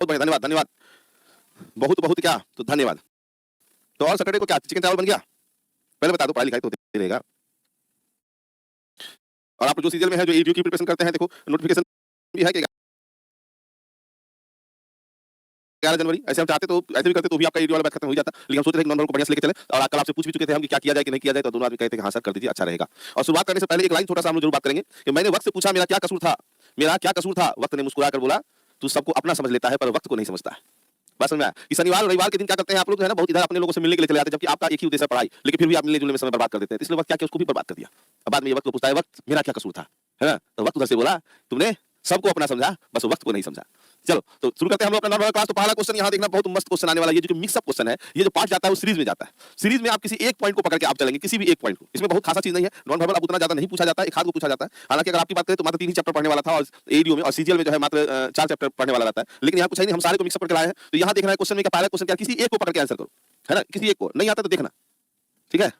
बहुत बढ़िया, धन्यवाद, धन्यवाद। बहुत बहुत क्या? तो धन्यवाद। तो और सैटरडे को क्या चिकन चावल बन गया? पहले बता दो, पढ़ाई-लिखाई तो होती रहेगा। और आप जो सीरियल में है, जो एडीओ की प्रिपरेशन करते हैं, देखो नोटिफिकेशन भी है कि 11 जनवरी, ऐसे हम चाहते तो ऐसे भी करते तो भी आपका एडीओ वाला बैच खत्म हो ही जाता। लेकिन हम सोच रहे थे कि नॉन-वर्बल को बढ़िया से लेके चलें और कल आपसे पूछ भी चुके थे हम कि क्या किया जाए कि नहीं किया जाए, तो दोनों आदमी कहे थे कि हाँ सर कर दीजिए, अच्छा रहेगा। और शुरुआत करने से पहले एक लाइन छोटा-सा हम लोग ज़रूर बात करेंगे कि मैंने वक़्त से पूछा मेरा क्या कसूर था? मेरा क्या कसूर था? वक़्त ने मुस्कुरा कर बोला, तू सबको अपना समझ लेता है पर वक़्त को नहीं समझता है। बात समझ में आया? कि शनिवार और रविवार के दिन क्या करते हैं आप लोग जो है ना, बहुत इधर अपने लोगों से मिलने के लिए चले जाते हैं, जबकि आपका एक ही उद्देश्य है पढ़ाई, लेकिन फिर भी आप मिलने-जुलने में समय बर्बाद कर देते हैं। तो इसलिए वक़्त क्या किया, उसको भी बर्बाद कर दिया। अब बाद में ये वक़्त को पूछता है, वक़्त मेरा क्या कसूर था? है ना? तो वक़्त उधर से बोला, तुमने सबको अपना समझा, बस वक़्त को नहीं समझा। चलो, तो शुरू करते हैं हम लोग अपना नॉर्मल क्लास। तो पहला क्वेश्चन यहाँ देखना, बहुत मस्त क्वेश्चन आने वाला है। ये जो मिक्स अप क्वेश्चन है, ये जो पार्ट जाता है वो सीरीज में जाता है। सीरीज में आप किसी एक पॉइंट को पकड़ के आप चलेंगे, किसी भी एक पॉइंट को। इसमें बहुत खासा चीज नहीं है, नॉन वर्बल अब उतना ज्यादा नहीं पूछा जाता है, एक आध को पूछा जाता है। हालांकि अगर आपकी बात करें तो मात्र 3 ही चैप्टर पढ़ने वाला था और एडीओ में और सीजीएल में जो है मात्र 4 चैप्टर पढ़ने वाला रहता है। लेकिन यहाँ कुछ है नहीं, हम सारे को मिक्सअप करके लाए हैं। तो यहाँ देखना है क्वेश्चन में, पहला क्वेश्चन क्या, किसी एक को पकड़ के आंसर करो, है ना? किसी एक को नहीं आता तो देखना, ठीक है?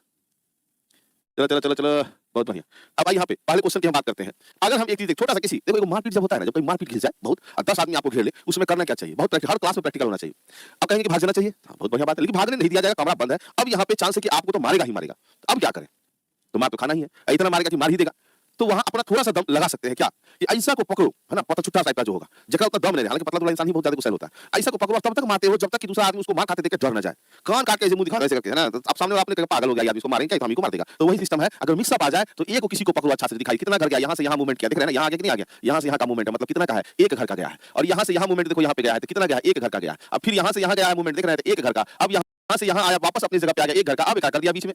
चलो चलो चलो चलो, बहुत बढ़िया। अब आइए यहाँ पे पहले क्वेश्चन की हम बात करते हैं। अगर हम एक चीज छोटा सा किसी, देखो एक मारपीट जब होता है ना, जब कोई मारपीट खिंच जाए बहुत, 10 आदमी आपको घेर ले, उसमें करना क्या चाहिए? बहुत हर क्लास में प्रैक्टिकल होना चाहिए। अब कहेंगे कि भाग जाना चाहिए, हाँ, बहुत बढ़िया बात है, लेकिन भागने नहीं दिया जाएगा, कमरा बंद है। अब यहाँ पे चांस है कि आपको तो मारेगा ही मारेगा। तो अब क्या करें? तो मार तो खाना ही है, इतना मारेगा कि मार ही देगा। तो वहां अपना थोड़ा सा दम लगा सकते हैं क्या, कि ऐसा को पकड़ो, है ना, पता छुट्टा टाइप का जो होगा, जगह उतना दम नहीं है, हालांकि पतला दुबला इंसान ही बहुत ज्यादा गुस्सैल होता है। ऐसा को पकड़ो तब तक मारते हो जब तक कि दूसरा आदमी उसको मार खाते देख के डर ना जाए। कान काट के ऐसे मुंह दिखा ऐसे करके, है ना, तो आप सामने वाला आपने कहा पागल हो गया यार, इसको मारेंगे क्या, तो हम ही को मार देगा। तो वही सिस्टम है, अगर मिक्स अप आ जाए तो एक को किसी को पकड़ो अच्छा से दिखाई कितना घर गया, यहाँ से यहाँ मूवमेंट किया, देख रहे हैं ना, यहाँ आगे कि नहीं आ गया, यहाँ से यहाँ का मूवमेंट है, मतलब कितना का है, एक घर का गया है। और यहाँ से यहाँ मूवमेंट देखो, यहाँ पे गया है तो कितना गया है, एक घर का गया है। अब फिर यहाँ से यहाँ गया है मूवमेंट, देख रहे हैं एक घर का, अब यहाँ से यहाँ आया वापस अपनी जगह पे आ गया, एक घर का, अब क्या कर दिया बीच में,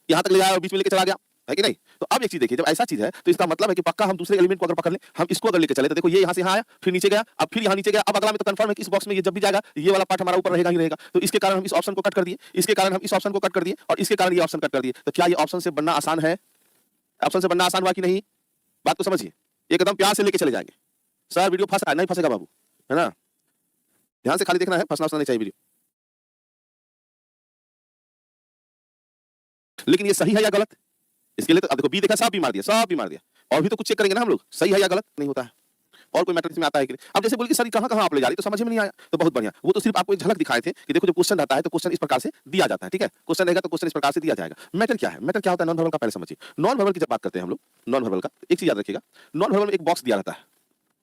यहाँ तक ले आया और बीच में लेके चला गया, है कि नहीं? तो अब एक चीज देखिए, जब ऐसा चीज है तो इसका मतलब है कि पक्का हम दूसरे एलिमेंट को अगर पकड़ लें, हम इसको अगर लेके चले तो देखो ये यहाँ से यहाँ आया, फिर नीचे गया, अब फिर यहाँ नीचे गया, अब अगला में तो कंफर्म है कि इस बॉक्स में ये जब भी जाएगा ये वाला पार्ट हमारा ऊपर रहेगा ही रहेगा। तो इसके कारण हम इस ऑप्शन को कट कर दिए, इसके कारण हम इस ऑप्शन को कट कर दिए और इसके कारण ये ऑप्शन कट कर दिए। तो क्या ये ऑप्शन से बनना आसान है? ऑप्शन से बनना आसान हुआ कि नहीं? बात को समझिए, एकदम प्यार से लेके चले जाएंगे। सर वीडियो फंस रहा है, नहीं फंसेगा बाबू, है ना? ध्यान से खाली देखना है, फंसना नहीं चाहिए वीडियो। लेकिन ये सही है या गलत, इसके लिए तो अब देखो बी देखा, सब भी मार दिया, सब भी मार दिया। और भी तो कुछ चेक करेंगे ना हम लोग, सही है या गलत नहीं होता है। और कोई मैटर इसमें आता है कि नहीं? अब जैसे बोल कि सर कहाँ-कहाँ आप ले जा रही, तो समझ में नहीं आया। तो बहुत बढ़िया, वो तो सिर्फ आपको एक झलक दिखाए थे कि देखो जब क्वेश्चन आता है तो क्वेश्चन इस प्रकार से दिया जाता है, ठीक है? क्वेश्चन रहेगा तो क्वेश्चन इस प्रकार से दिया जाएगा। मैटर क्या है? मैटर क्या होता है नॉन वर्बल का, पहले समझिए। नॉन वर्बल की जब बात करते हैं हम लोग, नॉन वर्बल का एक चीज याद रखिएगा, नॉन वर्बल में एक बॉक्स दिया रहता है,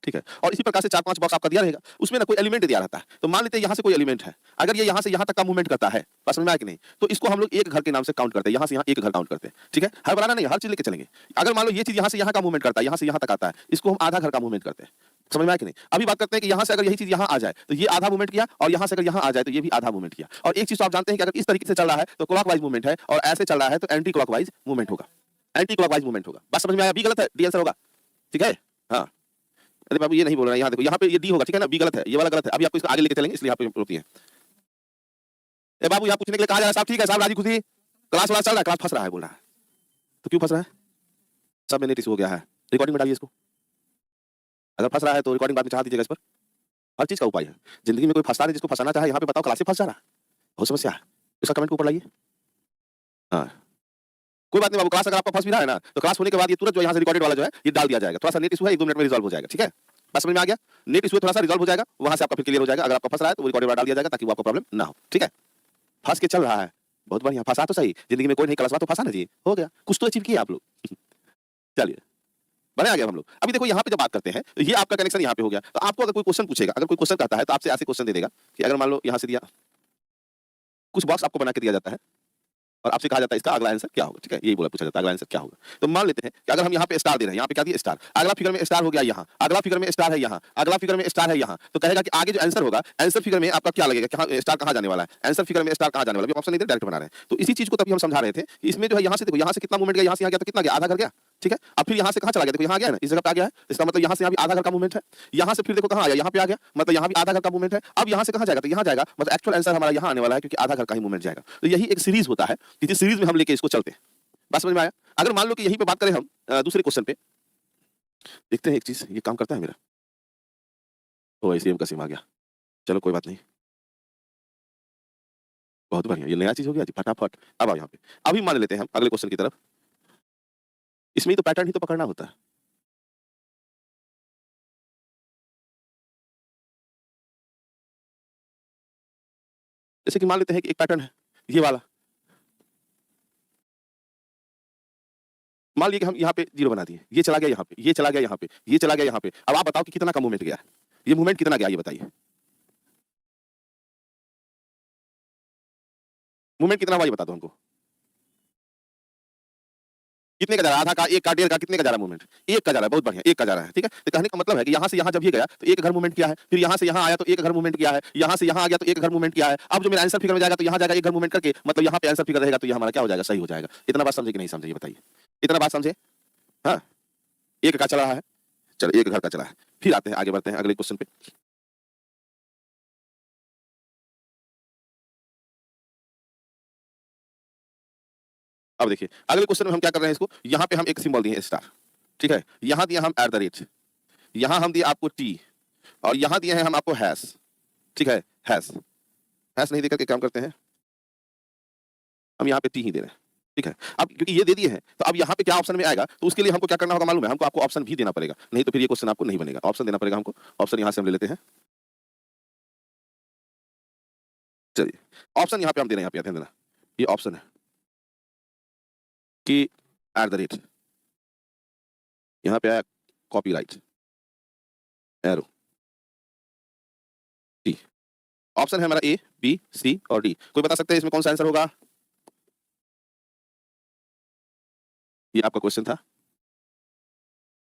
ठीक है? और इसी प्रकार से 4-5 बॉक्स आपका दिया रहेगा, उसमें ना कोई एलिमेंट दिया रहता है। तो मान लेते हैं यहाँ से कोई एलिमेंट है, अगर ये यहाँ से यहाँ तक का मूवमेंट करता है, बात समझ में आया कि नहीं? तो इसको हम लोग एक घर के नाम से काउंट करते हैं, यहाँ से यहाँ एक घर काउंट करते हैं, ठीक है? हर बनाना नहीं, हर चीज लेके चलेंगे। अगर मान लो ये चीज यहाँ से यहाँ का मूवमेंट करता है, यहाँ से यहाँ तक आता है, इसको हम आधा घर का मूवमेंट करते हैं। समझ में आया कि नहीं? अभी बात करते हैं कि यहाँ से अगर यही चीज यहाँ आ जाए तो ये आधा मूवमेंट किया, और यहाँ से अगर यहाँ आ जाए तो ये भी आधा मूवमेंट किया। और एक चीज तो आप जानते हैं कि अगर इस तरीके से चल रहा है तो क्लॉकवाइज मूवमेंट है, और ऐसे चल रहा है तो एंटी क्लॉकवाइज मूवमेंट होगा। एंटी क्लॉकवाइज मूवमेंट होगा। बात समझ में आया? बी गलत है, डी आंसर होगा, ठीक है? हाँ, अरे बाबू ये नहीं बोल रहा है, यहाँ देखो, यहाँ पे ये डी होगा, ठीक है ना? बी गलत है, ये वाला गलत है। अभी आपको इसको आगे लेके चलेंगे, इसलिए यहाँ पे रोकी है। ए बाबू यहाँ पूछने के लिए कहा जा रहा है साहब, ठीक है साहब, राजी खुशी, क्लास वाला चल रहा है, क्लास फंस रहा है बोल रहा है, तो क्यों फंस रहा है? सब में नेट इशू हो गया है, रिकॉर्डिंग में डालिए इसको। अगर फंस रहा है तो रिकॉर्डिंग बाद में चढ़ा दीजिएगा इस पर। हर चीज का उपाय है, जिंदगी में कोई फंसता नहीं, जिसको फंसाना चाहे यहाँ पे बताओ, क्लास से फंस जा रहा है, बहुत समस्या है। इसका कमेंट के ऊपर लाइए। हाँ, कोई बात नहीं बाबू, क्लास अगर आपका फंस भी रहा है ना, तो क्लास होने के बाद ये तुरंत जो यहाँ से रिकॉर्डेड वाला जो है ये डाल दिया जाएगा। थोड़ा सा नेट इशू है, 1-2 मिनट में रिजॉल्व हो जाएगा, ठीक है? बस समझ में आ गया? नेट इशू थोड़ा सा रिजॉल्व हो जाएगा, वहां से आपका फिर क्लियर हो जाएगा। अगर आपका फंस रहा है तो वो रिकॉर्डेड वाला डाल दिया जाएगा ताकि वो आपको प्रॉब्लम ना हो, ठीक है? फंस के चल रहा है, बहुत बढ़िया, फंसा तो सही, जिंदगी में कोई नहीं, क्लास तो फंसाना चाहिए, हो गया, कुछ तो अचीव किया आप लोग। चलिए, बने आ गए हम लोग। अभी देखो यहाँ पे जब बात करते हैं तो ये आपका कनेक्शन यहाँ पे हो गया, तो आपको अगर कोई क्वेश्चन पूछेगा, अगर कोई क्वेश्चन कहता है तो आपसे ऐसे क्वेश्चन दे देगा कि अगर मान लो यहाँ से दिया, कुछ बॉक्स आपको बना के दिया जाता है और आपसे कहा जाता है इसका अगला आंसर क्या होगा, ठीक है? यही बोला पूछा जाता है अगला आंसर क्या होगा। तो मान लेते हैं कि अगर हम यहाँ पे स्टार दे रहे हैं, यहाँ पे क्या दिया स्टार, अगला फिगर में स्टार हो गया यहाँ, अगला फिगर में स्टार है यहाँ, अगला फिगर में स्टार है यहाँ, तो कहेगा कि आगे जो आंसर होगा, आंसर फिगर में आपका क्या लगेगा, कहाँ स्टार कहाँ जाने वाला है, आंसर फिगर में स्टार कहाँ जाने वाला है, ऑप्शन नहीं दे, डायरेक्ट बना रहे हैं। तो इसी चीज को तभी हम समझा रहे थे कि इसमें जो है यहाँ से देखो, यहाँ से कितना मूवमेंट गया, यहाँ से यहाँ गया तो कितना गया, आधा कर गया, ठीक है? अब फिर यहाँ से कहाँ चला गया, देखो यहाँ गया ना, इस जगह पे आ गया है, इसका मतलब यहाँ से यहाँ भी आधा घर का मूवमेंट है। यहाँ से फिर देखो कहाँ आया, यहाँ पे आ गया, मतलब यहाँ भी आधा घर का मूवमेंट है। अब यहाँ से कहाँ जाएगा, तो यहाँ जाएगा, मतलब एक्चुअल आंसर हमारा यहाँ आने वाला है, क्योंकि आधा घर का ही मूवमेंट जाएगा। तो यही एक सीरीज होता है कि जिस सीरीज में हम लेके इसको चलते हैं। बात समझ में आया? अगर मान लो कि यहीं पे बात करें हम दूसरे क्वेश्चन पे, देखते हैं एक चीज, ये काम करता है मेरा, ओ एसीएम का सिम आ गया, चलो कोई बात नहीं, बहुत बढ़िया, ये नया चीज हो गया जी, फटाफट। अब आओ यहाँ पे, अभी मान लेते हैं हम अगले क्वेश्चन की तरफ, इसमें ही तो पैटर्न ही तो पकड़ना होता है। जैसे कि मान लेते हैं कि एक पैटर्न है ये वाला, मान लीजिए कि हम यहाँ पे 0 बना दिए, ये चला गया यहाँ पे, ये चला गया यहाँ पे, ये चला गया यहाँ पे। अब आप बताओ कि कितना का मूवमेंट गया? ये मूवमेंट कितना गया ये बताइए? मूवमेंट कितना हुआ ये बता दो हमको। कितने का जा रहा है? आधा का, एक का, डेढ़ का, कितने का जा रहा है मूवमेंट? एक का जा रहा है, बहुत बढ़िया, एक का जा रहा है, ठीक है। तो कहने का मतलब है कि यहाँ से यहाँ जब ये गया तो एक घर मूवमेंट किया है, फिर यहाँ से यहाँ आया तो एक घर मूवमेंट किया है, यहाँ से यहाँ आ गया तो एक घर मूवमेंट किया है। अब जो मेरा आंसर फिगर में जाएगा तो यहाँ जाएगा एक घर मूवमेंट करके, मतलब यहाँ पे आंसर फिगर रहेगा तो ये हमारा क्या हो जाएगा? सही हो जाएगा। इतना बात समझे कि नहीं समझे ये बताइए? इतना बात समझे? हाँ, एक का चला रहा है, चलो एक घर का चला है। फिर आते हैं, आगे बढ़ते हैं अगले क्वेश्चन पे। अब देखिए अगले क्वेश्चन में हम क्या कर रहे हैं, इसको यहाँ पे हम एक सिंबल दिए स्टार, ठीक है। यहाँ दिया हम एट द रेट, यहाँ हम दिए आपको टी, और यहाँ दिए हैं हम आपको हैश, ठीक है। हैश हैश नहीं देकर के काम करते हैं, हम यहाँ पे टी ही दे रहे हैं, ठीक है। अब क्योंकि ये दे दिए हैं तो अब यहाँ पे क्या ऑप्शन में आएगा, तो उसके लिए हमको क्या करना होगा मालूम है? हमको आपको ऑप्शन भी देना पड़ेगा, नहीं तो फिर ये क्वेश्चन आपको नहीं बनेगा। ऑप्शन देना पड़ेगा हमको। ऑप्शन यहाँ से हम ले लेते हैं, चलिए ऑप्शन यहाँ पे हम दे रहे हैं, यहाँ पे ध्यान देना, ये ऑप्शन है कि एट द रेट, यहाँ पे आया कॉपीराइट, एरो, टी। ऑप्शन है हमारा ए, बी, सी और डी। कोई बता सकते हैं इसमें कौन सा आंसर होगा? ये आपका क्वेश्चन था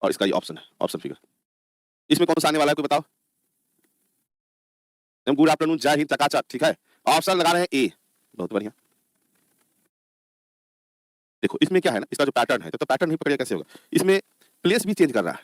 और इसका ये ऑप्शन है, ऑप्शन फिगर। इसमें कौन सा आने वाला है कोई बताओ? गुड आफ्टरनून, जय हिंद, चकाचक, ठीक है। ऑप्शन लगा रहे हैं ए, बहुत बढ़िया। देखो इसमें क्या है ना, इसका जो पैटर्न है तो पैटर्न नहीं पकड़िए कैसे होगा। इसमें प्लेस भी चेंज कर रहा है,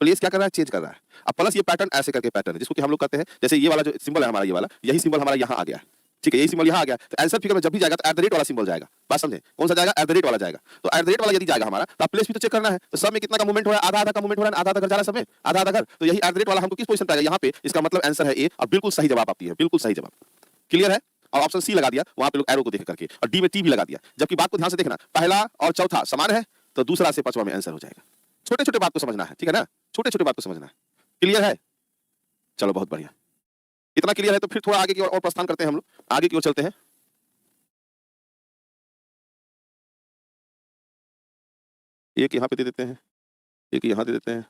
प्लेस क्या कर रहा है? चेंज कर रहा है। अब प्लस ये पैटर्न ऐसे करके पैटर्न है जिसको कि हम लोग कहते हैं, जैसे ये वाला जो सिंबल है हमारा, ये वाला, यही सिंबल हमारा यहाँ आ गया, ठीक है। यही सिंबल यहाँ आ गया तो आंसर फिगर में जब भी जाएगा तो एट द रेट वाला सिंबल जाएगा। बात समझे? कौन सा जाएगा? एट द रेट वाला जाएगा। तो एट द रेट वाला यदि जाएगा हमारा तो प्लेस भी तो चेक करना है, तो सब में कितना का मूवमेंट हो रहा है? आधा आधा का मूवमेंट हो रहा है, आधा आधा घर जा रहा है सब में, आधा आधा घर। तो यही एट द रेट वाला हमको किस पोजीशन पे आएगा? यहाँ पे। इसका मतलब आंसर है ए, और बिल्कुल सही जवाब आपकी है, बिल्कुल सही जवाब। क्लियर है? और ऑप्शन सी लगा दिया वहां पे लोग एरो को देख करके, और डी में टी भी लगा दिया। जबकि बात को ध्यान से देखना, पहला और चौथा समान है तो दूसरा से पांचवा में आंसर हो जाएगा। छोटे छोटे बात को समझना है, ठीक है ना? छोटे छोटे बात को समझना है। क्लियर है? चलो बहुत बढ़िया। इतना क्लियर है तो फिर थोड़ा आगे की और प्रस्थान करते हैं हम लोग, आगे की ओर चलते हैं। एक यहाँ पे दे देते हैं, एक यहाँ दे देते हैं,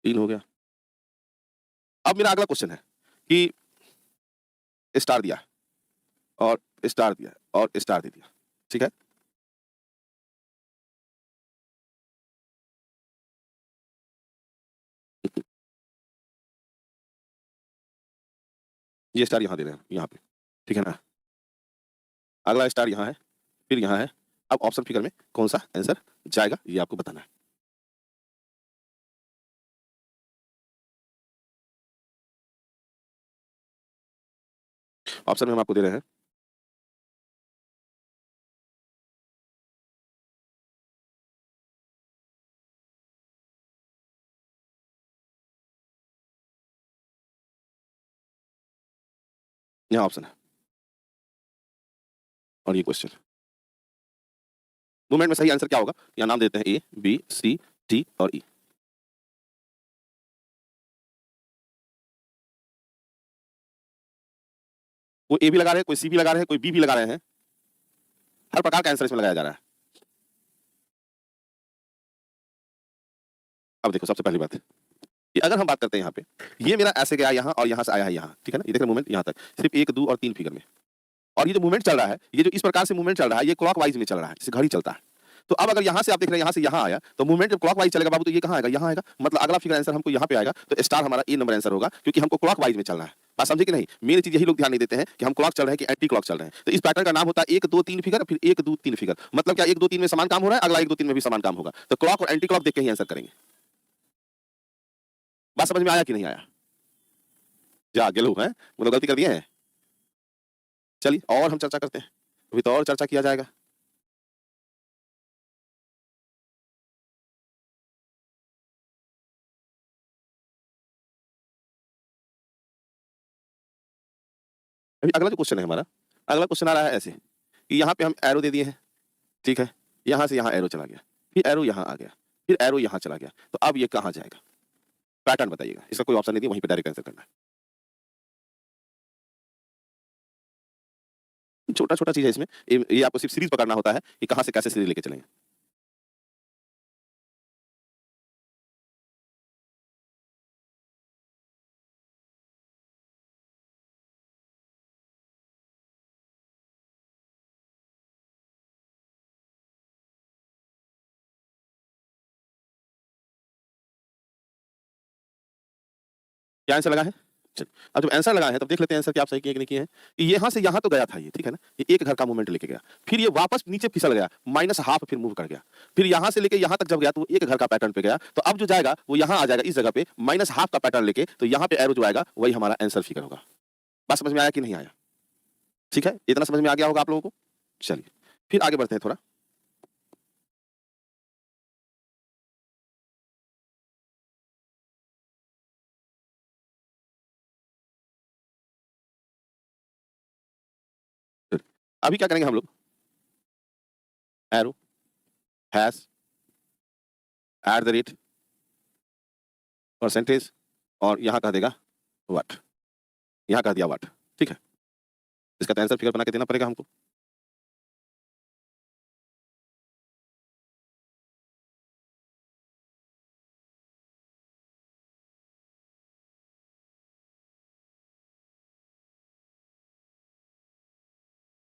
3 हो गया। अब मेरा अगला क्वेश्चन है कि स्टार दिया और स्टार दिया और स्टार दे दिया, ठीक है। ये स्टार यहाँ दे रहे हैं, यहाँ पे, ठीक है ना। अगला स्टार यहाँ है, फिर यहाँ है। अब ऑप्शन फिगर में कौन सा आंसर जाएगा ये आपको बताना है। ऑप्शन में हम आपको दे रहे हैं, यहाँ ऑप्शन है और ये क्वेश्चन। मूवमेंट में सही आंसर क्या होगा? यहाँ नाम देते हैं ए, बी, सी, डी और ई। कोई ए भी लगा रहे हैं, कोई सी भी लगा रहे हैं, कोई बी भी लगा रहे हैं। हर प्रकार का आंसर इसमें लगाया जा रहा है। अब देखो सबसे पहली बात कि अगर हम बात करते हैं यहाँ पे, ये मेरा ऐसे गया यहाँ और यहाँ से आया है यहाँ, ठीक है ना। ये देख रहे मूवमेंट यहाँ तक, सिर्फ 1, 2 और 3 फिगर में। और ये जो मूवमेंट चल रहा है, ये जो इस प्रकार से मूवमेंट चल रहा है, ये क्लॉकवाइज में चल रहा है, जैसे घड़ी चलता है। तो अब अगर यहाँ से आप देख रहे हैं, यहाँ से यहाँ आया तो मूवमेंट जब क्लॉकवाइज चलेगा बाबू, तो ये कहाँ आएगा? यहाँ आएगा। मतलब अगला फिगर आंसर हमको यहाँ पे आएगा, तो स्टार हमारा ए नंबर आंसर होगा, क्योंकि हमको क्लॉकवाइज में चलना है। बात समझे कि नहीं? मेन चीज यही लोग ध्यान नहीं देते हैं कि हम क्लॉक चल रहे हैं कि एंटी क्लॉक चल रहे हैं। तो इस पैटर्न का नाम होता है 1, 2, 3 फिगर, फिर 1, 2, 3 फिगर। मतलब क्या 1, 2, 3 में समान काम हो रहा है, अगला 1, 2, 3 में भी समान काम होगा। तो क्लॉक और एंटी क्लॉक देख के ही आंसर करेंगे। बात समझ में आया कि नहीं आया? जा गेलू है, मतलब गलती कर दिए हैं। चलिए और हम चर्चा करते हैं, अभी तो और चर्चा किया जाएगा। अभी अगला जो क्वेश्चन है हमारा, अगला क्वेश्चन आ रहा है ऐसे कि यहाँ पे हम एरो दे दिए हैं, ठीक है। यहाँ से यहाँ एरो चला गया, फिर एरो यहाँ आ गया, फिर एरो यहाँ चला गया। तो अब ये कहाँ जाएगा? पैटर्न बताइएगा। इसका कोई ऑप्शन नहीं दिया, वहीं पे डायरेक्ट आंसर करना है। छोटा-छोटा चीज़ है इसमें। ये आपको सिर्फ़ सीरीज़ पकड़ना होता है कि कहाँ से कैसे सीरीज़ लेके चलेंगे। क्या आंसर लगा है? चलिए, अब जब आंसर लगा है तब देख लेते हैं आंसर कि आप सही किए कि नहीं किए हैं। कि यहाँ से यहाँ तो गया था ये, ठीक है ना? ये एक घर का मूवमेंट लेके गया। फिर ये वापस नीचे फिसल गया, माइनस हाफ फिर मूव कर गया। फिर यहाँ से लेके यहाँ तक जब गया तो वो एक घर का पैटर्न पे गया। तो अब जो जाएगा वो यहाँ आ जाएगा इस जगह पे माइनस हाफ का पैटर्न लेके, तो यहाँ पे एरो जो आएगा वही हमारा आंसर फिगर होगा। बात समझ में आया कि नहीं आया? ठीक है? इतना समझ में आ गया होगा आप लोगों को? चलिए, फिर आगे बढ़ते हैं थोड़ा। अभी क्या करेंगे हम लोग? Arrow, hash, at the rate, percentage और यहाँ कह देगा व्हाट। यहाँ कह दिया व्हाट, ठीक है? इसका तो आंसर फिगर बना के देना पड़ेगा हमको।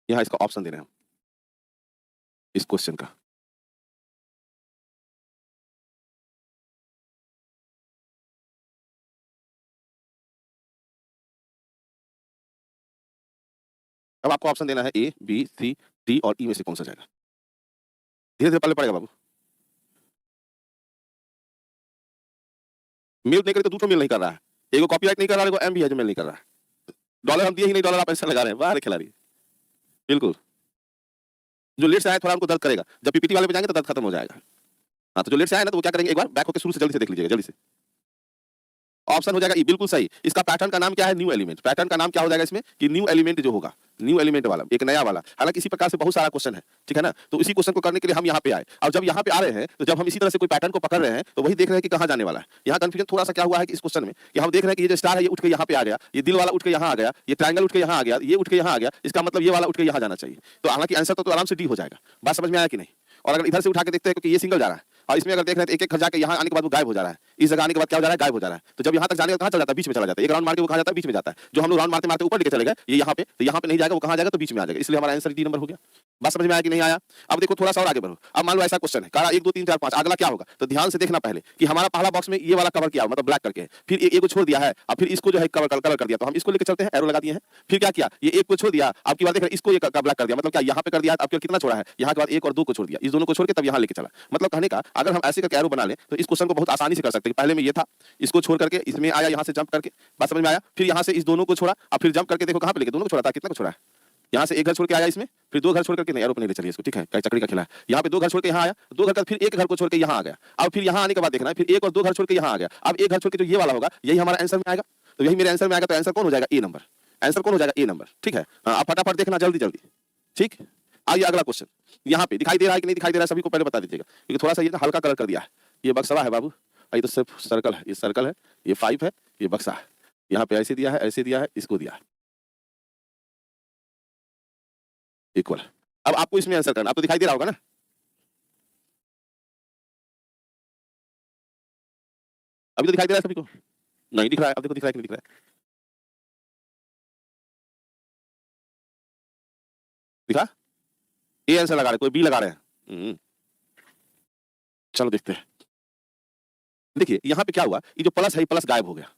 यहाँ इसका ऑप्शन दे रहे हैं हम, इस क्वेश्चन का। अब आपको ऑप्शन देना है ए, बी, सी, डी और ई में से कौन सा जाएगा। धीरे-धीरे पढ़ना पड़ेगा बाबू। मेल नहीं करे तो दूसरा मेल नहीं कर रहा है। एगो कॉपीराइट नहीं कर रहा है, एगो एम भी है जो मेल नहीं कर रहा है। डॉलर हम दिए ही नहीं, डॉलर आप ऐसा लगा रहे हैं, वाह रे खिलाड़ी। बिल्कुल। जो लेट से आया थोड़ा हमको दर्द करेगा। जब पीपीटी वाले पे जाएँगे तो दर्द खत्म हो जाएगा। हाँ, तो जो लेट से आया ना तो वो क्या करेंगे, एक बार बैक होके शुरू से जल्दी से देख लीजिएगा, जल्दी से। ऑप्शन हो जाएगा ई, बिल्कुल सही। इसका पैटर्न का नाम क्या है? New element. पैटर्न का नाम क्या हो जाएगा इसमें कि न्यू एलिमेंट जो होगा, न्यू एलिमेंट वाला, एक नया वाला। हालांकि इसी प्रकार से बहुत सारा क्वेश्चन है, ठीक है ना? तो इसी क्वेश्चन को करने के लिए हम यहाँ पे आए। और जब यहाँ पे आ रहे हैं तो जब हम इसी तरह से कोई पैटर्न को पकड़ रहे हैं तो वही देख रहे हैं कि कहाँ जाने वाला है। यहाँ कंफ्यूजन थोड़ा सा क्या हुआ है कि इस क्वेश्चन में कि हम देख रहे हैं कि ये जो स्टार है ये उठ के यहाँ पे आ गया, ये दिल वाला उठ के यहाँ आ गया, ये ट्रायंगल उठ के यहाँ आ गया, ये उठ के यहाँ आ गया, इसका मतलब ये वाला उठ के यहाँ जाना चाहिए। तो हालांकि आंसर तो आराम से डी हो जाएगा। बात समझ में आया कि नहीं? और अगर इधर से उठा के देखते हैं क्योंकि ये सिंगल जा रहा है और इसमें अगर देख रहे हैं तो एक-एक घर जाके यहाँ आने के बाद वो गायब हो जा रहा है। इस जगह आने के बाद क्या हो जा रहा है? गायब हो जा रहा है। तो जब यहाँ तक जाने का कहाँ चला जाता है? बीच में चला जाता है। एक राउंड मार के वो कहाँ जाता है? बीच में जाता है। जो हम लोग राउंड मारते-मारते ऊपर लेके चले गए, ये यहाँ पे, तो यहाँ पे नहीं जाएगा, वो कहाँ जाएगा? तो बीच में आ जाएगा। इसलिए हमारा आंसर डी नंबर हो गया। बात समझ में आया कि नहीं आया? अब देखो थोड़ा सा और आगे बढ़ो। अब मान लो ऐसा क्वेश्चन है, कहा 1 2 3 4 5 अगला क्या होगा? तो ध्यान से देखना पहले कि हमारा पहला बॉक्स में ये वाला कवर किया मतलब ब्लैक करके है। फिर ए को छोड़ दिया है और फिर इसको जो है कलर कर दिया। तो हम इसको लेके चलते हैं, एरो लगा दिए हैं। फिर क्या किया? ये 1 को छोड़ दिया, अब की बार देख रहे हैं इसको ये ब्लैक कर दिया। मतलब क्या यहाँ पे कर दिया, अब केवल कितना छोड़ा है? यहाँ के बाद 1 और 2 को छोड़ दिया। इस दोनों को छोड़ के तब यहाँ लेके चला। मतलब कहने का अगर हम ऐसे करके एरो बना लें तो इस क्वेश्चन को बहुत आसानी से कर सकते हैं। पहले में ये था, इसको छोड़ करके इसमें आया, यहाँ से जंप करके, बात समझ में आया? फिर यहाँ से इस दोनों को छोड़ा और फिर जंप करके देखो कहाँ पे लेके, दोनों को छोड़ा था, कितना को छोड़ा है? यहाँ से एक घर छोड़ के आया इसमें, फिर 2 घर छोड़ करके नहीं, एरो पे नहीं ले चलिए इसको, ठीक है? कहीं चक्री का खेला है। यहाँ पे 2 घर छोड़ के यहाँ आया, 2 घर का फिर 1 घर को छोड़ के यहाँ आ गया। अब फिर यहाँ आने के बाद देखना है, फिर 1 और 2 घर छोड़ के यहाँ आ गया। अब 1 घर छोड़ के जो ये वाला होगा, यही हमारा आंसर में आएगा। तो यही मेरे आंसर में आएगा, तो आंसर कौन हो जाएगा? ए नंबर। आंसर कौन हो जाएगा? ए नंबर, ठीक है? हाँ, आप फटाफट देखना जल्दी-जल्दी, ठीक? आइए अगला क्वेश्चन। यहाँ पे दिखाई दे रहा है कि नहीं दिखाई दे रहा है, सभी को पहले बता दीजिएगा। क्योंकि थोड़ा सा ये ना हल्का कलर कर दिया है। ये बक्सवा है बाबू, ये तो सिर्फ सर्कल है, ये सर्कल है, ये 5 है, ये बक्सा है। यहाँ पे ऐसे दिया है, ऐसे दिया है, इसको दिया है। इक्वल। अब आपको इसमें आंसर करना, आपको दिखाई दे रहा होगा ना? अभी तो दिखाई दे रहा है सभी को? नहीं दिख रहा है, अब देखो दिख रहा है कि नहीं दिख रहा है? दिखा? ए आंसर लगा रहे, कोई बी लगा रहे हैं। चलो देखते हैं। देखिए यहाँ पे क्या हुआ, ये जो प्लस है, ये प्लस गायब हो गया,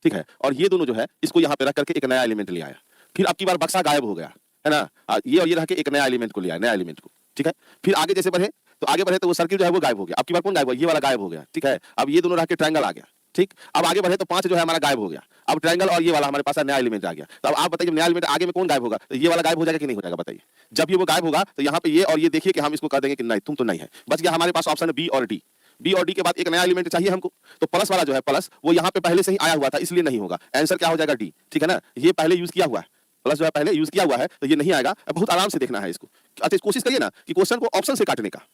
ठीक है? और ये दोनों जो है, इसको यहाँ पे रख करके एक नया एलिमेंट ले आया। फिर अब की बार बक्सा गायब हो गया, है ना? ये और ये रह के एक नया एलिमेंट को ले आया, नया एलिमेंट को, ठीक है? फिर आगे जैसे बढ़े, तो आगे बढ़े तो वो सर्किल जो है वो गायब हो गया। अब की बार कौन गायब हुआ? ये वाला गायब हो गया, ठीक है? अब ये दोनों रह के ट्रायंगल आ गया, ठीक? अब आगे बढ़े तो 5 जो है हमारा गायब हो गया। अब ट्रायंगल और ये वाला हमारे पास नया एलिमेंट आ गया। तो अब आप बताइए, जब नया एलिमेंट आगे में कौन गायब होगा? तो ये वाला गायब हो जाएगा कि नहीं हो जाएगा बताइए? जब ये वो गायब होगा तो यहाँ पे ये और ये देखिए कि हम इसको कह देंगे कि नहीं, तुम तो नहीं है। बच गया हमारे पास ऑप्शन है बी और डी। बी और डी के बाद एक नया एलिमेंट चाहिए हमको, तो प्लस वाला जो है प्लस, वो यहाँ पे पहले से ही आया हुआ था, इसलिए नहीं होगा। आंसर क्या हो जाएगा? डी, ठीक है ना? ये पहले यूज किया हुआ है, प्लस जो है पहले यूज किया हुआ है, तो ये नहीं आएगा। बहुत आराम से देखना है इसको। अच्छा, कोशिश करिए ना कि क्वेश्चन को ऑप्शन से काटने का।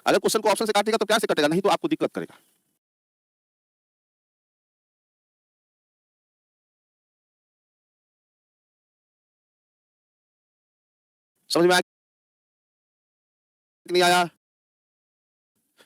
अगर क्वेश्चन को ऑप्शन से काटेगा तो क्या से कटेगा, नहीं तो आपको दिक्कत करेगा। समझ में आया कि नहीं आया?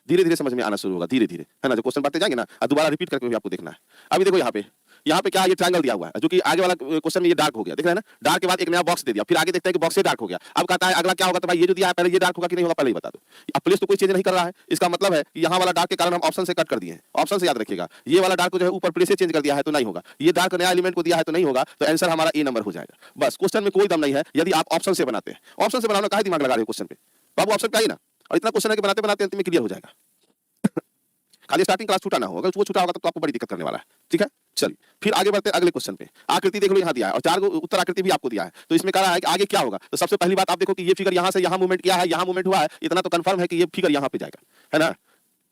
धीरे-धीरे समझ में आना शुरू होगा, धीरे-धीरे, है ना? जब क्वेश्चन पढ़ते जाएंगे ना, दोबारा रिपीट करके भी आपको देखना है। अभी देखो यहाँ पे क्या है, ये ट्रायंगल दिया हुआ है, जो कि आगे वाला क्वेश्चन में ये डार्क हो गया, दिख रहा है ना? डार्क के बाद एक नया बॉक्स दे दिया, फिर आगे देखते हैं कि बॉक्स से डार्क हो गया। अब कहता है अगला क्या होगा, तो भाई ये जो दिया है पहले ये डार्क होगा कि नहीं होगा पहले ही बता दो। अब प्लेस तो कोई चेंज नहीं कर रहा है, इसका मतलब है कि यहाँ वाला डार्क के कारण हम ऑप्शन से कट कर दिए हैं। ऑप्शन से याद रखिएगा, ये वाला डार्क को जो है ऊपर प्लेस से चेंज कर दिया है तो नहीं होगा, ये डार्क नया एलिमेंट को दिया है तो नहीं होगा, तो आंसर हमारा ए नंबर हो जाएगा। बस क्वेश्चन में कोई दम नहीं है यदि आप ऑप्शन से बनाते हैं। ऑप्शन से बनाने में काहे दिमाग लगा रहे हो क्वेश्चन पे? बाबू ऑप्शन पे आइए ना, और इतना क्वेश्चन है कि बनाते-बनाते अंत में क्लियर हो जाएगा। खाली स्टार्टिंग क्लास छूटा ना हो, अगर वो छूटा होगा तो आपको बड़ी दिक्कत करने वाला है। ठीक है, चलिए फिर आगे बढ़ते हैं अगले क्वेश्चन पे। आकृति देख लो यहाँ दिया है और 4 उत्तर आकृति भी आपको दिया है, तो इसमें कह रहा है कि आगे क्या होगा। तो सबसे पहली बात आप देखो कि ये फिगर यहाँ से यहाँ मूवमेंट किया है, यहाँ मूवमेंट हुआ है, इतना तो कंफर्म है कि ये फिगर यहाँ पे जाएगा, है ना?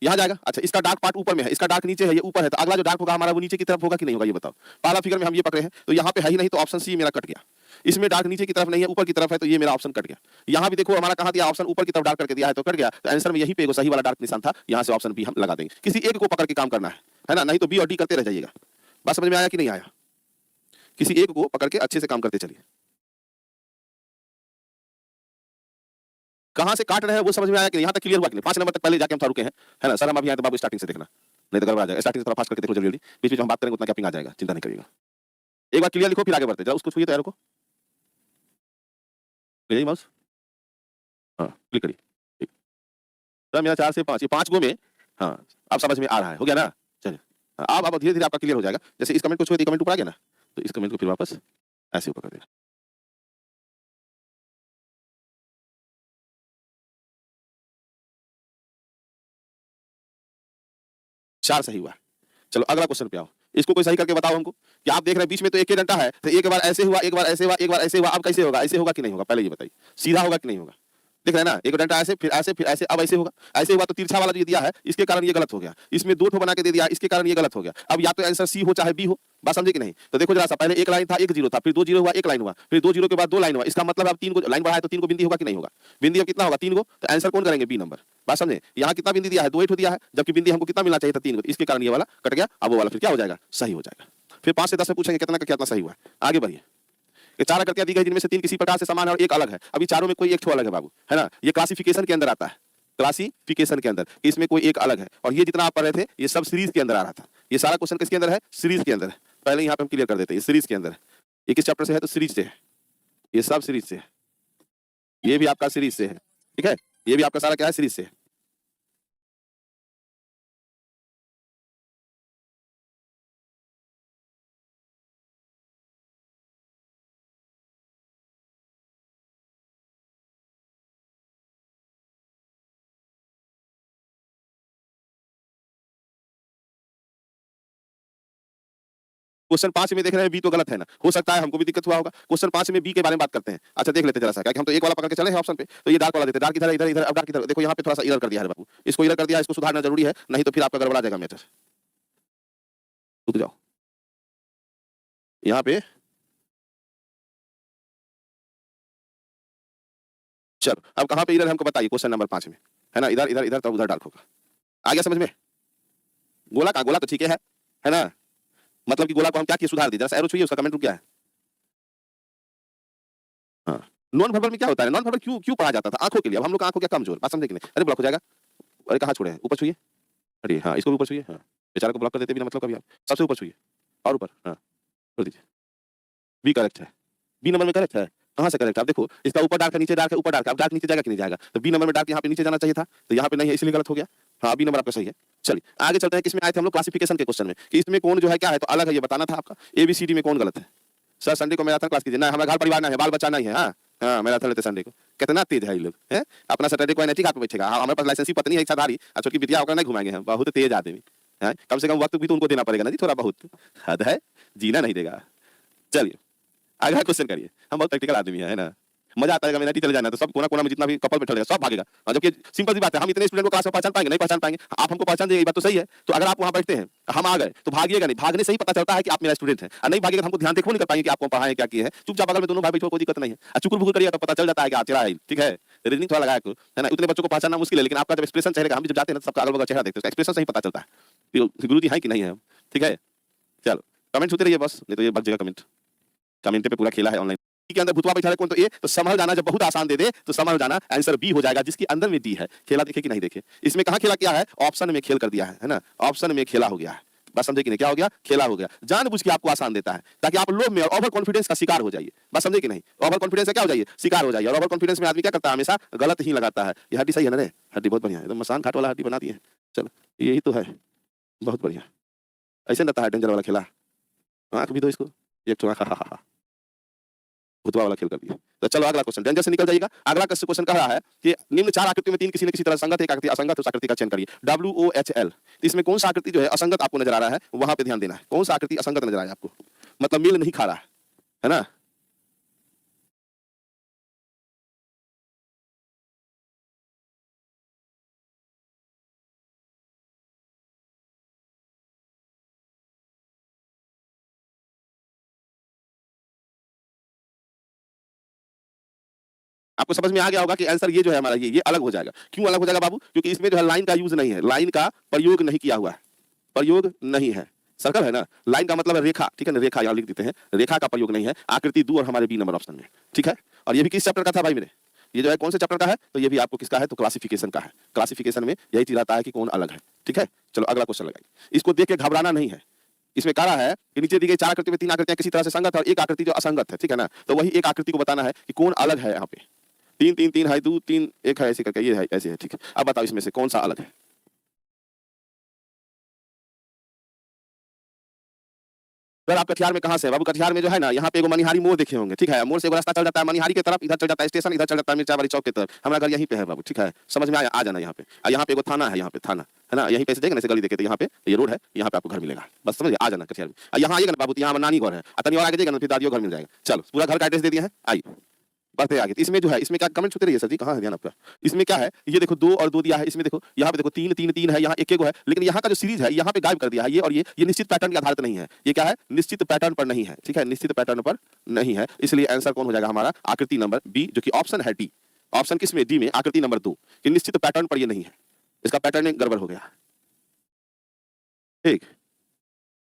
यहाँ जाएगा। अच्छा, इसका डार्क पार्ट ऊपर में है, इसका डार्क नीचे है, ये ऊपर है, तो अगला जो डार्क होगा हमारा वो नीचे की तरफ होगा कि नहीं होगा, ये बताओ। पहला फिगर में हम ये पकड़े हैं, तो यहाँ पे है ही नहीं, तो ऑप्शन सी मेरा कट गया। इसमें डार्क नीचे की तरफ नहीं है, ऊपर की तरफ है, तो ये मेरा ऑप्शन कट गया। यहाँ भी देखो हमारा कहाँ दिया, ऑप्शन ऊपर की तरफ डार्क करके दिया है तो कट गया। तो आंसर में यहीं पे एगो सही वाला डार्क निशान था, यहाँ से ऑप्शन बी हम लगा देंगे। किसी एक को पकड़ के काम करना है ना? नहीं तो बी और डी करते रह जाइएगा। बात समझ में आया कि नहीं आया? किसी एक को पकड़ के अच्छे से काम करते चलिए। कहां से काट रहे हैं वो समझ में आया कि यहाँ तक क्लियर हुआ कि नहीं? 5 नंबर तक पहले जाके हम थोड़ा रुके हैं, है ना? सर हम अभी आए तो बाबू स्टार्टिंग से देखना, नहीं तो गड़बड़ा जाएगा। स्टार्टिंग से थोड़ा फास्ट करके देखो जल्दी, बीच बीच में हम बात करेंगे उतना गैपिंग आ जाएगा, चिंता नहीं करिएगा। एक बार क्लियर लिखो फिर आगे बढ़ते, जरा उसको छुइए तो एरो को, ले जाइए माउस, हाँ क्लिक करिए। ठीक, सर मेरा 4 से 5, ये 5 गो में, हाँ अब समझ में आ रहा है, हो गया ना? चलिए अब धीरे धीरे आपका क्लियर हो जाएगा। जैसे इस कमेंट को छुए, कमेंट ऊपर आ गया ना, तो इस कमेंट को फिर वापस ऐसे ऊपर कर देना। 4 सही हुआ। चलो अगला क्वेश्चन पे आओ, इसको कोई सही करके बताओ हमको कि आप देख रहे हैं बीच में तो एक ही डंडा है, तो एक बार ऐसे हुआ, एक बार ऐसे हुआ, एक बार ऐसे हुआ, अब कैसे होगा? ऐसे होगा कि नहीं होगा? पहले ये बताइए, सीधा होगा कि नहीं होगा? देख रहे हैं ना, एक डंडा ऐसे फिर ऐसे फिर ऐसे, अब ऐसे होगा। ऐसे हुआ तो तिरछा वाला जो दिया है इसके कारण ये गलत हो गया, इसमें 2 ठो बना के दे दिया इसके कारण ये गलत हो गया। अब या तो आंसर सी हो चाहे बी हो, बात समझे कि नहीं? तो देखो जरा सा, पहले एक लाइन था, एक जीरो था, फिर 2 जीरो हुआ, एक लाइन हुआ, फिर 2 जीरो के बाद 2 लाइन हुआ, इसका मतलब अब 3 को लाइन बढ़ाया तो 3 को बिंदी होगा कि नहीं होगा? बिंदी अब कितना होगा? 3 को, तो आंसर कौन करेंगे? B number. बात समझे? यहाँ कितना बिंदी दिया है? 2 दिया है, जबकि बिंदी हमको कितना मिलना चाहिए था? 3 को, इसके कारण ये वाला कट गया। अब वो वाला फिर क्या हो जाएगा? सही हो जाएगा। फिर 5 से 10 में पूछेंगे कितना का कितना सही हुआ। आगे बढ़िए। ये 4 आकृतियां दी गई जिनमें से 3 किसी प्रकार से समान है और एक अलग है। अभी चारों में कोई एक ठो अलग है बाबू, है ना? ये क्लासिफिकेशन के अंदर आता है, क्लासिफिकेशन के अंदर इसमें कोई एक अलग है, और ये जितना आप पढ़ रहे थे ये सब सीरीज के अंदर आ रहा था। ये सारा क्वेश्चन किसके अंदर है? सीरीज के अंदर है। पहले यहाँ पे हम क्लियर कर देते हैं, ये सीरीज के अंदर है। ये किस चैप्टर से है? तो सीरीज से है, ये सब सीरीज से है, ये भी आपका सीरीज से है। ठीक है, ये भी आपका सारा क्या है? सीरीज से है। क्वेश्चन 5 में देख रहे हैं बी तो गलत है ना, हो सकता है हमको भी दिक्कत हुआ होगा। क्वेश्चन 5 में बी के बारे में बात करते हैं। अच्छा देख लेते जरा सा, क्या कि हम तो एक वाला पकड़ के चले हैं ऑप्शन पे, तो ये डार्क वाला देते, डार्क इधर इधर इधर, अब डार्क इधर। देखो यहाँ पे थोड़ा सा एरर कर दिया है बाबू, इसको एरर कर दिया है, इसको सुधारना जरूरी है, नहीं तो फिर आपका गड़बड़ा जाएगा मैटर। रुक जाओ, यहाँ पे चलो अब कहाँ पे एरर है हमको बताइए। क्वेश्चन नंबर 5 में, है ना? इधर इधर इधर, तब उधर डार्क होगा। आ गया समझ में? गोला का गोला तो ठीक है ना? मतलब कि गोला को हम क्या किए? सुधार दिया। जरा सा एरो छुइए, उसका कमेंट रुक गया है। हाँ, नॉन वर्बल में क्या होता है? नॉन वर्बल क्यों क्यों पढ़ा जाता था? आंखों के लिए। अब हम लोग आंखों क्या कमजोर, बात समझे कि नहीं? अरे ब्लॉक हो जाएगा, अरे कहाँ छोड़े हैं? ऊपर छुइए, अरे हाँ इसको भी ऊपर छुइए, हाँ बेचारे को ब्लॉक कर देते बिना मतलब कभी आप। सबसे ऊपर छुइए और ऊपर, हाँ छोड़ दीजिए। बी करेक्ट है, बी नंबर में करेक्ट है। कहाँ से करेक्ट? आप देखो इसका ऊपर डार्क है, नीचे डार्क है, ऊपर डार्क है। अब डार्क नीचे जाएगा कि नहीं जाएगा? तो बी नंबर में डार्क यहाँ पे नीचे जाना चाहिए था, तो यहाँ पे नहीं है, इसलिए गलत हो गया। हाँ बी नंबर आपका सही है। चलिए आगे चलते हैं। किसमें आए थे हम लोग? क्लासिफिकेशन के क्वेश्चन में, कि इसमें कौन जो है क्या है, तो अलग है, ये बताना था आपका। एबीसीडी में कौन गलत है? सर संडे को मैराथन क्लास कीजिए ना, हमारा घर परिवार नहीं है, बाल बच्चा नहीं है। हाँ हाँ मैराथन लेते संडे को। कितना तेज है ये लोग, हैं? अपना सैटरडे को एनएटी हाथ में बैठेगा। हमारे पास लाइसेंसी पत्नी है इच्छाधारी, और छोटी बिटिया होकर नहीं घुमाएंगे हम, बहुत तेज आदमी है। कम से कम वक्त भी तो उनको देना पड़ेगा ना जी, थोड़ा बहुत हद है, जीना नहीं देगा। चलिए अगला क्वेश्चन करिए। हम बहुत प्रैक्टिकल आदमी है ना, मजा आता है। मेरा चले जाना तो सब कोना कोना में जितना भी कपल बैठा रहेगा सब भागेगा। जबकि सिंपल सी बात है, हम इतने स्टूडेंट को क्लास में पहचान पाएंगे? नहीं पहचान पाएंगे। आप हमको पहचान देंगे, ये बात तो सही है। तो अगर आप वहां बैठते हैं, हम आ गए, तो भागिएगा नहीं। भागने से ही पता चलता है कि आप मेरा स्टूडेंट हैं, और नहीं भागेगा हमको ध्यान देखो नहीं कर पाएंगे कि आपको पढ़ाएं क्या किए हैं। चुपचाप बगल में दोनों भाई बैठो, कोई दिक्कत नहीं है। चुकुर बुकुर करिए तो पता चल जाता है कि आप चेहरा है। ठीक है, रीजनिंग थोड़ा लगाया है ना। उतने बच्चों को पहचानना मुश्किल है, लेकिन आपका जब एक्सप्रेशन चेहरे का, हम जब जाते हैं सबका अगल बगल चेहरा देखते हैं, एक्सप्रेशन से ही पता चलता है गुरु जी है कि नहीं है। ठीक है, चलो कमेंट होते रहिए बस, नहीं तो ये बच जाएगा कमेंट। कमेंट पे पूरा खेला है ऑनलाइन। के अंदर भुतवा बैठा है कौन, तो ए, तो समझ जाना, जब बहुत आसान दे दे तो समझ जाना आंसर बी हो जाएगा, जिसके अंदर में डी है। खेला देखे कि नहीं देखे, इसमें कहां खेला क्या है, ऑप्शन में खेल कर दिया है ना, ऑप्शन में खेला हो गया है। बस समझे कि नहीं, क्या हो गया, खेला हो गया। जानबूझ के आपको आसान देता है ताकि आप लोभ में और ओवर कॉन्फिडेंस का शिकार हो जाइए। बस समझे कि नहीं, ओवर कॉन्फिडेंस से क्या हो जाइए, शिकार हो जाइए। और ओवर कॉन्फिडेंस में आदमी क्या करता है, हमेशा गलत ही लगाता है। ये हड्डी सही है ना रे, हड्डी बहुत बढ़िया है, एकदम मसान घाट वाला हड्डी बना दी है। चलो यही तो है, बहुत बढ़िया। ऐसे रहता है डेंजर वाला खेला, आंख भी दो इसको, एक तो आंख भुतवा वाला खेल कर दिया। तो चलो अगला क्वेश्चन, डेंजर से निकल जाइएगा। अगला क्वेश्चन कह रहा है कि निम्न चार आकृतियों में तीन किसी न किसी तरह संगत है, एक आकृति असंगत है, उस आकृति का चयन करिए। WOHL, तो इसमें कौन सा आकृति जो है असंगत आपको नजर आ रहा है, वहां पे ध्यान देना है। कौन सा आकृति असंगत नजर आ रहा है आपको, मतलब मेल नहीं खा रहा है ना। आपको समझ में आ गया होगा कि आंसर ये जो है हमारा, ये अलग हो जाएगा। क्यों अलग हो जाएगा बाबू, क्योंकि इसमें जो है लाइन का यूज नहीं है, लाइन का प्रयोग नहीं किया हुआ है, प्रयोग नहीं है। सर्कल है ना, लाइन का मतलब है रेखा, ठीक है ना, रेखा यहाँ लिख देते हैं, रेखा का प्रयोग नहीं है। आकृति 2 और हमारे बी नंबर ऑप्शन में, ठीक है। और ये भी किस चैप्टर का था भाई मेरे, ये जो है कौन से चैप्टर का है, तो ये भी आपको किसका है, तो क्लासिफिकेशन का है। क्लासिफिकेशन में यही चीज आता है कि कौन अलग है, ठीक है। चलो अगला क्वेश्चन लगाइए। इसको देख के घबराना नहीं है। इसमें कह रहा है कि नीचे दी गई चार आकृति में तीन आकृतियां किसी तरह से संगत है और एक आकृति जो असंगत है, ठीक है ना। तो वही एक आकृति को बताना है कि कौन अलग है। यहाँ पे 3 3 3 है, 2 3 1 है, ऐसे करके ये है, ऐसे है, ठीक है। अब बताओ इसमें से कौन सा अलग है। सर आप कटिहार में कहाँ से है बाबू, कटिहार में जो है ना, यहाँ पे एगो मनिहारी मोड़ देखे होंगे, ठीक है। मोड़ से एगो रास्ता चल जाता है मनिहारी की तरफ, इधर चल जाता है स्टेशन, इधर चल जाता है मिर्चावाड़ी चौक की तरफ। हमारा घर यहीं पे है बाबू, ठीक है। समझ में आया, आ जाना यहाँ पे। यहाँ पे एगो थाना है, यहाँ पे थाना है ना, यहीं पे से देखेंगे ना, गली देखे, यहाँ पे ये रोड है, यहाँ पे आपको घर मिलेगा। बस समझ आ जाना कटिहार में। यहाँ आइएगा ना बाबू, यहाँ नानी घर है, तनी और आगे जाएगा ना, फिर दादियों घर मिल जाएगा। चलो पूरा घर का एड्रेस दे दिया है, आइए बढ़ते आगे। इसमें जो है, इसमें क्या कमेंट छूते रहिए सर जी, कहाँ है ध्यान आपका। इसमें क्या है, ये देखो 2 और 2 दिया है, इसमें देखो यहाँ पे देखो 3 3 3 है, यहाँ एक एक है, लेकिन यहाँ का जो सीरीज है यहाँ पे गायब कर दिया है। ये और ये निश्चित पैटर्न के आधारित नहीं है। ये क्या है, निश्चित पैटर्न पर नहीं है, ठीक है, निश्चित पैटर्न पर नहीं है। इसलिए आंसर कौन हो जाएगा हमारा, आकृति नंबर बी, जो कि ऑप्शन है डी। ऑप्शन किसमें, डी में, आकृति नंबर 2 कि निश्चित पैटर्न पर ये नहीं है, इसका पैटर्न गड़बड़ हो गया। ठीक,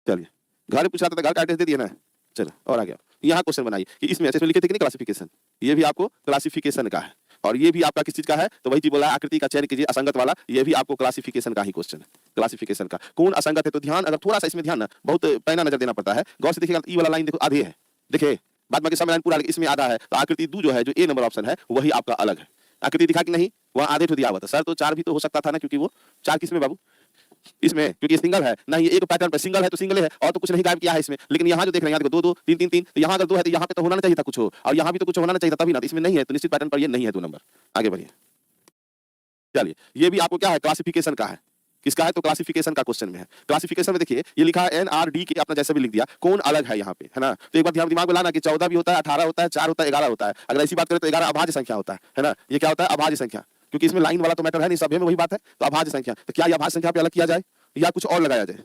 चलिए घर पूछा था, घर का एड्रेस दे दिया ना। चलो और आ गया, यहाँ क्वेश्चन बनाइए कि इसमें ऐसे लिखे थे कि नहीं क्लासिफिकेशन, ये भी आपको क्लासिफिकेशन का है। और ये भी आपका किस चीज का है, तो वही चीज बोला है, आकृति का चयन कीजिए असंगत वाला। ये भी आपको क्लासिफिकेशन का ही क्वेश्चन है, क्लासिफिकेशन का। कौन असंगत है, तो ध्यान, अगर थोड़ा सा इसमें ध्यान ना, बहुत पैना नजर देना पड़ता है, गौर से देखिएगा। ई वाला लाइन देखो आधे है, देखिए बाद बाकी सब लाइन पूरा, इसमें आधा है। तो आकृति 2 जो है, जो ए नंबर ऑप्शन है, वही आपका अलग है। आकृति दिखा कि नहीं, वहाँ आधे तो दिया हुआ था सर, तो 4 भी तो हो सकता था ना, क्योंकि वो 4 किसमें बाबू, इसमें, क्योंकि सिंगल है ना, ये एक पैटर्न पर सिंगल है तो सिंगल है, और तो कुछ नहीं गायब किया है इसमें। लेकिन यहाँ जो देख रहे हैं, यहाँ देखो 2 2 3 3 3, तो यहाँ अगर 2 है तो यहाँ पे तो होना चाहिए था कुछ हो, और यहाँ भी तो कुछ होना चाहिए था, तभी ना। इसमें नहीं है, तो निश्चित पैटर्न पर ये नहीं है 2 नंबर। आगे बढ़िए, चलिए ये भी आपको क्या है, क्लासिफिकेशन का है। किसका है, तो क्लासिफिकेशन का क्वेश्चन में है। क्लासिफिकेशन में देखिए ये लिखा है NRD के, अपना जैसे भी लिख दिया, कौन अलग है यहाँ पे, है ना। तो एक बार ध्यान दिमाग में लाना कि 14 भी होता है, 18 होता है, 4 होता है, 11 होता है। अगर ऐसी बात करें तो 11 अभाज्य संख्या होता है ना। ये क्या होता है, अभाज्य संख्या, क्योंकि इसमें लाइन वाला तो मैटर है नहीं, सभी में वही बात है। तो अभाज्य संख्या, तो क्या ये अभाज्य संख्या पे अलग किया जाए या कुछ और लगाया जाए,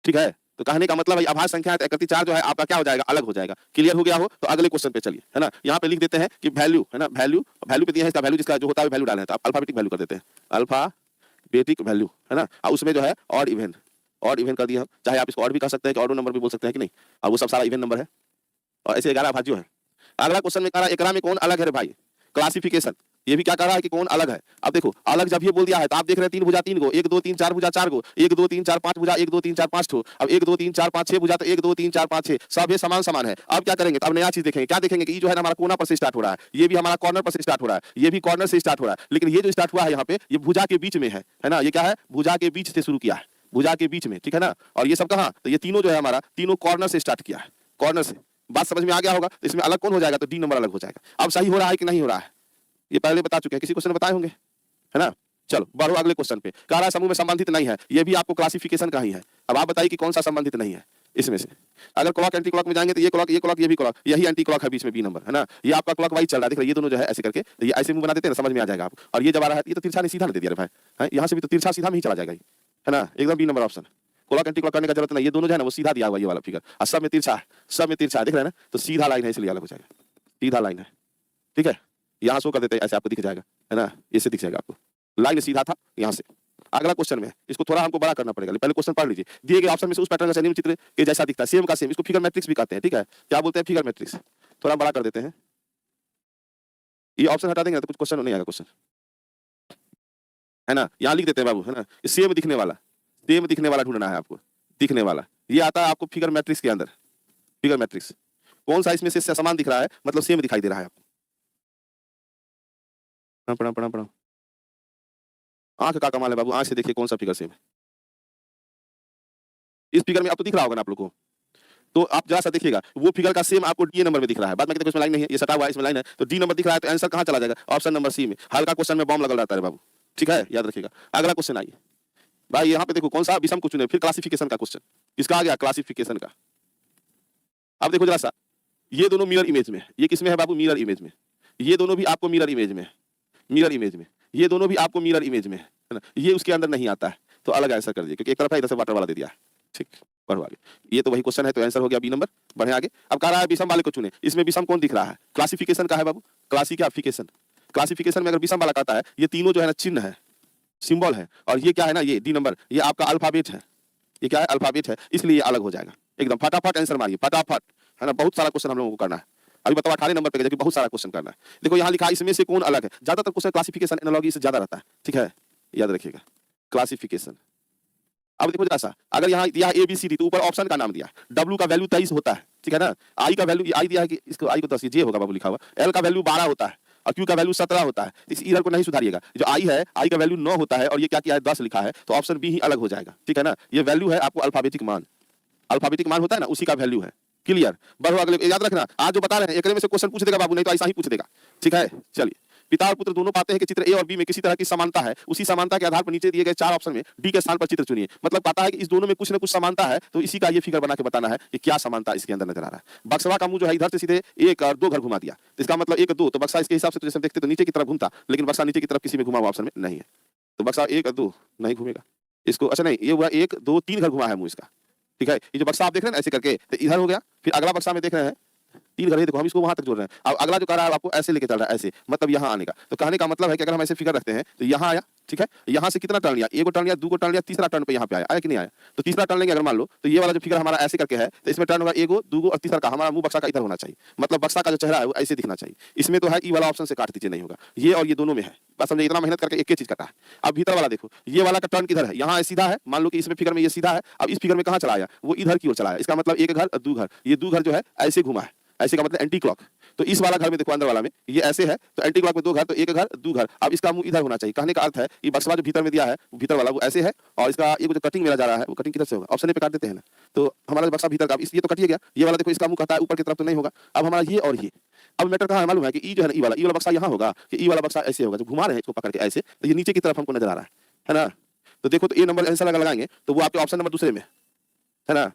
ठीक है। तो कहने का मतलब है अभाज्य संख्या है, 4 जो है आपका क्या हो जाएगा, अलग हो जाएगा। क्लियर हो गया हो तो अगले क्वेश्चन पे चलिए, है ना। यहाँ पे लिख देते हैं कि वैल्यू, है ना, वैल्यू वैल्यू पे दिया है, इसका वैल्यू जिसका जो होता है वैल्यू डाले हैं, तो आप अल्फाबेटिक वैल्यू कर देते हैं, अल्फाबेटिक वैल्यू, है ना। और उसमें जो है ऑड इवन कर दिया हम, चाहे आप इसको ऑड भी कह सकते हैं कि ऑड नंबर भी बोल सकते हैं कि नहीं, और वो सब सारा इवन नंबर है। और ऐसे 11 अभाज्य है। अगला क्वेश्चन में कह रहा है एकरा में कौन अलग है रे भाई, क्लासिफिकेशन। ये भी क्या कर रहा है कि कौन अलग है। अब देखो अलग जब ये बोल दिया है, तो आप देख रहे हैं 3 भुजा 3 गो, 1 2 3 4 भुजा 4 गो, 1 2 3 4 5 भुजा, 1 2 3 4 5 ठो। अब 1 2 3 4 5 6 भुजा, तो 1 2 3 4 5 6 सब ये समान समान है। अब क्या करेंगे, तो अब नया चीज देखेंगे। क्या देखेंगे कि ये जो है हमारा कोना पर से स्टार्ट हो रहा है, ये भी हमारा कॉर्नर पर से स्टार्ट हो रहा है, ये भी कॉर्नर से स्टार्ट हो रहा है। लेकिन ये जो स्टार्ट हुआ है यहाँ पे, ये भुजा के बीच में है ना। ये क्या है, भुजा के बीच से शुरू किया है, भुजा के बीच में, ठीक है ना। और ये सब कहाँ, तो ये तीनों जो है हमारा, तीनों कॉर्नर से स्टार्ट किया है, कॉर्नर से। बात समझ में आ गया होगा। तो इसमें अलग कौन हो जाएगा, तो डी नंबर अलग हो जाएगा। अब सही हो रहा है कि नहीं हो रहा है, ये पहले बता चुके हैं, किसी क्वेश्चन में बताए होंगे, है ना। चलो बढ़ो अगले क्वेश्चन पे। कह रहा है समूह में संबंधित नहीं है, ये भी आपको क्लासिफिकेशन का ही है। अब आप बताइए कि कौन सा संबंधित नहीं है इसमें से। अगर क्लॉक एंटी क्लॉक में जाएंगे तो ये क्लॉक ये भी क्लॉक, यही एंटी क्लॉक है बीच में बी नंबर, है ना। ये आपका क्लॉक वाइज चल रहा है, देख रहे ये दोनों जो है ऐसे करके, ये ऐसे मुंह बना देते हैं ना, समझ में आ जाएगा आपको। और ये जब आ रहा है, ये तो तिरछा नहीं सीधा दे दिया भाई, है यहाँ से भी तो तिरछा सीधा में ही चला जाएगा, है ना। एकदम B number option, clock anti clock करने का जरूरत नहीं। ये दोनों जो है ना वो सीधा दिया हुआ ये वाला फिगर, और सब में तिरछा है, सब में तिरछा है, देख रहे हैं ना। तो सीधा लाइन है, इसलिए अलग हो जाएगा, सीधा लाइन है, ठीक है। यहाँ शो कर देते हैं, ऐसे आपको दिख जाएगा, है ना, इससे दिख जाएगा आपको। लाइन सीधा था यहाँ से, अगला क्वेश्चन में इसको थोड़ा हमको बड़ा करना पड़ेगा, पहले क्वेश्चन पढ़ लीजिए। दिए गए ऑप्शन में से उस पैटर्न का चयनित चित्र के जैसा दिखता है, सेम का सेम, इसको फिगर मैट्रिक्स भी कहते हैं, ठीक है। क्या बोलते हैं? Figure matrix. थोड़ा बड़ा कर देते हैं, ये ऑप्शन हटा देंगे तो कुछ क्वेश्चन नहीं आएगा क्वेश्चन, है ना। यहाँ लिख देते हैं बाबू, है ना। सेम दिखने वाला, सेम दिखने वाला ढूंढना है आपको, दिखने वाला। ये आता है आपको फिगर मैट्रिक्स के अंदर। फिगर मैट्रिक्स कौन सा इसमें से समान दिख रहा है, मतलब सेम दिखाई दे रहा है आपको। प्रणाम प्रणाम प्रणाम। आंख का कमाल है बाबू, आंख से देखिए कौन सा फिगर सेम है। इस फिगर में आपको दिख रहा होगा ना आप लोग को, तो आप जरा सा देखिएगा, वो फिगर का सेम आपको डी नंबर में दिख रहा है। बाद में देखो इसमें लाइन नहीं है, ये सटा हुआ है, इसमें लाइन है, तो डी नंबर दिख रहा है, तो आंसर कहां चला जाएगा? ऑप्शन नंबर सी में। हल्का क्वेश्चन में बॉम्ब लगा रहता है बाबू, ठीक है, याद रखिएगा। अगला क्वेश्चन आइए भाई, यहाँ पे देखो कौन सा विषम को चुने, फिर क्लासिफिकेशन का क्वेश्चन। किसका आ गया? क्लासिफिकेशन का। अब देखो जरा सा, ये दोनों मिरर इमेज में, ये किसमें है बाबू? मिरर इमेज में। ये दोनों भी आपको मिरर इमेज में, मिरर इमेज में, ये दोनों भी आपको मिरर इमेज में, है ना। ये उसके अंदर नहीं आता है, तो अलग आंसर कर दिए, क्योंकि एक तरफ है, इधर से वाटर वाला दे दिया है, ठीक। बढ़ो आगे, ये तो वही क्वेश्चन है, तो आंसर हो गया बी नंबर। बढ़े आगे। अब कह रहा है विषम वाले को चुने, इसमें विषम कौन दिख रहा है? क्लासिफिकेशन का है बाबू, क्लासिफिकेशन। क्लासिफिकेशन में अगर विषम वाला कहता है, ये तीनों जो है ना चिन्ह है, सिंबल है, और ये क्या है ना, ये डी नंबर, ये आपका अल्फाबेट है। ये क्या है? अल्फाबेट है, इसलिए ये अलग हो जाएगा एकदम। फटाफट आंसर मारिए, फटाफट, है ना। बहुत सारा क्वेश्चन हम लोगों को करना है, अभी बताओ 18 नंबर पे, जबकि बहुत सारा क्वेश्चन करना है। देखो यहाँ लिखा है इसमें से कौन अलग है। ज्यादातर क्वेश्चन क्लासिफिकेशन एनालॉजी से ज्यादा रहता है, ठीक है, याद रखिएगा। क्लासिफिकेशन। अब देखो जरा सा, अगर यहाँ दिया है ABCD, तो ऊपर ऑप्शन का नाम दिया है। W का वैल्यू 23 होता है, ठीक है ना। I का वैल्यू, I दिया है कि इसको I को 10, J होगा बाबू लिखा हुआ। L का वैल्यू 12 होता है, और Q का वैल्यू 17 होता है। इस इधर को नहीं सुधारिएगा, जो I है, I का वैल्यू 9 होता है, और ये क्या किया है? 10 लिखा है, तो ऑप्शन बी ही अलग हो जाएगा, ठीक है ना। ये वैल्यू है आपको अल्फाबेटिक मान, अल्फाबेटिक मान होता है ना, उसी का वैल्यू है। क्लियर? बढ़ो अगले, याद रखना, आज जो बता रहे हैं एक में से क्वेश्चन पूछ देगा बाबू, नहीं तो ऐसा ही पूछ देगा, ठीक है। चलिए, पिता और पुत्र दोनों पाते हैं कि चित्र ए और बी में किसी तरह की समानता है। उसी समानता के आधार पर नीचे दिए गए 4 ऑप्शन में डी के स्थान पर चित्र चुनिए। मतलब पता है कि इस दोनों में कुछ न कुछ समानता है, तो इसी का ये फिगर बना के बताना है कि क्या समानता इसके अंदर नजर आ रहा है। बक्सवा का मुंह जो है इधर से सीधे 1 और 2 घर घुमा दिया, तो इसका मतलब 1 2, तो बक्सा इसके हिसाब से तो जैसे देखते तो नीचे की तरफ घूमता, लेकिन बक्सा नीचे की तरफ किसी में घुमा हुआ ऑप्शन में नहीं है, तो बक्सा 1 और 2 नहीं घूमेगा इसको। अच्छा नहीं, ये हुआ 1 2 3 घर घुमा है मुंह इसका, ठीक है। ये जो बक्सा आप देख रहे हैं ना ऐसे करके, तो इधर हो गया। फिर अगला बक्सा में देख रहे हैं 3 घर है, देखो हम इसको वहां तक जोड़ रहे हैं। अब अगला जो कर रहा है आपको ऐसे लेके चल रहा है, ऐसे, मतलब यहाँ आने का। तो कहने का मतलब है कि अगर हम ऐसे फिगर रखते हैं, तो यहाँ आया, ठीक है। यहाँ से कितना टर्न लिया? 1 टर्न लिया, 2 टर्न लिया, तीसरा टर्न पे यहाँ पे आया कि नहीं आया? तो तीसरा टर्न लेंगे अगर मान लो, तो ये वाला जो फिगर हमारा ऐसे करके है, तो इसमें टर्न होगा 1 2 और तीसरा का हमारा मुंह बक्सा का इधर होना चाहिए, मतलब बक्सा का जो चेहरा है वो ऐसे दिखना चाहिए। इसमें तो है ई वाला ऑप्शन से काट दीजिए, नहीं होगा। ये और ये दोनों में है, बस समझे, इतना मेहनत करके एक ही चीज कटा है। अब भीतर वाला देखो, ये वाला का टर्न किधर है? यहाँ सीधा है, मान लो कि इसमें फिगर में ये सीधा है। अब इस फिगर में कहाँ चला आया? वो इधर की ओर चला है। इसका मतलब 1 घर 2 घर, ये 2 घर जो है ऐसे घुमा है, ऐसे का मतलब एंटी क्लॉक। तो इस वाला घर में देखो, अंदर वाला में ये ऐसे है, तो एंटी क्लॉक में 2 घर, तो 1 घर 2 घर। अब इसका मुंह इधर होना चाहिए। कहने का अर्थ है ये बक्सा जो भीतर में दिया है, भीतर वाला वो ऐसे है, और इसका ये जो कटिंग मेरा जा रहा है, वो कटिंग किधर से होगा? ऑप्शन ए पे काट देते हैं ना, तो हमारा बक्सा भीतर का, ये तो कटिए गया। ये वाला देखो, इसका मुंह कहता है ऊपर की तरफ, तो नहीं होगा। अब हमारा ये और ये, अब मैटर कहाँ है मालूम है? कि ई जो है ना, ई वाला बक्सा यहाँ होगा, कि ई वाला बक्सा ऐसे होगा, जो घुमा रहे हैं इसको पकड़ के ऐसे, तो ये नीचे की तरफ हमको नजर आ रहा है ना। तो देखो, तो ए नंबर आंसर अगर लगाएंगे तो वो आपके ऑप्शन नंबर दूसरे में है ना।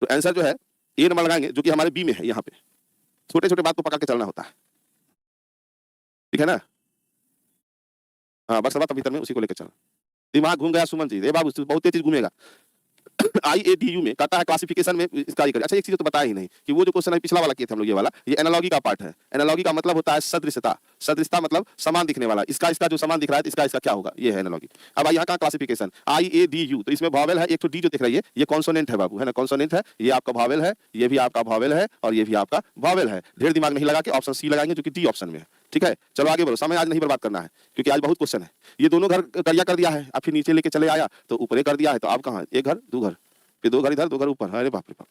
तो आंसर जो है ए नंबर लगाएंगे, जो कि हमारे बी में है। यहाँ पे छोटे छोटे बात को पकड़ के चलना होता है, ठीक है ना। हाँ, बस बात भीतर में उसी को लेकर चलना। दिमाग घूम गया सुमन जी, ए बाबू बहुत तेज घूमेगा। IADU में कहता है क्लासिफिकेशन में इसका ही। अच्छा, एक चीज तो बताया ही नहीं कि वो जो क्वेश्चन है पिछला वाला किए थे हम लोग, ये वाला, ये एनालॉजी का पार्ट है। एनालॉजी का मतलब होता है सदृशता। सदृशता मतलब समान दिखने वाला। इसका जो समान दिख रहा है, इसका क्या होगा? ये है एनालॉजी। अब यहाँ का क्लासिफिकेशन IADU, तो इसमें वॉवेल है, एक तो डी जो दिख रही है ये कॉन्सोनेंट है बाबू, है ना, कॉन्सोनेंट है। ये आपका वॉवेल है, ये भी आपका वॉवेल है, और ये भी आपका वॉवेल है। ढेर दिमाग नहीं लगा के ऑप्शन सी लगाएंगे, जो कि डी ऑप्शन में है, ठीक है। चलो आगे बढ़ो, समय आज नहीं बर्बाद करना है, क्योंकि आज बहुत क्वेश्चन है। ये दोनों घर करिया कर दिया है, अब फिर नीचे लेके चले आया तो ऊपर कर दिया है, तो अब कहाँ? 1 घर 2 घर, फिर 2 घर इधर 2 घर ऊपर। अरे बाप रे बाप।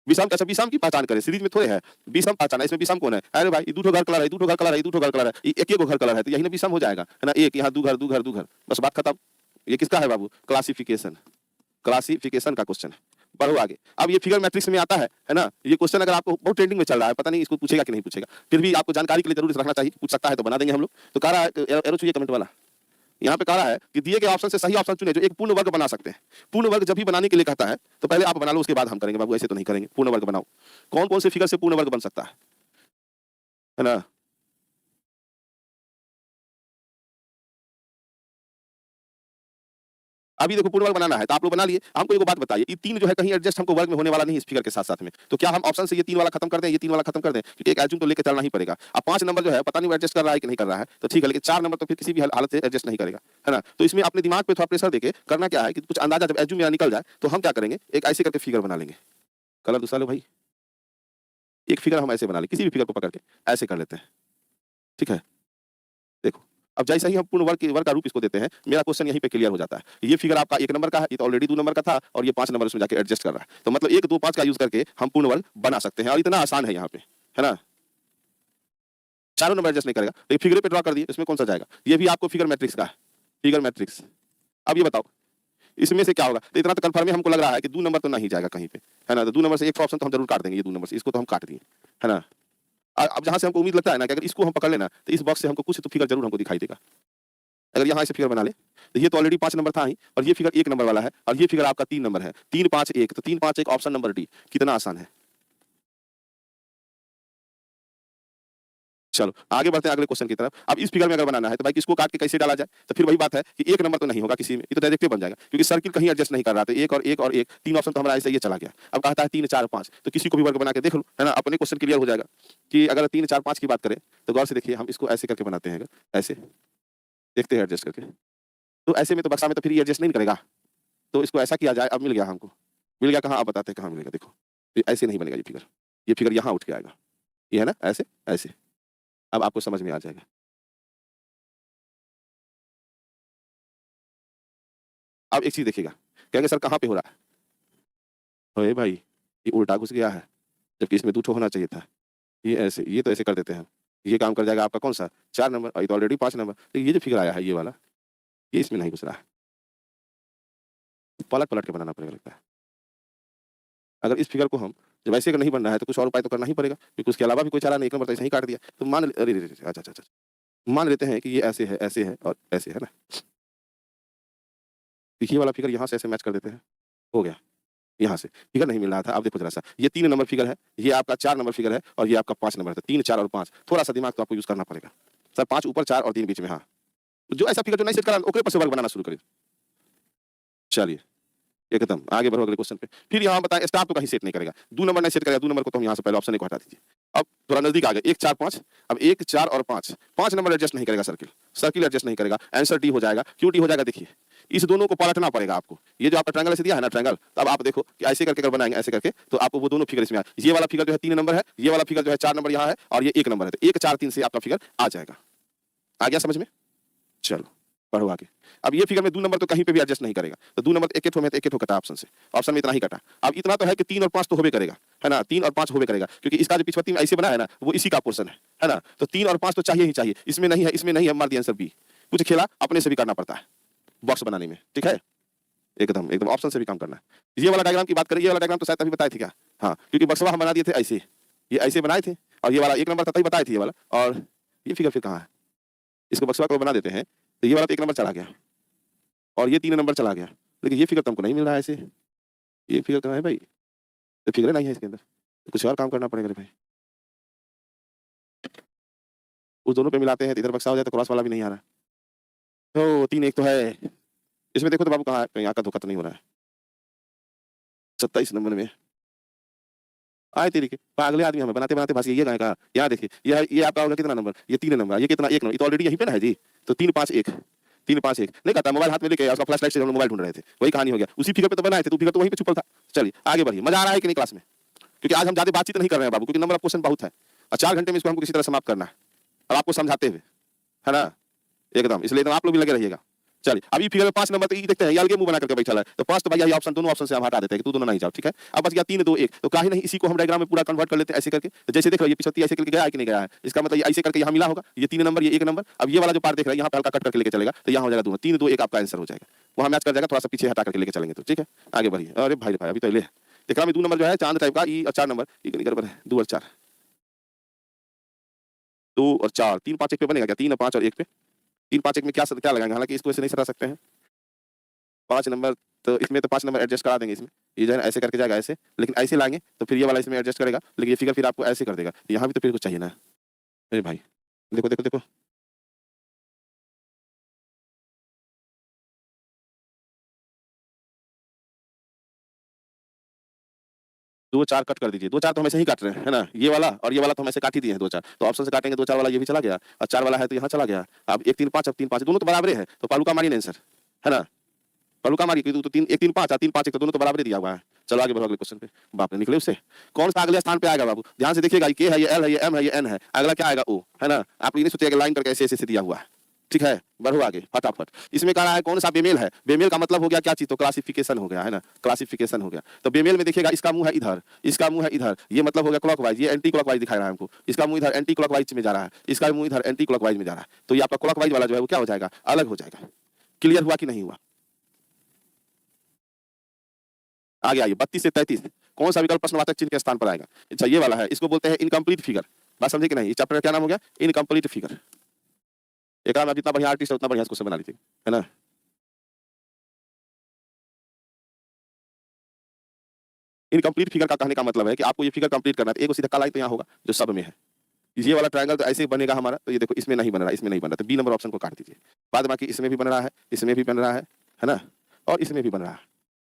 विषम, अच्छा विषम की पहचान करें, सीरीज में थोड़े है विषम पहचान, इसमें विषम कौन है? अरे भाई, 2 घर कलर है, 2 घर कलर है, 2 घर कलर है, एक घर कलर है, तो यही ना विषम हो जाएगा, है ना। एक यहाँ 2 घर 2 घर 2 घर, बस बात खत्म। ये किसका है बाबू? क्लासिफिकेशन। क्लासिफिकेशन का क्वेश्चन है। बढ़ो आगे। अब ये फिगर मैट्रिक्स में आता है ना। ये क्वेश्चन अगर आपको बहुत ट्रेंडिंग में चल रहा है, पता नहीं इसको पूछेगा कि नहीं पूछेगा, फिर भी आपको जानकारी के लिए जरूर रखना चाहिए। पूछ सकता है तो बना देंगे हम लोग। तो कह रहा है, एरो चाहिए कमेंट वाला, यहाँ पे कह रहा है कि दिए गए ऑप्शन से सही ऑप्शन चुने जो एक पूर्ण वर्ग बना सकते हैं। पूर्ण वर्ग जब भी बनाने के लिए कहता है, तो पहले आप बना लो, उसके बाद हम करेंगे बाबू, ऐसे तो नहीं करेंगे। पूर्ण वर्ग बनाओ। कौन कौन से फिगर से पूर्ण वर्ग बन सकता है ना। अभी देखो पूर्ण वर्ग बनाना है तो आप लोग बना लिए। हमको एक बात बताइए, ये 3 जो है कहीं एडजस्ट हमको वर्ग में होने वाला नहीं है इस फिगर के साथ-साथ में। तो क्या हम ऑप्शन से ये 3 वाला खत्म कर दें, ये 3 वाला खत्म कर दें? क्योंकि एक एज्यूम तो लेके चलना ही पड़ेगा। अब 5 नंबर जो है पता नहीं वो एडजस्ट कर रहा है कि नहीं कर रहा है, तो ठीक है, लेकिन 4 नंबर तो फिर किसी भी हालत से एडजस्ट नहीं करेगा, है ना? तो इसमें अपने दिमाग पे थोड़ा प्रेशर देके करना क्या है कि कुछ अंदाजा जब एज्यूम मेरा निकल जाए, तो हम क्या करेंगे, एक ऐसे करके फिगर बना लेंगे। कलर दूसरा लो भाई। एक फिगर हम ऐसे बना लें, किसी भी फिगर को पकड़ के ऐसे कर लेते हैं, ठीक है? देखो, अब जैसे ही हम पूर्ण वर्ग का रूप इसको देते हैं, मेरा क्वेश्चन यहीं पे क्लियर हो जाता है। ये फिगर आपका 1 नंबर का है, ये तो ऑलरेडी 2 नंबर का था और ये 5 नंबर उसमें जाके एडजस्ट कर रहा है। तो मतलब 1, 2, 5 का यूज़ करके हम पूर्ण वर्ग बना सकते हैं और इतना आसान है यहाँ पे, है ना? चारों नंबर एडजस्ट नहीं करेगा, तो ये फिगर पे ड्रा कर दिए, इसमें कौन सा जाएगा? ये भी आपको फिगर मैट्रिक्स का है, फिगर मैट्रिक्स। अब ये बताओ, इसमें से क्या होगा? तो इतना तो कन्फर्म है हमको लग रहा है कि 2 नंबर तो नहीं जाएगा कहीं पे, है ना? तो 2 नंबर से एक ऑप्शन तो हम ज़रूर काट देंगे, ये 2 नंबर से, इसको तो हम काट दिए, है ना? अब जहाँ से हमको उम्मीद लगता है ना कि अगर इसको हम पकड़ लें ना, तो इस बॉक्स से हमको कुछ तो फिगर ज़रूर हमको दिखाई देगा। अगर यहाँ से फिगर बना ले, तो ये तो ऑलरेडी 5 नंबर था ही और ये फिगर 1 नंबर वाला है और ये फिगर आपका 3 नंबर है। 3, 5, 1 तो 3, 5, 1 ऑप्शन नंबर डी। कितना आसान है। चलो, आगे बढ़ते हैं अगले क्वेश्चन की तरफ। अब इस फिगर में अगर बनाना है तो भाई किसको काट के कैसे डाला जाए? तो फिर वही बात है कि 1 नंबर तो नहीं होगा किसी में, ये तो डायरेक्ट बन जाएगा क्योंकि सर्किल कहीं एडजस्ट नहीं कर रहा था। 1 और 1 और 1 3 ऑप्शन तो हमारा ऐसे ही चला गया। अब कहता है 3, 4, 5 तो किसी को भी वर्ग बना के देख लो, है ना? अपने क्वेश्चन क्लियर हो जाएगा कि अगर 3, 4, 5 की बात करें तो गौर से देखिए हम इसको ऐसे करके बनाते हैं, ऐसे देखते हैं एडजस्ट करके। तो ऐसे में तो बक्सा में तो फिर ये एडजस्ट नहीं करेगा। तो इसको ऐसा किया जाए, अब मिल गया हमको। मिल गया कहाँ? आप बताते हैं कहाँ मिलेगा? देखो, ये ऐसे नहीं बनेगा ये फिगर। ये फिगर यहाँ उठ के आएगा। ये है ना? ऐसे, ऐसे। अब आपको समझ में आ जाएगा। अब एक चीज़ देखिएगा, कहेंगे सर कहाँ पे हो रहा है? ओए भाई, ये उल्टा घुस गया है, जबकि इसमें 2 ठो होना चाहिए था। ये ऐसे, ये तो ऐसे कर देते हैं हम। ये काम कर जाएगा आपका कौन-सा? 4 नंबर और ये तो ऑलरेडी 5 नंबर। तो ये जो फिगर आया है ये वाला, ये इसमें नहीं घुस रहा है। पलट-पलट के बनाना पड़ेगा लगता है। अगर इस फिगर को हम जब ऐसे अगर नहीं बन रहा है तो कुछ और उपाय तो करना ही पड़ेगा, क्योंकि उसके अलावा भी कोई चारा नहीं, 1 नंबर तो ऐसे ही काट दिया। तो मान अरे रे रे! अच्छा, अच्छा, अच्छा। मान लेते हैं कि ये ऐसे है और ऐसे है ना? ये वाला फिगर यहाँ से ऐसे मैच कर देते हैं, हो गया। यहाँ से फिगर नहीं मिल रहा था, अब देखो ज़रा-सा, ये 3 नंबर फिगर है, ये आपका 4 नंबर फिगर है और ये आपका 5 नंबर है। 3, 4 और 5 थोड़ा-सा दिमाग तो आपको यूज़ करना पड़ेगा। सर 5 ऊपर 4 और 3 बीच में, हाँ। जो ऐसा फिगर जो नहीं सेट करा ओकरे पर से वर्ग बनाना शुरू करिए। चलिए, एकदम आगे बढ़ो अगले क्वेश्चन पे। फिर यहाँ बताएँ स्टार तो कहीं सेट नहीं करेगा। 2 नंबर नहीं सेट करेगा, 2 नंबर को तो हम यहाँ से पहले ऑप्शन ए को हटा दीजिए। अब थोड़ा नज़दीक आ गए, 1, 4, 5 अब 1, 4 और 5, 5 नंबर एडजस्ट नहीं करेगा सर्किल, सर्किल एडजस्ट नहीं करेगा, आंसर डी हो जाएगा। क्यों डी हो जाएगा देखिए, इस दोनों को पलटना पड़ेगा आपको। ये जो आपका ट्रायंगल ऐसे दिया है ना ट्रायंगल, तो अब आप देखो कि ऐसे करके अगर बनाएँगे ऐसे करके, तो आपको वो दोनों फिगर इसमें ये वाला फिगर जो है 3 नंबर है, ये वाला फिगर जो है 4 नंबर यहाँ है और ये 1 नंबर है। तो 1, 4, 3 से आपका फिगर आ जाएगा। आ गया समझ में? चलो, पढ़ो आगे। अब ये फिगर में 2 नंबर तो कहीं पे भी एडजस्ट नहीं करेगा। तो 2 नंबर एक-एक ठो में तो एक-एक ठो कटा ऑप्शन से। ऑप्शन में इतना ही कटा। अब इतना तो है कि 3 और 5 तो होबे करेगा, है ना? 3 और 5 होबे करेगा क्योंकि इसका जो पिछवती में ऐसे बना है ना, वो इसी का पोर्शन है ना? तो 3 और 5 तो चाहिए ही चाहिए। इसमें नहीं है, इसमें नहीं है, मार दिया आंसर बी। कुछ खेला अपने से भी करना पड़ता है, बॉक्स बनाने में, ठीक है? एकदम, एकदम ऑप्शन से भी काम करना है। ये वाला डायग्राम की बात करें, ये वाला डायग्राम तो शायद अभी बताए थे क्या? हाँ, क्योंकि बक्सवा हम बना दिए थे ऐसे। ये ऐसे बनाए थे और ये वाला 1 नंबर था तभी बताए थे ये वाला और ये फिगर फिर कहाँ है? इसको बक्सवा को बना देते हैं, तो ये वाला तो 1 नंबर चला गया। और ये 3 नंबर चला गया। लेकिन ये फिगर तो हमको नहीं मिल रहा है ऐसे। ये फिगर कहाँ है भाई? ये फिगर नहीं है इसके अंदर। तो कुछ और काम करना पड़ेगा रे भाई। उस दोनों पे मिलाते हैं तो इधर बक्सा हो जाए तो क्रॉस वाला भी नहीं आ रहा। ओह! 3 1 तो है। इसमें देखो तो बाबू कहाँ है? कहीं यहाँ का धोखा तो नहीं हो रहा है। 27 नंबर में। आए तेरी के पागले आदमी हमें बनाते-बनाते फँस गए। ये कहाँ का? यहाँ देखिए, ये आपका होगा कितना नंबर? ये 3 नंबर, ये कितना 1 नंबर। ये तो ऑलरेडी यहीं पे ना है जी। तो 3 5 1 3 5 1 नहीं कहता मोबाइल हाथ में लेके उसका फ्लैश लाइट से हम लोग मोबाइल ढूँढ रहे थे। वही कहानी हो गया। उसी फिगर पे तो बनाए थे, तो फिगर तो वहीं पे छुपल था। चलिए आगे बढ़िए। मज़ा आ रहा है कि नहीं क्लास में? क्योंकि आज हम ज़्यादा बातचीत नहीं कर रहे हैं बाबू, क्योंकि नंबर ऑफ क्वेश्चन बहुत है और 4 घंटे में इसको हमको किसी तरह समाप्त करना है और आपको समझाते हुए, है ना? एकदम, इसलिए तो आप लोग भी लगे रहिएगा। चलिए, अब ये फिगर में 5 नंबर तो ये देखते हैं, ये अलगे मुँह बना करके बैठा है। तो 5 तो भैया ये ऑप्शन दोनों ऑप्शन से हम हटा देते हैं कि तू दोनों नहीं जाओ, ठीक है? अब बच गया 3 2 1 तो काहे नहीं इसी को हम डायग्राम में पूरा कन्वर्ट कर लेते हैं ऐसे करके। तो जैसे देख रहे हो ये पिछौती ऐसे करके गया है कि नहीं गया है? इसका मतलब ये ऐसे करके यहाँ मिला होगा, ये 3 नंबर, ये 1 नंबर। अब ये वाला जो पार्ट देख रहे हैं यहाँ पे हल्का कट करके लेके चलेगा, तो यहाँ हो जाएगा 2 3 2 1 आपका आंसर हो जाएगा। वहाँ मैच कर जाएगा, थोड़ा-सा पीछे हटा करके लेके चलेंगे तो, ठीक है? आगे बढ़िए। अरे भाई रे भाई, अभी तो ले देखा में 2 नंबर जो है चाँद टाइप का ई और 4 नंबर, ये कहीं गड़बड़ है। 2 और 4 2 और 4 3 5 1 पे बनेगा क्या? 3 और 5 और 1 पे? 3 5 1 में क्या लगाएँगे? हालाँकि इसको ऐसे नहीं सटा सकते हैं। 5 नंबर तो इसमें तो 5 नंबर एडजस्ट करा देंगे इसमें। ये जो है ना ऐसे करके जाएगा ऐसे, लेकिन ऐसे लाएँगे तो फिर ये वाला इसमें एडजस्ट करेगा, लेकिन ये फिगर फिर आपको ऐसे कर देगा। यहाँ भी तो फिर कुछ चाहिए ना। अरे भाई! देखो, देखो, देखो। 2 4 कट कर दीजिए। 2 4 तो हम ऐसे ही काट रहे हैं, है ना? ये वाला और ये वाला तो हम ऐसे काट ही दिए हैं 2 4। तो ऑप्शन से काटेंगे 2 4 वाला ये भी चला गया और 4 वाला है तो यहाँ चला गया। अब 1 3 5 अब 3 5 दोनों तो बराबर है। तो पालू का मारिए ना आंसर, है ना? पालू का मारिए क्योंकि तो 3 1 3 5 3 5 1 तो दोनों तो बराबर ही दिया हुआ है। चलो आगे बढ़ो अगले क्वेश्चन पे। बाप रे निकले उससे। कौन सा अगले स्थान पे आएगा बाबू? ध्यान से देखिएगा, ये के है, ये एल है, ये एम है, ये एन है। अगला क्या आएगा? ओ, है ना? आप ये नहीं सोचिएगा लाइन करके ऐसे-ऐसे दिया हुआ है। ठीक है? बढ़ो आगे फटाफट। इसमें कह रहा है कौन सा बेमेल है? बेमेल का मतलब हो गया क्या चीज? तो क्लासिफिकेशन हो गया, है ना? क्लासिफिकेशन हो गया। तो बेमेल में देखिएगा इसका मुंह है इधर, इसका मुंह है इधर। ये मतलब हो गया क्लॉकवाइज, ये एंटी क्लॉकवाइज दिखा रहा है हमको। इसका मुंह इधर एंटी क्लॉकवाइज में जा रहा है, इसका मुंह इधर एंटी क्लॉकवाइज में जा रहा है। तो ये आपका क्लॉकवाइज वाला जो है वो क्या हो जाएगा? अलग हो जाएगा। क्लियर हुआ कि नहीं हुआ? आगे आइए 32 से 33 कौन सा विकल्प प्रश्नवाचक चिन्ह के स्थान पर आएगा? अच्छा ये वाला है, इसको बोलते हैं इनकम्प्लीट फिगर। बात समझे कि नहीं? इस चैप्टर का क्या नाम हो गया? Incomplete figure. एक आप जितना बढ़िया आर्टिस्ट है उतना बढ़िया क्वेश्चन बना लीजिए, है ना? इनकम्प्लीट फिगर का कहने का मतलब है कि आपको ये फिगर कंप्लीट करना है। एक सीधा काला लाइन तो यहाँ होगा जो सब में है। ये वाला ट्रायंगल तो ऐसे ही बनेगा हमारा। तो ये देखो इसमें नहीं बन रहा, इसमें नहीं बन रहा, तो बी नंबर ऑप्शन को काट दीजिए। बाद बाकी इसमें भी बन रहा है, इसमें भी बन रहा है ना? और इसमें भी बन रहा है।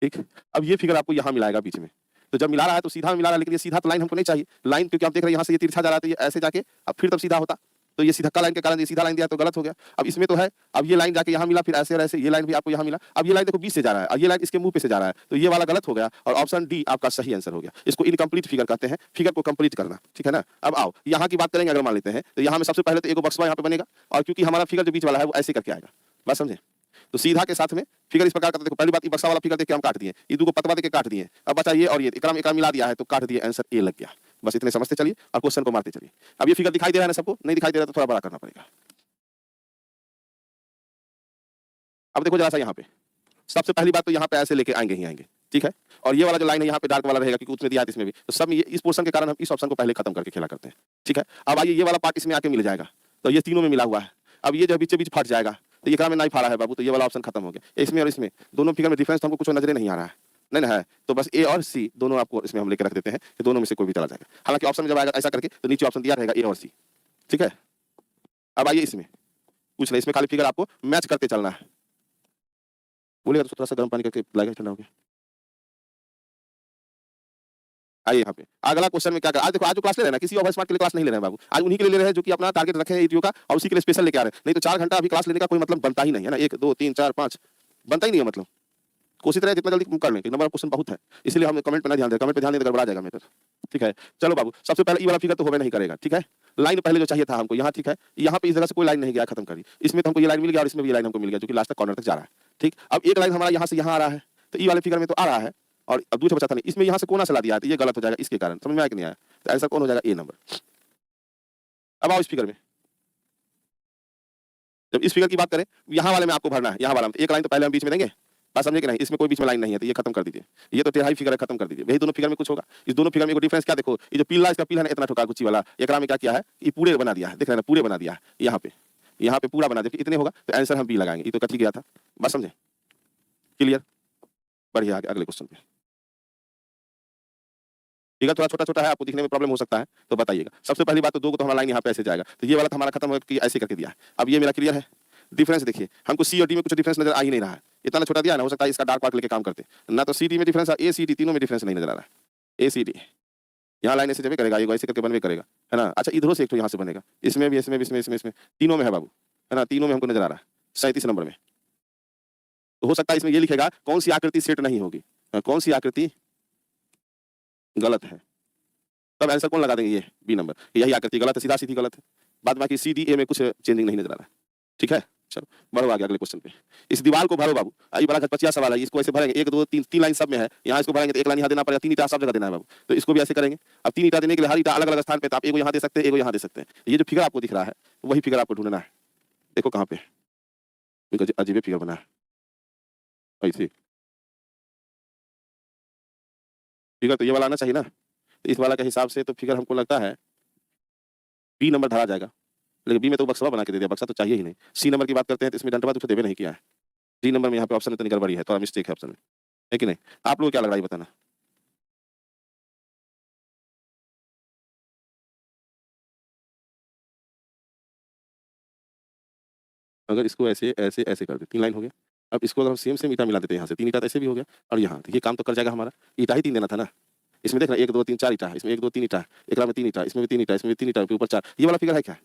ठीक, अब ये फिगर आपको यहाँ मिलाएगा बीच में। तो जब मिला रहा है तो सीधा मिला रहा है, लेकिन ये सीधा तो लाइन हमको नहीं चाहिए। लाइन क्योंकि आप देख रहे हैं यहाँ से ये तिरछा जा रहा है, तो ये ऐसे जाके अब फिर तब सीधा होता। तो ये सीधा का लाइन के कारण ये सीधा लाइन दिया तो गलत हो गया। अब इसमें तो है, अब ये लाइन जाके यहाँ मिला, फिर ऐसे और ऐसे ये लाइन भी आपको यहाँ मिला। अब ये लाइन देखो बीच से जा रहा है और ये लाइन इसके मुंह पे से जा रहा है, तो ये वाला गलत हो गया और ऑप्शन डी आपका सही आंसर हो गया। इसको इनकम्प्लीट फिगर कहते हैं, फिगर को कंप्लीट करना। ठीक है ना? अब आओ यहाँ की बात करेंगे। अगर मान लेते हैं तो यहाँ में सबसे पहले तो एक बक्सवा यहाँ पे बनेगा और क्योंकि हमारा फिगर जो बीच वाला है वो ऐसे करके आएगा। बात समझे? तो सीधा के साथ में फिगर इस प्रकार का। देखो पहली बात, बक्सा वाला फिगर देख के हम काट दिए, ये दो को पतवा देके काट दिए। अब बचा ये और ये, एकरा एकरा मिला दिया है तो काट दिए, आंसर ए लग गया। बस इतने समझते चलिए और क्वेश्चन को मारते चलिए। अब ये फिगर दिखाई दे रहा है ना सबको? नहीं दिखाई दे रहा तो थोड़ा बड़ा करना पड़ेगा। अब देखो जरा सा यहाँ पे, सबसे पहली बात तो यहाँ पे ऐसे लेके आएंगे ही आएंगे। ठीक है? और ये वाला जो लाइन है यहाँ पे डार्क वाला रहेगा क्योंकि उसमें दिया है इसमें भी। तो सब ये इस पोर्शन के कारण हम इस ऑप्शन को पहले खत्म करके खेला करते हैं। ठीक है? अब आइए ये वाला पार्ट इसमें आके मिल जाएगा, तो ये तीनों में मिला हुआ है। अब ये जो बीच बीच फट जाएगा तो ये में नहीं फाड़ा है बाबू, तो ये वाला ऑप्शन खत्म हो गया। इसमें और इसमें दोनों फिगर में डिफरेंस तो हमको कुछ नजर नहीं आ रहा है, नहीं ना है? तो बस ए और सी दोनों आपको इसमें हम लेकर रख देते हैं कि दोनों में से कोई भी चला जाएगा। हालांकि ऑप्शन में जब आएगा ऐसा करके तो नीचे ऑप्शन दिया रहेगा ए और सी। ठीक है? अब आइए इसमें कुछ नहीं, इसमें खाली फिगर आपको मैच करते चलना है। बोलेगा तो थोड़ा सा गर्म पानी करके लाएगा, ठंडा हो गया। आइए यहाँ पे अगला क्वेश्चन में क्या कर, आज देखो आज जो क्लास ले रहे हैं ना, किसी ओवर स्मार्ट के लिए क्लास नहीं ले रहे हैं बाबू। आज उन्हीं के लिए ले रहे हैं जो कि अपना टारगेट रखे हैं ईटीओ का और उसी के लिए स्पेशल लेके आ रहे हैं। नहीं तो 4 घंटा अभी क्लास लेने का कोई मतलब बनता ही नहीं है ना। 1 2 3 4 5 बनता ही नहीं है मतलब। कोशिश रहे जितना जल्दी कर लें, नंबर ऑफ क्वेश्चन बहुत है, इसलिए हम कमेंट पे ना ध्यान दें। कमेंट पे ध्यान दें तो गड़बड़ा जाएगा मैटर। ठीक है? चलो बाबू सबसे पहले ई वाला फिगर तो होवे नहीं करेगा। ठीक है? लाइन पहले जो चाहिए था हमको यहाँ। ठीक है? यहाँ पे इस जगह से कोई लाइन नहीं गया, खत्म करी। इसमें तो हमको ये लाइन मिल गया और इसमें भी ये लाइन हमको मिल गया जो कि लास्ट तक कॉर्नर तक जा रहा है। ठीक, अब एक लाइन हमारा यहाँ से यहाँ आ रहा है, तो ई वाले फिगर में तो आ रहा है और अब दूसरा बचा था नहीं, इसमें यहाँ से कोना चला दिया है तो ये गलत हो जाएगा इसके कारण। समझ में आया कि नहीं आया? तो आंसर कौन हो जाएगा? ए नंबर। अब आओ इस फिगर में, जब इस फिगर की बात करें यहाँ वाले में आपको भरना है। यहाँ वाला में एक लाइन तो पहले हम बीच में देंगे। बात समझे कि नहीं? इसमें कोई बीच में लाइन नहीं है तो ये खत्म कर दीजिए। ये तो तिहाई फिगर है, खत्म कर दीजिए। यही दोनों फिगर में कुछ होगा। इस दोनों फिगर में डिफरेंस क्या देखो, ये जो पीला इसका पीला है इतना ठोका गुच्ची वाला, एकरा में क्या किया है? ये पूरे बना दिया है, देख रहे हैं ना? पूरे बना दिया है यहाँ पे पूरा बना दिया। इतने होगा तो आंसर हम बी लगाएंगे। ये तो कट ही गया था। बात समझे? क्लियर? बढ़िया आगे अगले क्वेश्चन पे। फिगर थोड़ा छोटा छोटा है, आपको दिखने में प्रॉब्लम हो सकता है तो बताइएगा। सबसे पहली बात तो 2 को तो हमारा लाइन यहाँ पे ऐसे जाएगा, तो ये वाला तो हमारा खत्म हो कि ऐसे करके दिया है। अब ये मेरा क्लियर है। डिफरेंस देखिए, हमको सी और डी में कुछ डिफरेंस नजर आ ही नहीं रहा है। इतना छोटा दिया ना, हो सकता है इसका डार्क पार्क लेके काम करते ना। तो सी डी में डिफरेंस, ए सी डी तीनों में डिफरेंस नहीं नजर आ रहा है। ए सी डी यहाँ लाइन ऐसे जब करेगा, ये ऐसे करके बनवे करेगा, है ना? अच्छा इधरों से एक तो यहाँ से बनेगा, इसमें भी इसमें भी इसमें तीनों में है बाबू, है ना? तीनों में हमको नजर आ रहा है 37 नंबर में। तो हो सकता है इसमें ये लिखेगा कौन सी आकृति सेट नहीं होगी, कौन सी आकृति गलत है। तब आंसर कौन लगा देंगे? ये बी नंबर। यही आकृति गलत है, सीधा सीधी गलत है। बाद बाकी सी डी ए में कुछ चेंजिंग नहीं नजर आ रहा है। ठीक है? चलो बढ़ो आगे अगले क्वेश्चन पे। इस दीवार को भरो बाबू। ये बड़ा घचपचिया सवाल है, इसको ऐसे भरेंगे। 1 2 3 लाइन सब में है, यहाँ इसको भरेंगे तो एक लाइन यहाँ देना पड़ेगा, 3 ईंटा सब जगह देना है बाबू। तो इसको भी ऐसे करेंगे। अब 3 ईंटा देने के लिए हर ईंटा अलग अलग स्थान पे, तो आप एगो यहाँ दे सकते हैं, एगो यहाँ दे सकते हैं। ये जो फिगर आपको दिख रहा है वही फिगर आपको ढूंढना है। देखो कहाँ पे अजीब फिगर बना है ऐसे। फिगर तो ये वाला आना चाहिए ना, तो इस वाला के हिसाब से तो फिगर हमको लगता है बी नंबर धरा जाएगा। लेकिन बी में तो बक्सवा बना के दे दिया, बक्सा तो चाहिए ही नहीं। सी नंबर की बात करते हैं तो इसमें डंडवा तो देवे नहीं किया है। डी नंबर में यहाँ पे ऑप्शन में तो गड़बड़ी है, थोड़ा मिस्टेक है ऑप्शन में, है कि नहीं? आप लोगों को क्या लग रहा है बताना। अगर इसको ऐसे ऐसे ऐसे कर दे, 3 लाइन हो गया। अब इसको अगर हम सेम ईटा मिला देते हैं यहाँ से, 3 ईटा तो ऐसे भी हो गया और यहाँ, तो ये काम तो कर जाएगा हमारा। ईटा ही 3 देना था ना, इसमें देख रहे हैं 1 2 3 4 ईटा है, इसमें 1 2 3 ईटा है, एकरा में 3 ईटा, इसमें भी 3 ईटा, इसमें भी 3 ईटा, ऊपर 4। ये वाला फिगर है क्या?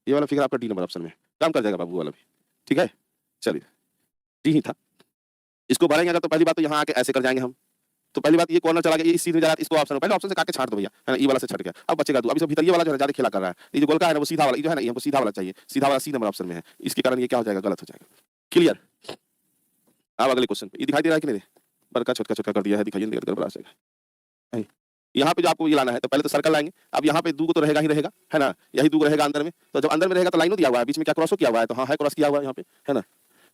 ये वाला फिगर आपका डी नंबर ऑप्शन में काम कर जाएगा बाबू वाला भी। ठीक है, चलिए डी ही था। इसको भरेंगे अगर तो पहली बात तो यहाँ आके ऐसे कर जाएंगे हम। तो पहली बात ये कॉर्नर चला गया, ये इस सीध में जा रहा है, इसको ऑप्शन पहले ऑप्शन से काट के छाट दो भैया, है ना, ई वाला से छट गया। अब बचेगा 2। अब इसमें भीतर ये वाला जो है ज्यादा खेला कर रहा है, ये जो गोल का है ना वो सीधा वाला, ये जो है ना ये हमको सीधा वाला चाहिए, सीधा वाला सी नंबर ऑप्शन में है, इसके कारण ये क्या हो जाएगा, गलत हो जाएगा। क्लियर? अब अगले क्वेश्चन पे, ये दिखाई दे रहा है कि नहीं? बड़का छोटका छोटका कर दिया है, दिखाइए गड़बड़ा जाएगा। यहाँ पे जो आपको ये लाना है तो पहले तो सर्कल लाएंगे। अब यहाँ पे 2 तो रहेगा ही रहेगा, है ना, यही 2 रहेगा अंदर में। तो जब अंदर में रहेगा तो लाइनों दिया हुआ है, बीच में क्या क्रॉस किया हुआ है? तो हाँ है, क्रॉस किया हुआ है यहाँ पे, है ना,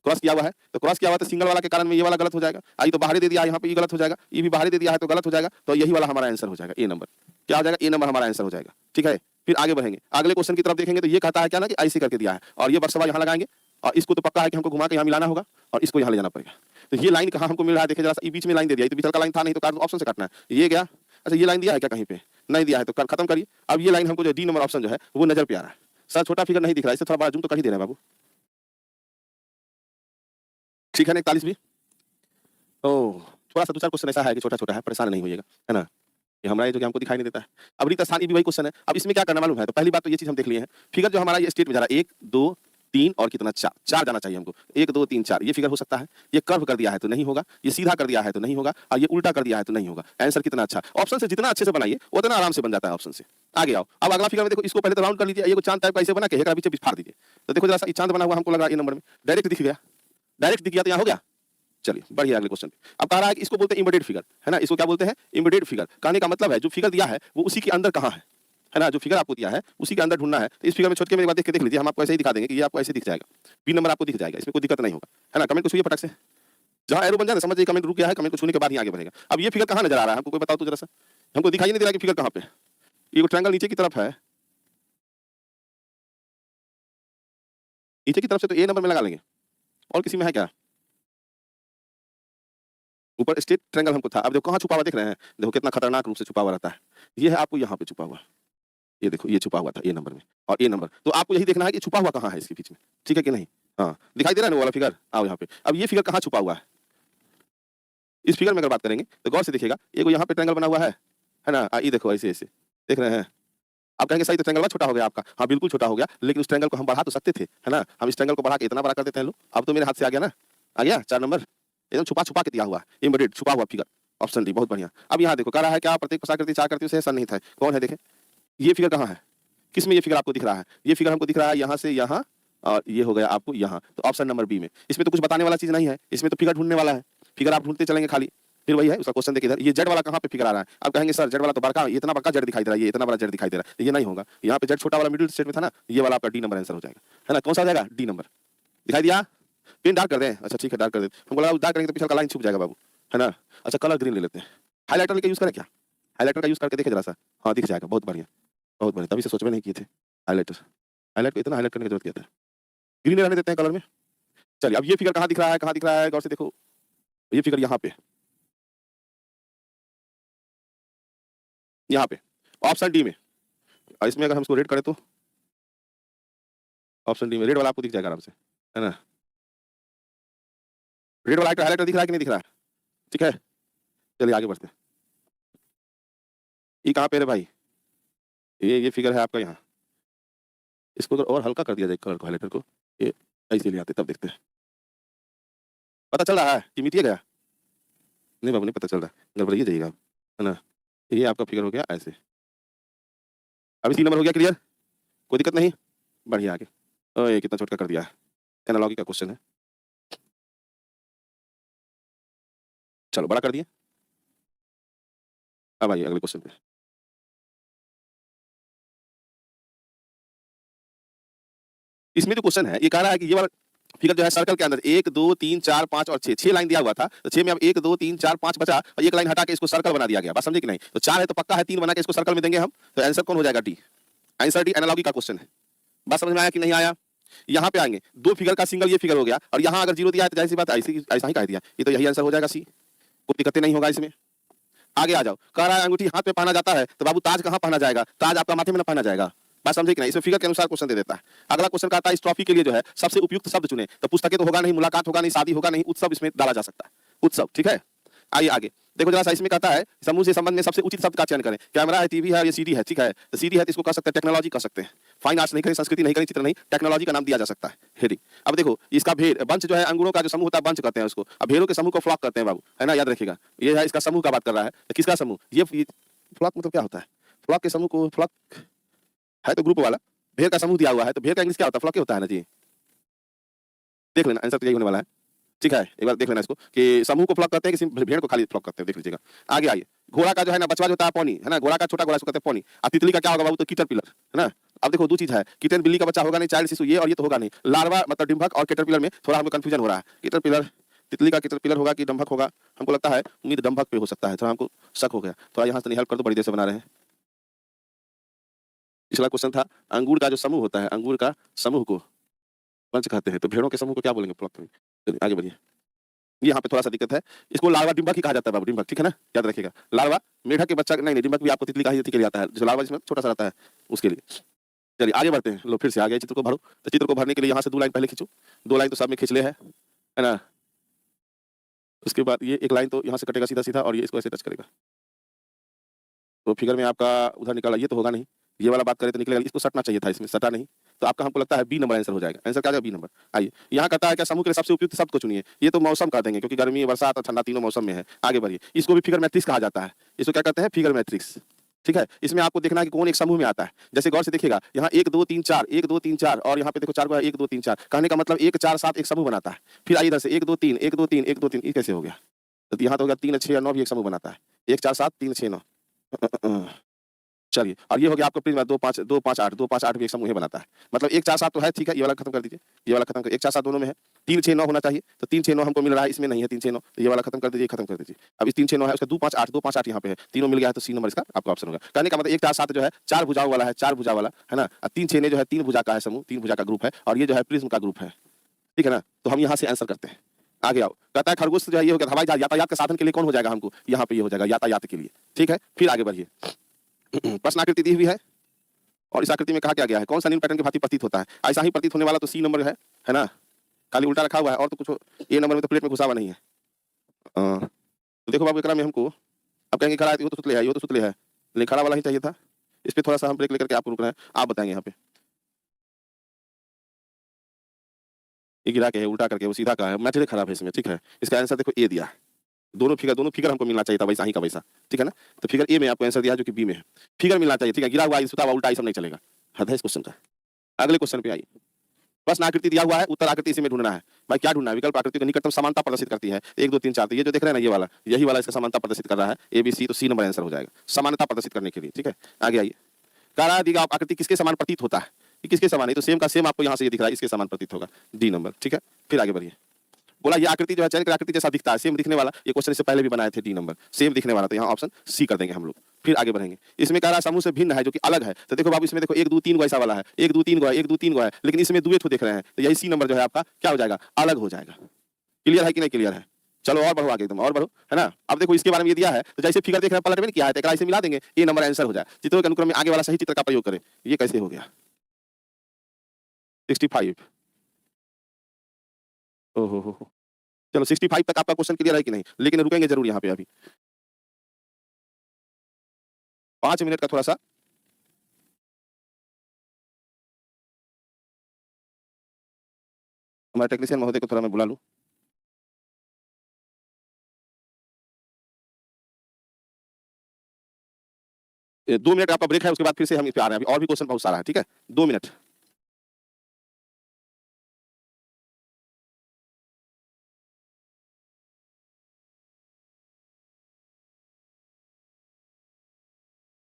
क्रॉस किया हुआ है। तो क्रॉस किया हुआ तो सिंगल वाला के कारण में ये वाला गलत हो जाएगा। आई तो बाहरी दे दिया, यहाँ पे ये गलत हो जाएगा, ये भी बाहरी दे दिया है तो गलत हो जाएगा। तो यही वाला हमारा आंसर हो जाएगा, ए नंबर। क्या हो जाएगा? ए नंबर हमारा आंसर हो जाएगा। ठीक है, फिर आगे बढ़ेंगे, अगले क्वेश्चन की तरफ देखेंगे। तो ये कहता है क्या ना कि ऐसे करके दिया है, और ये बक्सवा यहाँ लगाएंगे, और इसको तो पक्का है कि हमको घुमा के यहाँ मिलाना होगा, और इसको यहाँ ले जाना पड़ेगा। तो ये लाइन कहाँ हमको मिल रहा है? देखिए जरा, ये बीच में लाइन दे दिया, तो बीच का लाइन था नहीं, तो काट ऑप्शन से काटना है। ये गया, अच्छा ये लाइन दिया है क्या कहीं पे? नहीं दिया है, तो खत्म करिए। अब ये लाइन हमको जो डी नंबर ऑप्शन जो है वो नजर पे आ रहा है। सर छोटा फिगर नहीं दिख रहा है, इससे थोड़ा बड़ा जूम तो कर ही दे रहे हैं बाबू। ठीक है ना, 41 भी। ओह, थोड़ा सा 2 4 क्वेश्चन ऐसा है कि छोटा छोटा है, परेशान नहीं होइएगा, है ना। ये हमारा ये जो कि हमको दिखाई नहीं देता है। अब रिक्त स्थान, ये भी वही क्वेश्चन है। अब इसमें क्या करना मालूम है? तो पहली बात तो ये चीज हम देख लिए हैं, फिगर जो हमारा ये स्टेट में जा रहा है 1 2 3 और कितना 4, 4 जाना चाहिए हमको। 1 2 3 4 ये फिगर हो सकता है। ये कर्व कर दिया है तो नहीं होगा, ये सीधा कर दिया है तो नहीं होगा, और ये उल्टा कर दिया है तो नहीं होगा। आंसर कितना अच्छा, ऑप्शन से जितना अच्छे से बनाइए उतना आराम से बन जाता है ऑप्शन से। आगे आओ, अब अगला फिगर में देखो, इसको पहले तो राउंड कर लीजिए, ये चांद टाइप का ऐसे बना के एकरा पीछे फाड़ दीजिए। तो देखो जरा सा चांद बना हुआ हमको लग रहा है, ये नंबर में डायरेक्ट दिख गया, डायरेक्ट दिख गया तो यहाँ हो गया। चलिए बढ़िए, अगले क्वेश्चन पे। अब कह रहा है कि इसको बोलते हैं इम्बेडेड फिगर, है ना, इसको क्या बोलते हैं? Embedded figure. कहने का मतलब है जो फिगर दिया है वो उसी के अंदर कहाँ है ना, जो फिगर आपको दिया है उसी के अंदर ढूंढना है। तो इस फिगर में छोटे में एक बार देख के देख लीजिए, हम आपको ऐसे ही दिखा देंगे कि ये आपको ऐसे दिख जाएगा, बी नंबर आपको दिख जाएगा, इसमें कोई दिक्कत नहीं होगा, है ना। कमेंट को छूइए फटक से, जहाँ एरो बन जाए समझिए कमेंट रुक गया है, कमेंट को छूने के बाद ही आगे बढ़ेगा। अब ये फिगर कहाँ नजर आ रहा है हमको, कोई बताओ तो जरा सा, हमको दिखाई नहीं दे रहा कि फिगर कहाँ पे। ये ट्रायंगल नीचे की तरफ है, नीचे की तरफ से तो ए नंबर में लगा लेंगे, और किसी में है क्या? ऊपर स्ट्रेट ट्रायंगल हमको था। अब देखो कहाँ छुपा हुआ देख रहे हैं, देखो कितना खतरनाक रूप से छुपा हुआ रहता है। ये है आपको यहाँ पे छुपा हुआ, ये देखो ये छुपा हुआ था ए नंबर में, और ए नंबर। तो आपको यही देखना है कि छुपा हुआ कहाँ है इसके बीच में, ठीक है कि नहीं? हाँ दिखाई दे रहा है ना वो वाला फिगर, आओ यहाँ पे। अब ये फिगर कहाँ छुपा हुआ है? इस फिगर में अगर बात करेंगे तो गौर से देखिएगा, ये यहाँ पे ट्रायंगल बना हुआ है ना, ये देखो ऐसे ऐसे देख रहे हैं। आप कहेंगे सही तो ट्रायंगल छोटा हो गया आपका, हाँ बिल्कुल छोटा हो गया, लेकिन उस ट्रायंगल को हम बढ़ा तो सकते थे, है ना। हम इस ट्रायंगल को बढ़ा के इतना बड़ा कर देते हैं। लो अब तो मेरे हाथ से आ गया ना, आ गया 4 नंबर, एकदम छुपा छुपा के दिया हुआ, इम्बेडेड छुपा हुआ फिगर, ऑप्शन डी। बहुत बढ़िया। अब यहाँ देखो कह रहा है क्या प्रत्येक कोषाकृति चाकृति से ऐसा नहीं था, कौन है देखें, ये फिगर कहाँ है, किस में ये फिगर आपको दिख रहा है? ये फिगर हमको दिख रहा है यहाँ से यहाँ, और ये हो गया आपको यहाँ, तो ऑप्शन नंबर बी में। इसमें तो कुछ बताने वाला चीज नहीं है, इसमें तो फिगर ढूंढने वाला है, फिगर आप ढूंढते चलेंगे खाली। फिर वही है उसका क्वेश्चन देखिए इधर, ये जेड वाला कहाँ पे फिगर आ रहा है? आप कहेंगे सर जेड वाला तो बड़का, इतना बड़का जेड दिखाई दे रहा है, ये इतना बड़ा जेड दिखाई दे रहा है, ये नहीं होगा। यहाँ पे जेड छोटा वाला मिडिल स्टेट में था ना, ये वाला आपका डी नंबर आंसर हो जाएगा, है ना। कौन सा आ जाएगा? D number. दिखाई दिया? पेन डार्क कर दें? अच्छा ठीक है डार्क कर दें, हमको लगा डार्क करेंगे तो पिछला का लाइन छुप जाएगा बाबू, है ना। अच्छा कलर ग्रीन ले लेते हैं, हाईलाइटर लेके यूज करें क्या? हाईलाइटर का यूज करके देखे जरा सा, हाँ दिख जाएगा, बहुत बढ़िया बहुत बढ़िया, तभी से सोच में नहीं किए थे हाईलाइटर, हाईलाइट को इतना हाईलाइट करने की जरूरत क्या था। ग्रीन रहने देते हैं कलर में। चलिए अब ये फिगर कहाँ दिख रहा है, कहाँ दिख रहा है, गौर से देखो, ये फिगर यहाँ पे, यहाँ पे ऑप्शन डी में। और इसमें अगर हम इसको रेड करें तो ऑप्शन डी में रेड वाला आपको दिख जाएगा आराम से, है ना। रेड वाला हाईलाइटर दिख रहा है कि नहीं दिख रहा है? ठीक है चलिए आगे बढ़ते हैं। ये कहाँ पे है भाई? ये फिगर है आपका यहाँ, इसको तो और हल्का कर दिया जाए कलर को, हाईलाइटर को, ये ऐसे ले आते तब देखते हैं। पता चल रहा है कि मिटिए गया? नहीं बाबू नहीं पता चल रहा, गड़बड़ाइए जाइएगा, है ना। ये आपका फिगर हो गया ऐसे। अभी 3 नंबर हो गया क्लियर, कोई दिक्कत नहीं, बढ़िया आगे। ओए कितना छोटा कर दिया है, एनालॉजी का क्वेश्चन है, चलो बड़ा कर दिए। अब आइए अगले क्वेश्चन पे। इसमें जो क्वेश्चन है ये कह रहा है कि ये वाला फिगर जो है सर्कल के अंदर 1 2 3 4 5 और 6 लाइन दिया हुआ था, तो 6 में अब 1 2 3 4 5 बचा, और एक लाइन हटा के इसको सर्कल बना दिया गया। बात समझे कि नहीं? तो 4 है तो पक्का है, 3 बना के इसको सर्कल में देंगे हम, तो आंसर कौन हो जाएगा? डी। आंसर डी, एनालॉजी का क्वेश्चन है। बात समझ में आया कि नहीं आया? यहाँ पे आएंगे, 2 फिगर का सिंगल ये फिगर हो गया, और यहाँ अगर 0 दिया है तो जाहिर सी बात ऐसा ही कह दिया, ये तो यही आंसर हो जाएगा सी, कोई दिक्कत नहीं होगा इसमें। आगे आ जाओ, कह रहा है अंगूठी हाथ में पहना जाता है, तो बाबू ताज कहाँ पहना जाएगा? ताज आपका माथे में ना पहना जाएगा। बात समझे कि नहीं? इसमें फिगर के अनुसार क्वेश्चन दे देता है। अगला क्वेश्चन का आता है इस ट्रॉफी के लिए जो है सबसे उपयुक्त शब्द चुने, तो पुस्तकें तो होगा नहीं, मुलाकात होगा नहीं, शादी होगा नहीं, उत्सव इसमें डाला जा सकता है, उत्सव। ठीक है आइए आगे देखो जरा सा, इसमें कहता है समूह से संबंध में सबसे उचित शब्द का चयन करें। कैमरा है, टीवी है, ये सीडी है, ठीक है। तो सीडी है तो इसको कह सकते हैं टेक्नोलॉजी कह सकते हैं। फाइन आर्ट्स नहीं करें, संस्कृति नहीं करें, चित्र नहीं, टेक्नोलॉजी का नाम दिया जा सकता है हेडिंग। अब देखो इसका भेड़ बंच जो है, अंगूरों का जो समूह होता है बंच कहते हैं उसको। अब भेड़ों के समूह को फ्लॉक कहते हैं बाबू, है ना, याद रखिएगा। ये है इसका समूह का बात कर रहा है, तो किसका समूह, ये फ्लॉक मतलब क्या होता है? फ्लॉक के समूह को, फ्लॉक है तो ग्रुप वाला, भेड़ का समूह दिया हुआ है तो भेड़ का इंग्लिश क्या होता है? फ्लॉक ही होता है ना जी। देख लेना आंसर तो यही होने वाला है, ठीक है। एक बार देख लेना इसको कि समूह को फ्लॉक करते हैं कि भेड़ को खाली फ्लॉक करते हैं, देख लीजिएगा। आगे आइए, घोड़ा का जो है ना बचवा जो होता है पॉनी, है ना, घोड़ा का छोटा घोड़ा इसको कहते हैं पॉनी। और तितली का क्या होगा बाबू? तो कैटरपिलर, है ना। अब देखो दो चीज है, किटन बिल्ली का बच्चा होगा नहीं, चाइल्ड शिशु ये, और ये तो होगा नहीं। लार्वा मतलब डिंभक और कैटरपिलर में थोड़ा हमको कंफ्यूजन हो रहा है। कैटरपिलर, तितली का कैटरपिलर होगा कि डंभक होगा? हमको लगता है उम्मीद डंभक पे हो सकता है, थोड़ा हमको शक हो गया। थोड़ा यहाँ से हेल्प कर दो, बड़ी देर से बना रहे हैं। पिछला क्वेश्चन था अंगूर का जो समूह होता है, अंगूर का समूह को पंच कहते हैं, तो भेड़ों के समूह को क्या बोलेंगे? फ्लॉक। चलिए आगे बढ़िए। यहाँ पे थोड़ा सा दिक्कत है, इसको लार्वा डिंभक ही कहा जाता है बाबू, डिंभक, ठीक है ना, याद रखिएगा। लार्वा मेढक के बच्चा नहीं, डिंभक भी आपको तितली का ही के लिए आता है, जो लार्वा जिसमें छोटा सा रहता है उसके लिए। चलिए आगे बढ़ते हैं। लो फिर से आ गए, चित्र को भरो। तो चित्र को भरने के लिए यहाँ से 2 लाइन पहले खींचो, 2 लाइन तो सब में खींच ले है ना। उसके बाद ये एक लाइन तो यहाँ से कटेगा सीधा सीधा, और ये इसको ऐसे टच करेगा। तो फिगर में आपका उधर निकाला, ये तो होगा नहीं, ये वाला बात करें तो निकलेगा, इसको सटना चाहिए था, इसमें सटा नहीं। तो आपका हमको लगता है बी नंबर आंसर हो जाएगा। आंसर क्या आ जाएगा? B number. आइए यहाँ कहता है क्या समूह के लिए सबसे उपयुक्त शब्द को चुनिए। ये तो मौसम कर देंगे क्योंकि गर्मी, बरसात और ठंडा तीनों मौसम में है। आगे बढ़िए, इसको भी फिगर मैट्रिक्स कहा जाता है। इसको क्या कहते हैं? फिगर मैट्रिक्स, ठीक है। इसमें आपको देखना है कि कौन एक समूह में आता है। जैसे गौर से देखिएगा, यहाँ 1 2 3 4, 1 2 3 4, और यहाँ पे देखो 4 को 1 2 3 4, कहने का मतलब 1 4 7 एक समूह बनाता है। फिर आइए इधर से 1 2 3, 1 2 3, 1 2 3, ये कैसे हो गया? तो यहाँ तो हो गया 3 6 9 भी एक समूह बनाता है। 1 4 7 3 6 9। चलिए, और ये हो गया आपका प्रिज्म 2 5 2 5 8, 2 5 8 भी एक समूह ही बनाता है। मतलब 1 4 7 तो है, ठीक है, ये वाला खत्म कर दीजिए, ये वाला खत्म कर, 1 4 7 दोनों में है। 3 6 9 होना चाहिए, तो 3 6 9 हमको मिल रहा है, इसमें नहीं है 3 6 9, तो ये वाला खत्म कर दीजिए, खत्म कर दीजिए। अब इस 3 6 9 है, उसका 2 5 8, 2 5 8 यहाँ पे है, तीनों मिल गया है, तो सी नंबर इसका आपका ऑप्शन होगा। कहने का मतलब 1 4 7 जो है 4 भुजाओं वाला है, 4 भुजा वाला, है ना। 3 6 जो है 3 भुजा का है समूह, 3 भुजा का ग्रुप है, और ये जो है प्रिज्म का ग्रुप है, ठीक है ना। तो हम यहाँ से आंसर करते हैं। आगे आओ, कहता है खरगोश जो है ये हो गया हवाई जहाज, यातायात के साधन के लिए कौन हो जाएगा हमको? यहाँ पे ये हो जाएगा यातायात के लिए, ठीक है। फिर आगे बढ़िए। प्रश्न आकृति दी हुई है, और इस आकृति में कहा क्या गया है? कौन सा निम्न पैटर्न के भांति प्रतीत होता है? ऐसा ही प्रतीत होने वाला तो सी नंबर है ना, खाली उल्टा रखा हुआ है, और तो कुछ ए नंबर में तो प्लेट में घुसा हुआ नहीं है। तो देखो बाबू एकरा में हमको, अब कहेंगे खड़ा है तो ये तो सुतले है, ये तो सुतले है, लेकिन खड़ा वाला ही चाहिए था। इस पे थोड़ा सा हम ब्रेक लेकर के आपको रुक रहे हैं, आप बताएंगे यहाँ पे। ये गिरा के है, उल्टा करके, वो सीधा का है, मैटेरियल खराब है इसमें, ठीक है। इसका आंसर देखो ए दिया है। दोनों फिगर हमको मिलना चाहिए था वैसा ही का वैसा, ठीक है ना। तो फिगर ए में आपको आंसर दिया जो कि बी में है। फिगर मिलना चाहिए, ठीक है। गिरा हुआ सुता हुआ उल्टा ये सब नहीं चलेगा। हद है इस क्वेश्चन का। अगले क्वेश्चन पे आइए। प्रश्न आकृति दिया हुआ है, उत्तर आकृति इसी में ढूंढना है। भाई क्या ढूंढना है? विकल्प आकृति को निकटतम समानता प्रदर्शित करती है, 1 2 3 4, तो ये जो देख रहे हैं ना, ये वाला, यही वाला इसका समानता प्रदर्शित कर रहा है, ए बी सी, तो सी नंबर आंसर हो जाएगा, समानता प्रदर्शित करने के लिए, ठीक है। आगे आइए, कारा दिया आकृति किसके समान प्रतीत होता है? ये किसके समान है? तो सेम का सेम आपको यहाँ से ये दिख रहा है, इसके समान प्रतीत होगा, डी नंबर, ठीक है। फिर आगे बढ़िए। बोला ये आकृति जो है चयन आकृति जैसा दिखता है, सेम दिखने वाला, ये क्वेश्चन इससे पहले भी बनाए थे, डी नंबर, सेम दिखने वाला, तो यहाँ ऑप्शन सी कर देंगे हम लोग। फिर आगे बढ़ेंगे। इसमें कह रहा समूह से भिन्न है, जो कि अलग है, तो देखो बाबू इसमें देखो 1 2 3 गो ऐसा वाला है, 1 2 3 गो है, 1 2 3 गो है, लेकिन इसमें दुए ठो देख रहे हैं, तो यही सी नंबर जो है आपका क्या हो जाएगा? अलग हो जाएगा। क्लियर है कि नहीं क्लियर है? चलो और बढ़ो आगे, एकदम और बढ़ो, है ना। अब देखो इसके बारे में ये दिया है, तो जैसे फिगर देख रहे हैं, पलट में किया है, तो इसे मिला देंगे, ये नंबर आंसर हो जाए। चित्रों के अनुक्रम में आगे वाला सही चित्र का प्रयोग करें। ये कैसे हो गया? 65। ओहो हो। चलो 65 तक आपका क्वेश्चन क्लियर है कि नहीं? लेकिन रुकेंगे जरूर यहाँ पे अभी 5 मिनट का थोड़ा सा। हमारे टेक्नीशियन महोदय को थोड़ा मैं बुला लूं। 2 मिनट आपका ब्रेक है, उसके बाद फिर से हम इस पे आ रहे हैं। अभी और भी क्वेश्चन बहुत सारा है, ठीक है। 2 मिनट।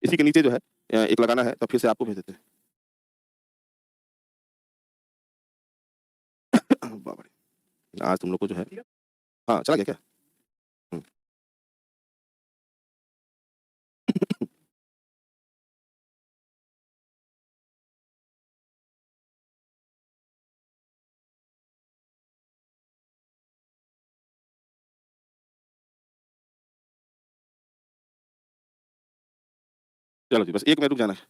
इसी के नीचे जो है एक लगाना है, तो फिर से आपको भेज देते हैं। बाबा रे, आज तुम लोग को जो है, हाँ चला गया क्या? हम्म। चलो जी, बस 1 मिनट रुक जाना है।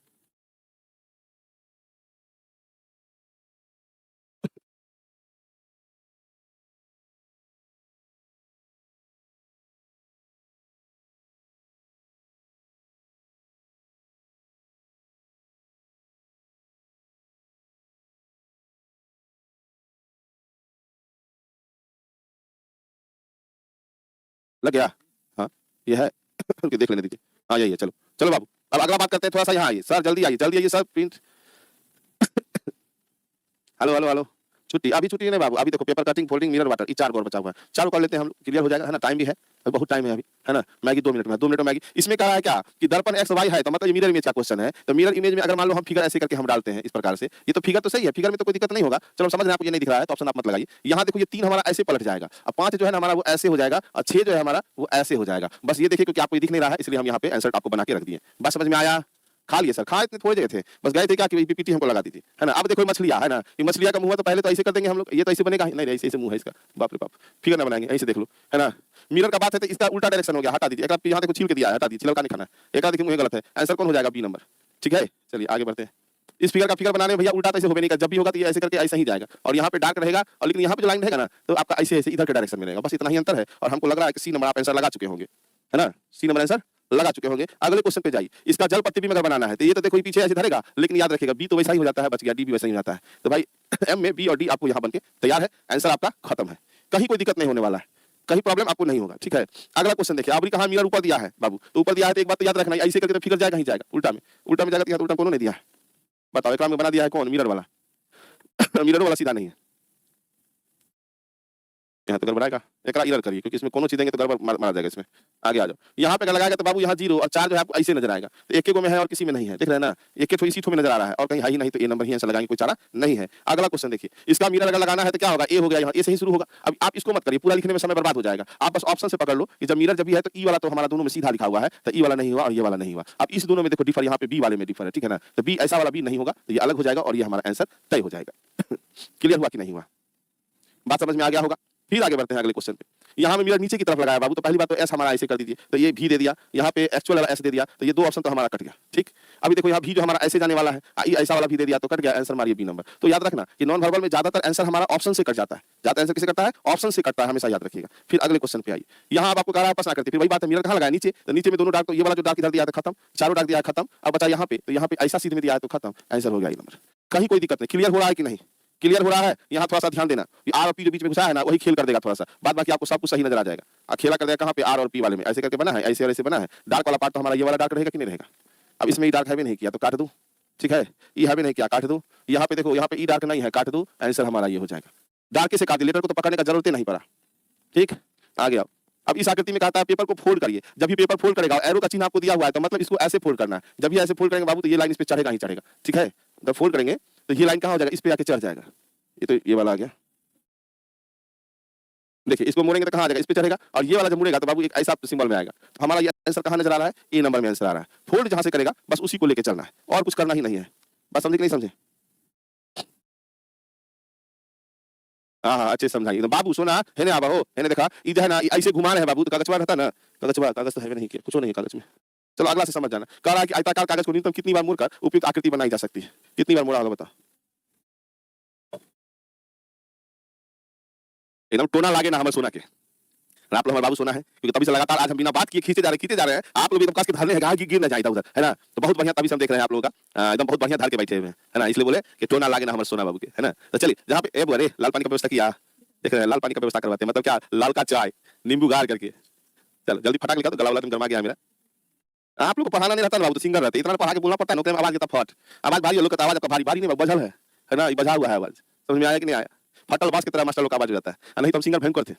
लग गया? हाँ, ये है। रुकिए देख लेने दीजिए। हाँ, यही है, चलो। चलो बाबू, अब अगला बात करते हैं, थोड़ा-सा यहाँ आइए। सर जल्दी आइए सर, प्रिंट। हेलो। छुट्टी, अभी छुट्टी नहीं बाबू, अभी देखो paper cutting, folding, mirror water, ये 4 और बचा हुआ है। चारों कर लेते हैं हम लोग, क्लियर हो जाएगा, है ना? टाइम भी है, अभी बहुत टाइम है अभी, है ना? मैगी 2 मिनट में, 2 मिनट में मैगी। इसमें कहा है क्या कि दर्पण एक्स वाई है, तो मतलब ये मिरर इमेज का क्वेश्चन है। तो मिरर इमेज में अगर मान लो हम फिगर ऐसे करके हम डालते हैं इस प्रकार से, ये तो फिगर तो सही है, फिगर में तो कोई दिक्कत नहीं होगा। चलो समझ रहे हैं, आपको ये नहीं दिख रहा है तो ऑप्शन आप मत लगाइए। यहाँ देखो ये 3 हमारा ऐसे पलट जाएगा, अब 5 जो है ना हमारा वो ऐसे हो जाएगा, और 6 जो है हमारा वो ऐसे हो जाएगा। बस ये देखिए, क्योंकि आपको ये दिख नहीं रहा है इसलिए हम यहाँ पे आंसर आपको बना के रख दिए। बात समझ में आया? खा लिए सर, खा इतने थोड़ी जगह थे, बस गए थे क्या कि पीपीटी हमको लगा दी थी, है ना? अब देखो मछलियाँ, है ना? ये मछलियाँ का मुंह है तो पहले तो ऐसे कर देंगे हम लोग, ये तो ऐसे बनेगा ही नहीं, ऐसे मुंह है इसका, बाप रे बाप, फिगर ना बनाएंगे, ऐसे देख लो, है ना? मिरर का बात है तो इसका उल्टा डायरेक्शन हो गया, हटा दीजिए। एक यहाँ देखो छील के दिया है, हटा दीजिए, छिलका नहीं खाना है। एक देखिए मुंह गलत है, आंसर कौन हो जाएगा? B number. ठीक है, चलिए आगे बढ़ते हैं। इस फिगर का फिगर बनाने में भैया उल्टा तो ऐसे हो नहीं, जब भी होगा तो ये ऐसे करके ऐसा ही जाएगा, और यहाँ पे डार्क रहेगा, और लेकिन यहाँ पे जो लाइन रहेगा ना तो आपका ऐसे ऐसे इधर के डायरेक्शन में रहेगा। बस इतना ही अंतर है, और हमको लग रहा है कि सी नंबर आप आंसर लगा चुके होंगे, है ना? सी नंबर आंसर लगा चुके होंगे। अगले क्वेश्चन पे जाइए। इसका जल पत्ती भी मगर बनाना है तो ये तो देखो पीछे ऐसे धरेगा, लेकिन याद रखिएगा बी तो वैसा ही हो जाता है, बच गया, डी भी वैसा ही हो जाता है। तो भाई एम में बी और डी आपको यहाँ बन के तैयार है, आंसर आपका खत्म है, कहीं कोई दिक्कत नहीं होने वाला है, कहीं प्रॉब्लम आपको नहीं होगा। ठीक है, अगला क्वेश्चन देखिए। आपने कहा मिरर ऊपर दिया है बाबू, तो ऊपर दिया है तो एक बात तो याद रखना, ऐसे करके तो फिगर जाएगा, कहीं जाएगा उल्टा में जाएगा, तो उल्टा कौन ने दिया है बताओ? एक में बना दिया है कौन? मिरर वाला। मिरर वाला सीधा नहीं है, यहाँ तो गड़बड़ाएगा, एकरा इरर करिए, क्योंकि इसमें कोनो चीज देंगे तो गड़बड़ मारा जाएगा इसमें। आगे आ जाओ, यहाँ पे अगर लगाएगा तो बाबू यहाँ 0 और 4 जो है आपको ऐसे नजर आएगा, तो एक में है और किसी में नहीं है, देख रहे हैं ना? एक इसी में नजर आ रहा है और कहीं है ही नहीं, तो ए नंबर ही आंसर लगाएंगे, कोई चारा नहीं है। अगला क्वेश्चन देखिए। इसका मिरर अगर लगाना है तो क्या होगा? ए हो गया, यहाँ ए से ही शुरू होगा। अब आप इसको मत करिए, पूरा लिखने में समय बर्बाद हो जाएगा। आप बस ऑप्शन से पकड़ लो कि जब मिरर जब भी है तो ई वाला तो हमारा दोनों में सीधा लिखा हुआ है, तो ई वाला नहीं हुआ और ये वाला नहीं हुआ। अब इस दोनों में देखो डिफर, यहाँ पे बी वाले में डिफर है, ठीक है ना? तो बी ऐसा वाला बी नहीं होगा, तो ये अलग हो जाएगा और ये हमारा आंसर तय हो जाएगा। क्लियर हुआ कि नहीं हुआ? बात समझ में आ गया होगा? फिर आगे बढ़ते हैं अगले क्वेश्चन पे। यहाँ में मिरर नीचे की तरफ लगाया बाबू, तो पहली बात तो एस हमारा ऐसे कर दीजिए, तो ये भी दे दिया, यहाँ पे एक्चुअल वाला एस दे दिया, तो ये 2 ऑप्शन तो हमारा कट गया। ठीक, अभी देखो यहाँ भी जो हमारा ऐसे जाने वाला है, ऐसा वाला भी दे दिया तो कट गया, आंसर मारिए बी नंबर। तो याद रखना कि नॉन वर्बल में ज्यादातर आंसर हमारा ऑप्शन से कट जाता है, ज्यादा आंसर किसे करता है? ऑप्शन से कटता है, हमेशा याद रखिएगा। फिर अगले क्वेश्चन पे आइए। यहाँ आपको कह रहा है आपस ना करते, फिर वही बात है, मिरर कहाँ लगाया? नीचे, तो नीचे में दोनों डार्क, तो ये वाला जो डार्क इधर दिया था खत्म, चारों डार्क दिया खत्म। अब बचा यहाँ पे, तो यहाँ पे ऐसा सीधे में दिया है तो खत्म, आंसर हो गया नंबर। कहीं कोई दिक्कत नहीं, क्लियर हो रहा है कि नहीं? क्लियर हो रहा है? यहाँ थोड़ा सा ध्यान देना, आर और पी जो बीच में घुसा है ना वही खेल कर देगा थोड़ा सा, बाद बाकी आपको सब कुछ सही नजर आ जाएगा। खेला कर देगा कहाँ पे? आर और पी वाले में, ऐसे करके बना है, ऐसे और ऐसे बना है। डार्क वाला पार्ट तो हमारा ये वाला डार्क रहेगा कि नहीं रहेगा? अब इसमें ई डार्क है भी नहीं किया तो काट दूं, ठीक है? ई है भी नहीं किया, काट दूं। यहाँ पे देखो, यहाँ पे ई डार्क नहीं है, काट दूं, आंसर हमारा ये हो जाएगा। डार्क से काट, लेटर को तो पकड़ने का जरूरत नहीं पड़ा। ठीक, आ गया। अब इस आकृति में कहता है पेपर को फोल्ड करिए। जब भी पेपर फोल्ड करेगा, एरो का चिन्ह आपको दिया हुआ है, तो मतलब इसको ऐसे फोल्ड करना है। जब भी ऐसे फोल्ड करेंगे बाबू तो ये लाइन इस पे चढ़ेगा ही चढ़ेगा, ठीक है? जब फोल्ड करेंगे तो ये लाइन कहाँ हो जाएगा? इस पे आके चढ़ जाएगा। ये तो ये वाला आ गया, देखिए इसको मोड़ेंगे तो कहाँ आ जाएगा? इस पे चढ़ेगा, और ये वाला जब मुड़ेगा तो बाबू एक ऐसा सिंबल में आएगा। तो हमारा ये आंसर कहाँ नजर आ रहा है? ए नंबर में आंसर आ रहा है। फोल्ड जहां से करेगा बस उसी को लेके चलना है, और कुछ करना ही नहीं है। बस समझे कि नहीं समझे? हाँ, अच्छे समझाइए। तो बाबू सुना है ना, हो है ना? देखा इधर है ना, ऐसे घुमा रहे हैं बाबू, तो कागज रहता ना, कागज तो है नहीं, कुछ नहीं कागज में। चलो अगला से समझ जाना। कह रहा है कि आयताकार कागज को न्यूनतम कितनी बार मोड़कर उपयुक्त आकृति बनाई जा सकती है? कितनी बार मोड़ा होगा बताओ? एकदम टोना लागे ना हमारे सोना के, आप लोग हमारे बाबू सोना है, क्योंकि तभी से लगातार आज हम बिना बात किए खींचे जा रहे हैं। आप लोग एकदम कस के धरने हैं कि गिर ना जाए उधर, है ना? तो बहुत बढ़िया, तभी से हम देख रहे हैं आप लोगों का एकदम बहुत बढ़िया धर के बैठे हुए हैं, है ना? इसलिए बोले कि टोना लागे ना हमारे सोना बाबू के, है ना? तो चलिए, जहाँ पे अरे लाल पानी का व्यवस्था किया, देख रहे हैं, लाल पानी का व्यवस्था करवाते हैं, मतलब क्या? लाल का चाय नींबू गार करके। चलो जल्दी फटाक लिखा, तो गला वाला तुम गरमा गया मेरा। आप लोग को पढ़ाना नहीं रहता ना बाबू, तो सिंगर रहते, इतना पढ़ा के बोलना पड़ता है, आवाज देता फट, आवाज भारी, लोग का आवाज आपका भारी भारी नहीं बजल है ना? बजा हुआ है आवाज, समझ में आया कि नहीं आया? फटल बास की तरह मास्टर लोग का आवाज रहता है, नहीं तो हम सिंगर भयंकर थे।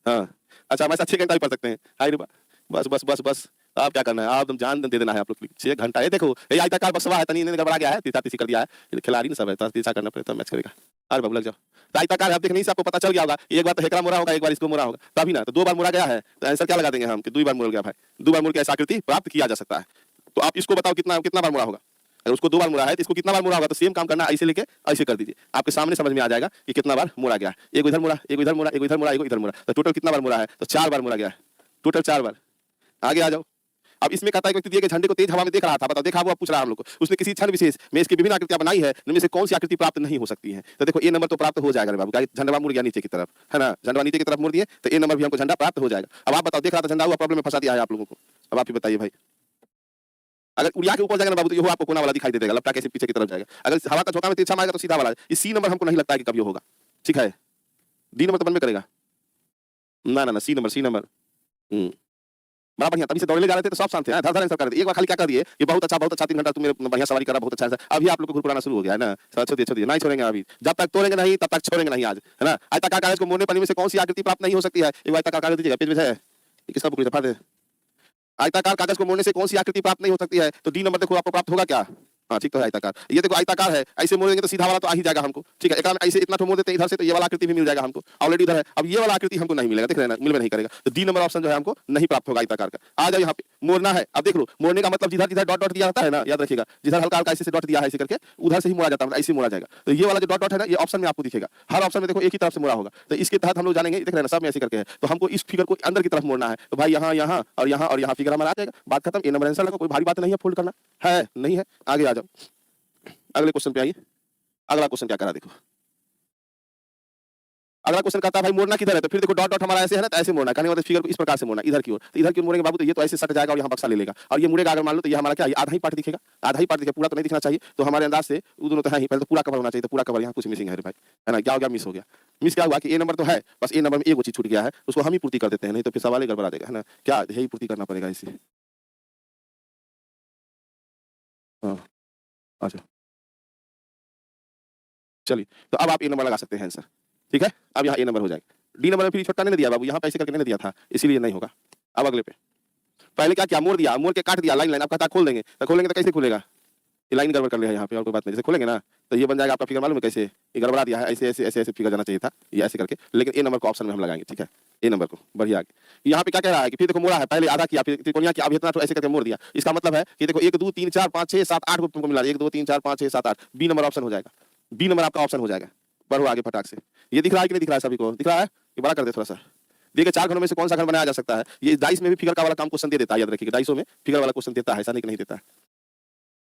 हाँ, अच्छा हमारे साथ 6 घंटा भी पढ़ सकते हैं। हाय रे बस आप क्या करना है? आप तुम जान दे देना है आप लोग 6 घंटा। ये देखो ये आयताकार बक्सवा है, तनी इन्होंने गड़बड़ा गया है, तीसरा कर दिया है, ये खिलाड़ी ना सब है, तीसरा करना पड़ेगा मैच करेगा। अरे बाबू लग जाओ। तो आयताकार आप देख नहीं, आपको पता चल गया होगा, एक बार तो हेकड़ा मोड़ा होगा, एक बार इसको मोड़ा होगा, तभी ना। तो 2 बार मोड़ा गया है, तो आंसर क्या लगा देंगे हम कि 2 बार मोड़ गया भाई, 2 बार मोड़ के ऐसा आकृति प्राप्त किया जा सकता है। तो आप इसको बताओ कितना कितना बार मोड़ा होगा? अगर उसको 2 बार मोड़ा है तो इसको कितना बार मोड़ा होगा? तो सेम काम करना, ऐसे लेके ऐसे कर दीजिए, आपके सामने समझ में आ जाएगा कि कितना बार मोड़ा गया है। एक इधर मोड़ा, एक इधर मोड़ा, एक इधर मोड़ा, एक इधर मोड़ा, तो टोटल कितना बार मोड़ा है? तो 4 बार मोड़ा गया है, टोटल 4 बार। आगे आ जाओ। अब इसमें कहता है व्यक्ति दिए गए झंडे को तेज हवा में देख रहा था, बताओ देखा, वो पूछ रहा है हम लोग को, उसने किसी क्षण विशेष में इसकी विभिन्न आकृतियां बनाई है, इनमें से कौन सी आकृति प्राप्त नहीं हो सकती है? तो देखो ए नंबर तो प्राप्त हो जाएगा रे बाबू, झंडा मुड़ गया नीचे की तरफ, है ना? झंडा नीचे की तरफ मुड़ दिए तो ए नंबर भी हमको झंडा प्राप्त हो जाएगा। अब आप बताओ, देख रहा था झंडा, हुआ प्रॉब्लम में फंसा दिया है आप लोगों को। अब आप ही बताइए भाई, अगर उड़िया के ऊपर जाएगा ना बाबू, तो ये आपको कोना वाला दिखाई दे देगा, लपटा कैसे पीछे की तरफ जाएगा। अगर हवा का झोंका में तिरछा मारेगा तो सीधा वाला। इस सी नंबर हमको नहीं लगता है कि कभी होगा, ठीक है? डी नंबर तो बन में करेगा, ना सी नंबर बड़ा बढ़िया, तभी से दौड़ने जा रहे थे तो सब शांत थे, धड़ धड़ आंसर कर दिए। एक बार खाली क्या कर दिए कि बहुत अच्छा 3 घंटा तुम मेरे बढ़िया सवारी करा, बहुत अच्छा आंसर। अभी आप लोग को घुरपुराना शुरू हो गया है ना, छोड़िए नहीं छोड़ेंगे अभी, जब तक तोड़ेंगे नहीं तब तक छोड़ेंगे नहीं आज, है ना। आयताकार कागज को मोड़ने पर में से कौन सी आकृति प्राप्त नहीं हो सकती है? एक आयताकार कागज दीजिएगा, पेज में है, किसका बुक लिखा दे। आयताकार कागज को मोड़ने से कौन सी आकृति प्राप्त नहीं हो सकती है? तो डी नंबर देखो आपको प्राप्त होगा क्या? हाँ ठीक तो है आयताकार, ये देखो आयताकार है, ऐसे मोड़ेंगे तो सीधा वाला तो आ ही जाएगा हमको, ठीक है। एक ऐसे इतना तो मोड़ देते हैं इधर से, तो ये वाला आकृति भी मिल जाएगा हमको, ऑलरेडी इधर है। अब ये वाला आकृति हमको नहीं मिलेगा, देख रहे हैं ना, मिल में नहीं करेगा, तो डी नंबर ऑप्शन जो है हमको नहीं प्राप्त होगा आयताकार का। आ जाओ यहाँ पे, मोड़ना है। अब देख लो, मोड़ने का मतलब जिधर जिधर डॉट डॉट दिया जाता है ना, याद रखिएगा, जिधर हल्का हल्का ऐसे डॉट दिया है ऐसे करके, उधर से ही मोड़ा जाता है, ऐसे मोड़ा जाएगा। तो ये वाला जो डॉट डॉट है ना, ये ऑप्शन में आपको दिखेगा, हर ऑप्शन में देखो एक ही तरफ से मोड़ा होगा। तो इसके तहत हम लोग जानेंगे, देख रहे हैं ना, सब में ऐसे करके है। तो हमको इस फिगर को अंदर की तरफ मोड़ना है, तो भाई यहाँ यहाँ और यहाँ और यहाँ फिगर हमारा आ जाएगा, बात खत्म। ए नंबर आंसर लगा, कोई भारी बात नहीं है, फोल्ड करना है नहीं है। आगे आ जाओ, अगले क्वेश्चन पे आइए। अगला क्वेश्चन क्या करा देखो, अगला क्वेश्चन कहता है भाई मोड़ना किधर है? तो फिर देखो डॉट डॉट हमारा ऐसे है ना, तो ऐसे मोड़ना, कहने का मतलब फिगर को इस प्रकार से मोड़ना, इधर की ओर। तो इधर की ओर मोड़ेंगे बाबू, तो ये तो ऐसे सट जाएगा और यहाँ बक्सा ले लेगा, और ये मुड़ेगा अगर मान लो, तो ये हमारा क्या, आधा ही पार्ट दिखेगा, आधा ही पार्ट दिखेगा, पूरा तो नहीं दिखना चाहिए। तो हमारे अंदाज से वो दोनों तो है ही, पहले तो पूरा कवर होना चाहिए, तो पूरा कवर यहाँ कुछ मिसिंग है भाई, है ना। क्या हो गया? मिस हो गया। मिस क्या हुआ कि ए नंबर तो है, बस ए नंबर में एक वो चीज छूट गया है, उसको हम ही पूर्ति कर देते हैं, नहीं तो फिर सवाल ही गड़बड़ा देगा, है ना। क्या यही पूर्ति करना पड़ेगा इसे। हाँ अच्छा चलिए, तो अब आप ए नंबर लगा सकते हैं आंसर, ठीक है। अब यहाँ ए नंबर हो जाएगा। डी नंबर में फिर छोटा नहीं दिया बाबू, यहाँ पैसे करके नहीं दिया था, इसीलिए नहीं होगा। अब अगले पे, पहले क्या किया, मोड़ दिया, मोड़ के काट दिया लाइन लाइन। अब कहता खोल देंगे, तो खोलेंगे तो कैसे खुलेगा? ये लाइन गड़बड़ कर लिया यहाँ पे, और कोई बात नहीं, जैसे खोलेंगे ना तो ये बन जाएगा आपका फिगर। मालूम है कैसे? ये गड़बड़ा दिया है, ऐसे ऐसे ऐसे ऐसे फिगर जाना चाहिए था, ये ऐसे करके, लेकिन ए नंबर को ऑप्शन में हम लगाएंगे, ठीक है। ए नंबर को बढ़िया आगे। यहाँ पे क्या कह रहा है कि फिर देखो मोड़ा है, पहले आधा किया, फिर त्रिकोणिया किया, अब इतना तो ऐसे करके मोड़ दिया। इसका मतलब है कि देखो 1 2 3 4 5 6 7 8 को तुमको मिला, 1 2 3 4 5 6 7 8, बी नंबर ऑप्शन हो जाएगा। बी नंबर आपका ऑप्शन हो जाएगा। बढ़ो आगे फटाक से। ये दिख रहा है कि नहीं दिख रहा है? सभी को दिख रहा है? ये बड़ा कर दे थोड़ा सा। देखिए 4 घरों में से कौन सा घर बनाया जा सकता है? ये डाइस में भी फिगर का वाला काम क्वेश्चन दे देता है, याद रखिएगा, डाइसों में फिगर वाला क्वेश्चन देता है, ऐसा नहीं कि नहीं देता है।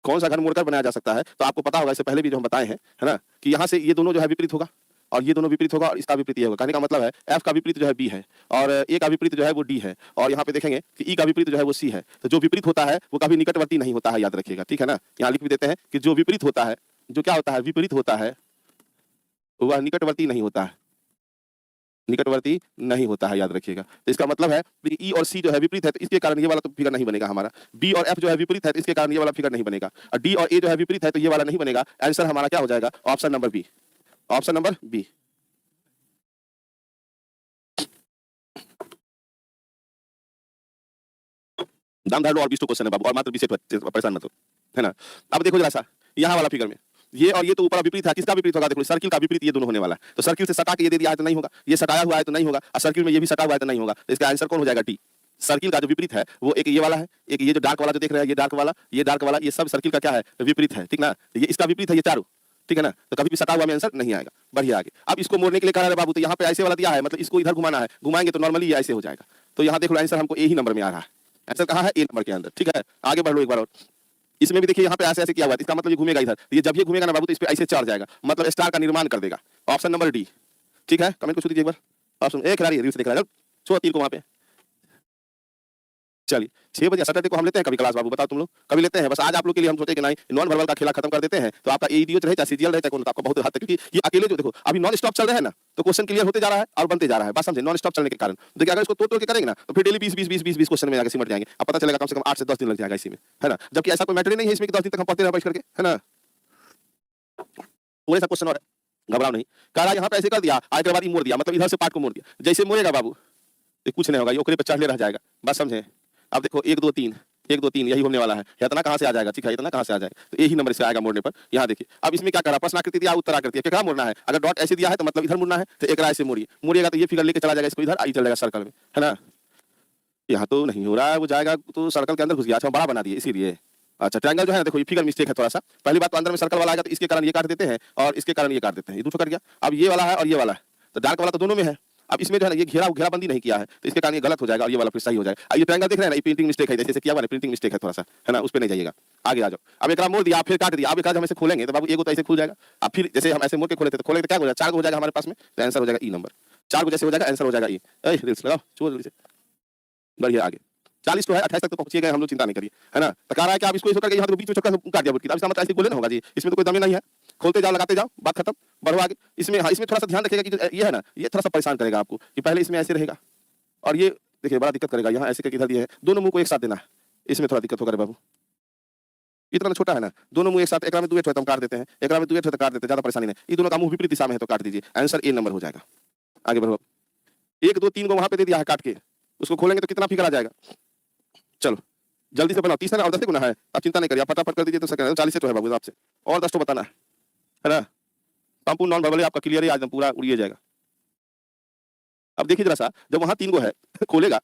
कौन सा घर मोड़कर बनाया जा सकता है? तो आपको पता होगा, इससे पहले भी जो हम बताए हैं, है ना, कि यहाँ से ये दोनों जो है विपरीत होगा, और ये दोनों विपरीत होगा, और इसका विपरीत ये होगा। कहने का मतलब है एफ का विपरीत जो है बी है, और ए का विपरीत जो है वो डी है, और यहाँ पे देखेंगे कि ई का विपरीत जो है वो सी है। तो जो विपरीत होता है वो कभी निकटवर्ती नहीं होता है, याद रखिएगा, ठीक है ना। यहाँ लिख भी देते हैं कि जो विपरीत होता है, जो क्या होता है, विपरीत होता है, वह निकटवर्ती नहीं होता है, निकटवर्ती नहीं होता है, याद रखिएगा। तो इसका मतलब है ई और सी जो है विपरीत है, तो इसके कारण ये वाला तो फिगर नहीं बनेगा हमारा। बी और एफ जो है विपरीत है, तो इसके कारण ये वाला फिगर नहीं बनेगा। और डी और ए जो है विपरीत है, तो ये वाला नहीं बनेगा। आंसर हमारा क्या हो जाएगा? Option number B, option number B. दाम धार लो और 20 क्वेश्चन है बाबू, और मात्र 20 परेशान मत हो, है ना। अब देखो जरा सा यहाँ वाला फिगर में, ये और ये तो ऊपर विपरीत है, किसका विपरीत होगा? देखो सर्किल का विपरीत ये दोनों होने वाला है। तो सर्किल से सटा के ये दे दिया है तो नहीं होगा, ये सटाया हुआ है तो नहीं होगा, और सर्किल में ये भी सटा हुआ है तो नहीं होगा। तो इसका आंसर कौन हो जाएगा? डी। सर्किल का जो विपरीत है वो एक ये वाला है, एक ये जो डार्क वाला जो देख रहे हैं, ये डार्क वाला, ये डार्क वाला, ये सब सर्किल का क्या है? विपरीत है, ठीक ना। ये इसका विपरीत है, ये चारों, ठीक है ना। तो कभी भी सटा हुआ में आंसर नहीं आएगा। बढ़िया आगे। अब इसको मोड़ने के लिए कह रहा है बाबू, तो यहाँ पे ऐसे वाला दिया है, मतलब इसको इधर घुमाना है, घुमाएंगे तो नॉर्मली ये ऐसे हो जाएगा। तो यहाँ देख लो आंसर हमको ए ही नंबर में आ रहा है। आंसर कहाँ है? ए नंबर के अंदर, ठीक है। आगे बढ़ लो एक बार और। इसमें भी देखिए यहाँ पे ऐसे ऐसे किया हुआ है, इसका मतलब ये घूमेगा इधर, ये जब ये घूमेगा ना बाबू, तो इस पे ऐसे चढ़ जाएगा, मतलब स्टार का निर्माण कर देगा। ऑप्शन नंबर डी, ठीक है। कमेंट को दीजिए एक बार। ऑप्शन एक खिलाड़ी रील्स देख रहा है, छो तीर को वहां पे। चलिए 6 बजे सैटरडे को हम लेते हैं कभी क्लास बाबू, बताओ तुम लोग कभी लेते हैं? बस आज आप लोग के लिए हम सोचे कि नहीं, नॉन वर्बल का खेला खत्म कर देते हैं, तो आपका एईडीओ रहे चाहे सीजीएल रहे, चाहे आपका बहुत हद तक, क्योंकि ये अकेले जो देखो अभी नॉन स्टॉप चल रहे हैं ना, तो क्वेश्चन क्लियर होते जा रहा है और बनते जा रहा है, बात समझे, नॉन स्टॉप चलने के कारण। देखिए अगर इसको तोड़ के करेंगे ना, तो फिर डेली 20 क्वेश्चन में आगे सिमट जाएंगे। अब पता चलेगा कम से कम 8 से 10 दिन लग जाएगा इसी में, है ना। जबकि ऐसा कोई मैटर नहीं है इसमें कि 10 दिन तक हम पढ़ते रहे बैठ करके, है ना। पूरे सा क्वेश्चन और घबराओ नहीं। कह रहा यहाँ पे ऐसे कर दिया, आगे के बाद मोड़ दिया, मतलब इधर से पार्ट को मोड़ दिया, जैसे मोड़ेगा बाबू कुछ नहीं होगा, ये ओकरे पे चढ़ले रह जाएगा, बात समझे। अब देखो 1 2 3 1 2 3 यही होने वाला है। इतना कहाँ से आ जाएगा? ठीक है, इतना कहाँ से आ जाएगा? तो यही नंबर से आएगा मोड़ने पर। यहाँ देखिए अब इसमें क्या करा, प्रश्न आकृति दिया, उत्तर आकृति, क्या मोड़ना है? अगर डॉट ऐसे दिया है तो मतलब इधर मुड़ना है, तो एक ऐसे मोड़िए, मोड़िएगा तो ये फिगर लेके चला जाएगा, इसको इधर आई चल जाएगा सर्कल में, है ना। यहाँ तो नहीं हो रहा है, वो जाएगा तो सर्कल के अंदर घुस गया। अच्छा बड़ा बना दिए इसीलिए। अच्छा ट्रायंगल जो है ना, देखो ये फिगर मिस्टेक है थोड़ा सा। पहली बात तो अंदर में सर्कल वाला आएगा, तो इसके कारण ये काट देते हैं और इसके कारण ये काट देते हैं, ये दूसरा कट गया। अब ये वाला है और ये वाला है, तो डार्क वाला तो दोनों में है। अब इसमें जो है ना ये घेराबंदी नहीं किया है, तो इसके कारण ये गलत हो जाएगा और ये वाला फिर सही हो जाएगा। अब ये ट्रायंगल देख रहे हैं ना, ये प्रिंटिंग मिस्टेक है, जैसे किया हुआ है प्रिंटिंग मिस्टेक है थोड़ा सा, है ना, उस पे नहीं जाइएगा, आगे आ जाओ। अब एक मोड़ दिया, फिर काट दिया, अब एक हम ऐसे खोलेंगे तो बाबू एगो तो ऐसे खुल जाएगा। अब फिर जैसे हम ऐसे मोड़ के खोलेंगे तो क्या हो जाएगा? 4 हो जाएगा हमारे पास में, तो आंसर हो जाएगा ई नंबर। 4 जैसे हो जाएगा, आंसर हो जाएगा ई। रील्स लगाओ चलो जल्दी से, बढ़िया आगे। 40 तो है, 28 तक तो पहुंचिएगा, हम लोग चिंता नहीं करिए, है ना। तो कह रहा है कि आप इसको करके यहाँ बीच में छोटा काट दिया, अब इसका मतलब ऐसे बोले ना होगा जी, इसमें तो कोई दम नहीं है, खोलते जाओ लगाते जाओ, बात खत्म, बढ़ो आगे। इसमें हाँ, इसमें थोड़ा सा ध्यान रखिएगा कि ये है ना, ये थोड़ा सा परेशान करेगा आपको कि पहले इसमें ऐसे रहेगा और ये देखिए बड़ा दिक्कत करेगा, यहाँ ऐसे करके इधर दिए है, दोनों मुंह को एक साथ देना है, इसमें थोड़ा दिक्कत होगा रे बाबू। इतना तो छोटा है ना, दोनों मुंह एक साथ, एक में दुएट है तो हम काट देते हैं, एक में दुएट है तो काट देते हैं, ज्यादा परेशानी नहीं। ये दोनों का मुंह विपरीत दिशा में है तो काट दीजिए, आंसर ए नंबर हो जाएगा। आगे बढ़ो, 1 2 3 को वहां पे दे दिया है काट के, उसको खोलेंगे तो कितना फिगर आ जाएगा? चलो जल्दी से बनाओ, 30 है ना और 10 गुना है, आप चिंता नहीं करिए, आप फटाफट कर दीजिए तो 40 से तो है बाबू आपसे, और 10 तो बताना है ना। संपूर्ण नॉन वर्बल आपका क्लियर है, आज पूरा उड़िए जाएगा। अब देखिए जरा सा, जब वहां 3 गो है खोलेगा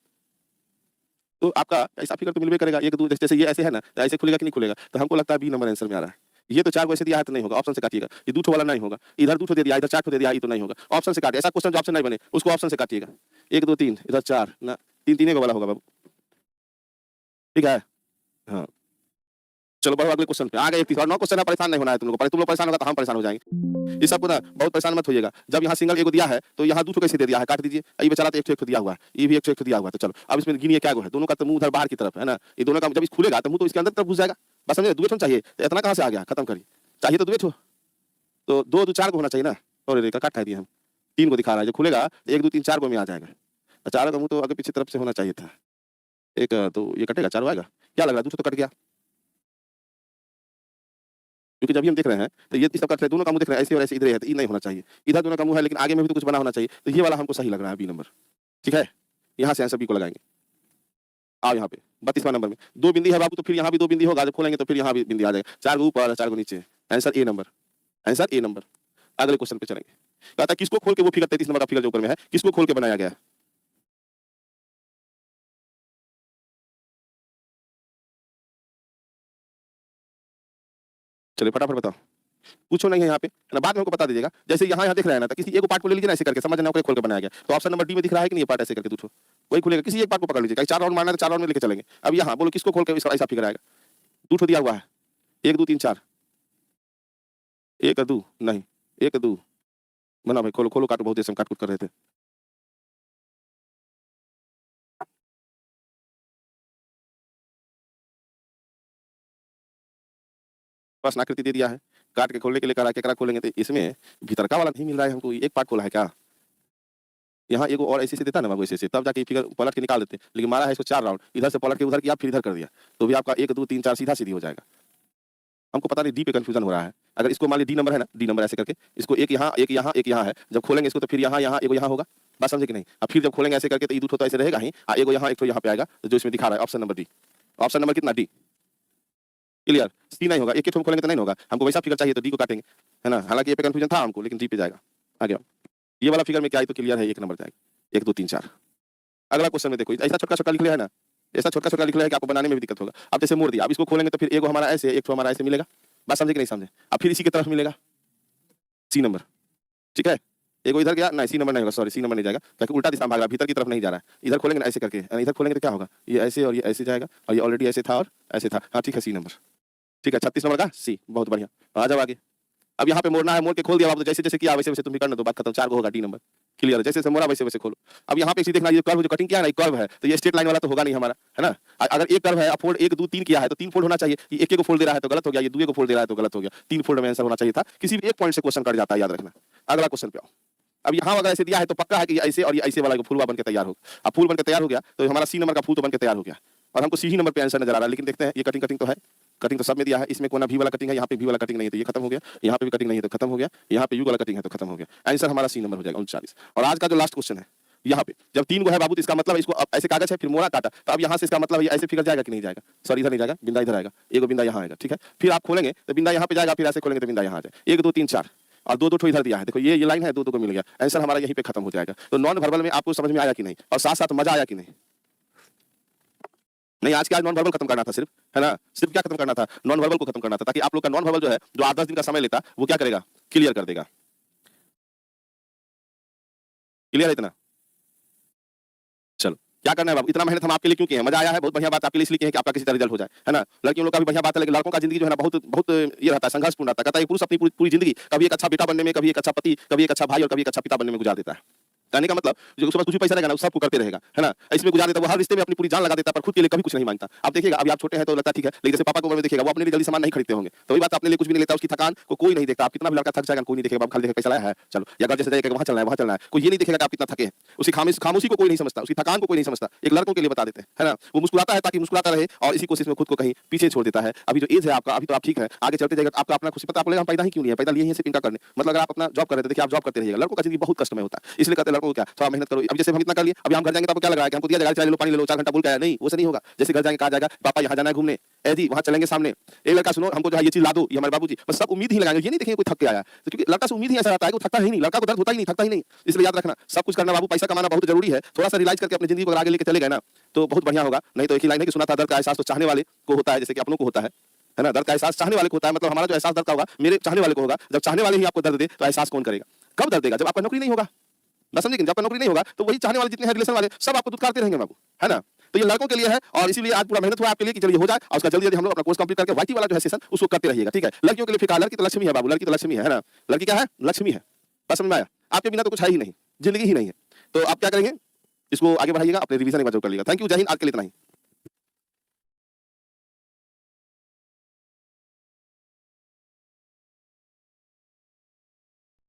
तो आपका ऐसा फिगर तो मिलवे करेगा, 1 2 जैसे ये ऐसे है ना, तो ऐसे खुलेगा कि नहीं खुलेगा? तो हमको लगता है बी नंबर आंसर में आ रहा है। ये तो 4 को ऐसे दिया है तो नहीं होगा, ऑप्शन से काटिएगा। ये 2 ठो वाला नहीं होगा, इधर 2 ठो दे दिया, इधर 4 ठो दे दिया, ये तो नहीं होगा, ऑप्शन से काटिए। ऐसा क्वेश्चन जो ऑप्शन नहीं बने उसको ऑप्शन से काटिएगा। 1 2 3 इधर 4 ना, 3 3 वाला होगा बाबू, ठीक है। हाँ चलो बढ़ो अगले क्वेश्चन पे, आ गए 31 और 9 क्वेश्चन है, परेशान नहीं होना है तुम लोग, तुम लोग परेशान होगा तो हम परेशान हो जाएंगे। इस सबको ना बहुत परेशान मत होइएगा। जब यहाँ सिंगल एगो दिया है तो यहाँ 2 ठो कैसे दे दिया है, काट दीजिए। ये बेचारा तो 1 ठो दिया हुआ है, ये भी 1 ठो दिया हुआ है। तो चलो अब इसमें गिनिए क्या गो है, दोनों का तो मुंह उधर बाहर की तरफ है ना, ये दोनों का जब इस खुलेगा तो मुंह तो इसके अंदर तरफ घुस जाएगा। बस समझे, 2 ठो चाहिए तो इतना कहाँ से आ गया, खत्म करिए। चाहिए तो 2 ठो, तो 2 2 4 को होना चाहिए ना, और काट दिए हम, 3 को दिखा रहा है, जो खुलेगा 1 2 3 4 को में आ जाएगा। 4 का मुंह तो आगे पीछे तरफ से होना चाहिए था। 1 तो ये कटेगा, 4 आएगा, क्या लग रहा है 2 तो कट गया, क्योंकि जब भी हम देख रहे हैं तो ये सब कट रहे, दोनों का मुंह देख रहे हैं ऐसे और ऐसे, इधर है तो ये नहीं होना चाहिए। इधर दोनों का मुंह है लेकिन आगे में भी तो कुछ बना होना चाहिए, तो ये वाला हमको सही लग रहा है, बी नंबर, ठीक है। यहाँ से आंसर बी को लगाएंगे। आओ यहाँ पे 32वां नंबर में 2 बिंदी है बाबू, तो फिर यहाँ भी 2 बिंदी होगा, जब खोलेंगे तो फिर यहाँ भी बिंदी आ जाएगा। 4 को ऊपर 4 को नीचे, answer A number, answer A number. अगले क्वेश्चन पे चलेंगे। कहता है किसको खोल के वो फिगर 33 नंबर का फिगर जो ऊपर में है, किसको खोल के बनाया गया? चलिए फटाफट बताओ, पूछो नहीं है यहाँ पे ना, बाद में हमको बता दीजिएगा। जैसे यहाँ देख रहे हैं ना, तो किसी एक पार्ट को ले लीजिए ना ऐसे करके, समझ ना खोल के बनाया गया। तो ऑप्शन नंबर डी में दिख रहा है कि नहीं, ये पार्ट ऐसे करके 2 ठो वही खुलेगा, किसी एक पार्ट को पकड़ लीजिए। 4 राउंड मारना है तो 4 राउंड में लेके चलेंगे। अब यहाँ बोलो किसको खोल के ऐसा फिगर आएगा? 2 ठो दिया हुआ है, 1 2 3 4, 1 2 नहीं 1 2 बना भाई, खोलो खोलो, काटो, बहुत देर से हम काट कुट कर रहे थे। बस आकृति दे दिया है, काट के खोलने के लिए करा के करा खोलेंगे, तो इसमें भीतर का वाला नहीं मिल रहा है हमको, एक पार्ट खोला है क्या? यहाँ एगो और ऐसे से देता ना बाबू, ऐसे तब जाके फिगर पलट के निकाल देते, लेकिन मारा है इसको 4 राउंड, इधर से पलट के उधर किया फिर इधर कर दिया, तो भी आपका 1 2 3 4 सीधा सीधी हो जाएगा। हमको पता नहीं डी पे कंफ्यूजन हो रहा है। अगर इसको मान ली डी नंबर है ना, डी नंबर ऐसे करके इसको एक यहाँ एक यहाँ एक यहाँ है, जब खोलेंगे इसको तो फिर यहाँ यहाँ एगो यहाँ होगा, बात समझे कि नहीं? अब फिर जब खोलेंगे ऐसे करके तो ये 2 ठो तो ऐसे रहेगा ही, एगो यहाँ एक ठो यहाँ पे आएगा, तो जो इसमें दिखा रहा है option number D. Option number कितना? डी। क्लियर? सी नहीं होगा, एक ही ठो खोलेंगे तो नहीं होगा, हमको वैसा फिगर चाहिए तो डी को काटेंगे, है ना। हालांकि ये पे कंफ्यूजन था हमको, लेकिन डी पे जाएगा। आगे ये वाला फिगर में क्या आई तो क्लियर है, 1 नंबर जाएगा, 1 2 3 4। अगला क्वेश्चन में देखो, ऐसा छोटा छोटा लिख लिया है ना, ऐसा छोटा छोटा लिख लिया है कि आपको बनाने में भी दिक्कत होगा। अब जैसे मोड़ दिया, अब इसको खोलेंगे तो फिर एगो हमारा ऐसे, एक ठो हमारा ऐसे मिलेगा, बात समझे कि नहीं समझे? अब फिर इसी की तरफ मिलेगा सी नंबर, ठीक है। एगो इधर गया, नहीं सी नंबर नहीं होगा, सॉरी सी नंबर नहीं जाएगा, ताकि उल्टा दिशा में भाग रहा है, भीतर की तरफ नहीं जा रहा है। इधर खोलेंगे ना ऐसे करके, इधर खोलेंगे तो क्या होगा, ये ऐसे और ये ऐसे जाएगा, और ये ऑलरेडी ऐसे था और ऐसे था। हाँ ठीक है, सी नंबर, ठीक है। 36 नंबर का सी, बहुत बढ़िया। आ जाओ आगे। अब यहाँ पे मोड़ना है, मोड़ के खोल दिया बाबू, जैसे जैसे किया वैसे वैसे तुम भी करना, तो बात खत्म। 4 को होगा डी नंबर, क्लियर। जैसे जैसे मोड़ा वैसे वैसे खोलो। अब यहाँ पे देखना, ये कर्व जो कटिंग किया है ना, कर्व है, तो ये स्ट्रेट लाइन वाला तो होगा नहीं हमारा, है ना। अगर एक कर्व है, फोल्ड 1 2 3 किया है तो 3 फोल्ड होना चाहिए। ये एक को फोल्ड दे रहा है तो गलत हो गया, ये 2 को फोल्ड दे रहा है तो गलत हो गया, 3 फोल्ड में आंसर होना चाहिए था। किसी भी एक पॉइंट से क्वेश्चन कट जाता है, याद रखना। अगला क्वेश्चन पे आओ। अब यहाँ अगर ऐसे दिया है तो पक्का है कि ऐसे और ये ऐसे वाला फूल बन के तैयार होगा। अब फूल बन के तैयार हो गया तो हमारा सी नंबर का फूल तो बन के तैयार हो गया, और हमको सी ही नंबर पे आंसर नजर आ रहा है। लेकिन देखते हैं, ये कटिंग कटिंग तो है, कटिंग तो सब में दिया है, इसमें कोना भी वाला कटिंग है, यहाँ पे भी वाला कटिंग नहीं है तो ये खत्म हो गया, यहाँ पे भी कटिंग नहीं है तो खत्म हो गया, यहाँ पे यू वाला कटिंग है तो खत्म हो गया। आंसर हमारा सी नंबर हो जाएगा 39। और आज का जो लास्ट क्वेश्चन है, यहाँ पे जब 3 को है बाबू, तो इसका मतलब इसको ऐसे कागज है, फिर मोड़ा काटा, तो अब यहाँ से इसका मतलब ये ऐसे फिगर जाएगा कि नहीं जाएगा? सॉरी इधर नहीं जाएगा, बिंदा इधर आएगा, एगो बिंदा यहाँ आएगा, ठीक है। फिर आप खोलेंगे तो बिंदा यहाँ पे जाएगा, फिर ऐसे खोलेंगे तो बिंदा यहाँ आ जाए। 1 2 3 4 और 2 2 ठो इधर दिया है, देखो ये लाइन है, 2 2 को मिल गया, आंसर हमारा यहीं पे खत्म हो जाएगा। तो नॉन वर्बल में आपको समझ में आया कि नहीं, और साथ साथ मजा आया कि नहीं? नहीं, आज के आज नॉन वर्बल खत्म करना था सिर्फ, है ना। सिर्फ क्या खत्म करना था? नॉन वर्बल को खत्म करना था, ताकि आप लोग का नॉन वर्बल जो है, जो 8 10 दिन का समय लेता, वो क्या करेगा? क्लियर कर देगा। क्लियर है इतना? चलो क्या करना है बाबू, इतना मेहनत हम आपके लिए क्यों किए हैं? मजा आया है, बहुत बढ़िया बात आपके लिए इसलिए किए हैं कि आपका किसी तरह रिजल्ट हो जाए, है ना। लड़कियों लोग का भी बढ़िया बात है, लेकिन लड़कों का जिंदगी जो है ना, बहुत बहुत ये रहता है, संघर्षपूर्ण रहता है। कहता है पुरुष अपनी पूरी जिंदगी कभी एक अच्छा बेटा बनने में, कभी एक अच्छा पति, कभी एक अच्छा भाई और कभी एक अच्छा पिता बनने में गुजार देता है। कहने का मतलब जो उसके पास कुछ भी पैसा रहेगा ना, वो सबको करते रहेगा, है ना? इसमें गुजार देता है, वो हर रिश्ते में अपनी पूरी जान लगा देता है, पर खुद के लिए कभी कुछ नहीं मांगता। आप देखिएगा, अभी आप छोटे हैं तो लगता है ठीक है, लेकिन जैसे पापा की उम्र में देखिएगा, वो अपने लिए जल्दी सामान नहीं खरीदते होंगे, तो वही बात अपने लिए कुछ भी नहीं लेता, उसकी थकान को कोई नहीं देखता। आप कितना भी लड़का थक जाएगा, कोई नहीं देखेगा, खाली देखेगा पैसा लाया है, चलो, या घर जैसे जाएगा, वहाँ चलना है, वहाँ चलना है, कोई ये नहीं देखेगा कि आप कितना थके हैं। उसकी खामोशी को कोई नहीं समझता, उसकी थकान को कोई नहीं समझता। एक लड़कों के लिए बता देते हैं, है ना? वो मुस्कुराता है ताकि मुस्कुराता रहे और इसी कोशिश में खुद को कहीं पीछे छोड़ देता है। अभी जो एज है आपका, अभी तो आप ठीक है, आगे चलते जाएगा आपका अपना खुशी पता, आप बोलेगा हम पैदा ही क्यों नहीं है, पैदा लिए हैं सिर्फ इनका करने। मतलब अगर आप अपना जॉब कर रहे थे, देखिए आप जॉब करते रहिएगा, लड़कों का जिंदगी बहुत कष्टमय होता है, इसलिए कहते हैं लड़कों को क्या थोड़ा मेहनत करो। अब जैसे हम इतना कर लिए, अभी हम घर जाएंगे तो आपको क्या लग रहा है कि हमको दिया जाएगा, चाय ले लो, पानी ले लो, 4 घंटा बोल के आया, नहीं, वो से नहीं होगा। जैसे घर जाएंगे कहा जाएगा पापा यहाँ जाना है घूमने, ए जी वहाँ चलेंगे सामने, एक लड़का सुनो हमको जो है ये चीज ला दो, ये हमारे बाबूजी, बस सब उम्मीद ही लगाएंगे, ये नहीं देखेंगे कोई थक के आया, तो क्योंकि लड़का से उम्मीद ही ऐसा आता है कि वो थकता ही नहीं, लड़का को दर्द होता ही नहीं, थकता ही नहीं। इसलिए याद रखना, सब कुछ करना बाबू, पैसा कमाना बहुत जरूरी है, थोड़ा सा रियलाइज करके अपनी जिंदगी को आगे लेके चले गए ना तो बहुत बढ़िया होगा। नहीं तो एक ही लाइन है कि सुना था, दर्द का एहसास तो चाहने वाले को होता है, जैसे कि अपनों को होता है ना? दर्द का एहसास चाहने वाले को होता है, मतलब हमारा जो एहसास दर्द का होगा मेरे चाहने वाले को होगा। जब चाहने वाले ही आपको दर्द दे तो एहसास कौन करेगा? कब दर्द देगा? जब आपका नौकरी नहीं होगा, ना समझे? जब आपका नौकरी नहीं होगा तो वही चाहने वाले जितने हैं रिलेशन वाले सब आपको दुत्कारते रहेंगे बाबू, है ना? तो ये लड़कों के लिए है और इसीलिए आज पूरा मेहनत हुआ आपके लिए कि चलिए हो जाए और उसका जल्दी जल्दी हम लोग अपना कोर्स कंप्लीट करके वाईटी वाला जो है सेशन उसको करते रहिएगा, ठीक है? लड़कियों के लिए फिर लड़की तो लक्ष्मी है बाबू, लड़की तो लक्ष्मी है ना? लड़की क्या है? लक्ष्मी है। बस समझ में आया? आपके बिना तो कुछ है ही नहीं, जिंदगी ही नहीं है। तो आप क्या करेंगे? इसको आगे बढ़ाइएगा, अपने रिवीजन एक बार जरूर कर लीजिएगा। थैंक यू, जय हिंद, आज के लिए इतना ही।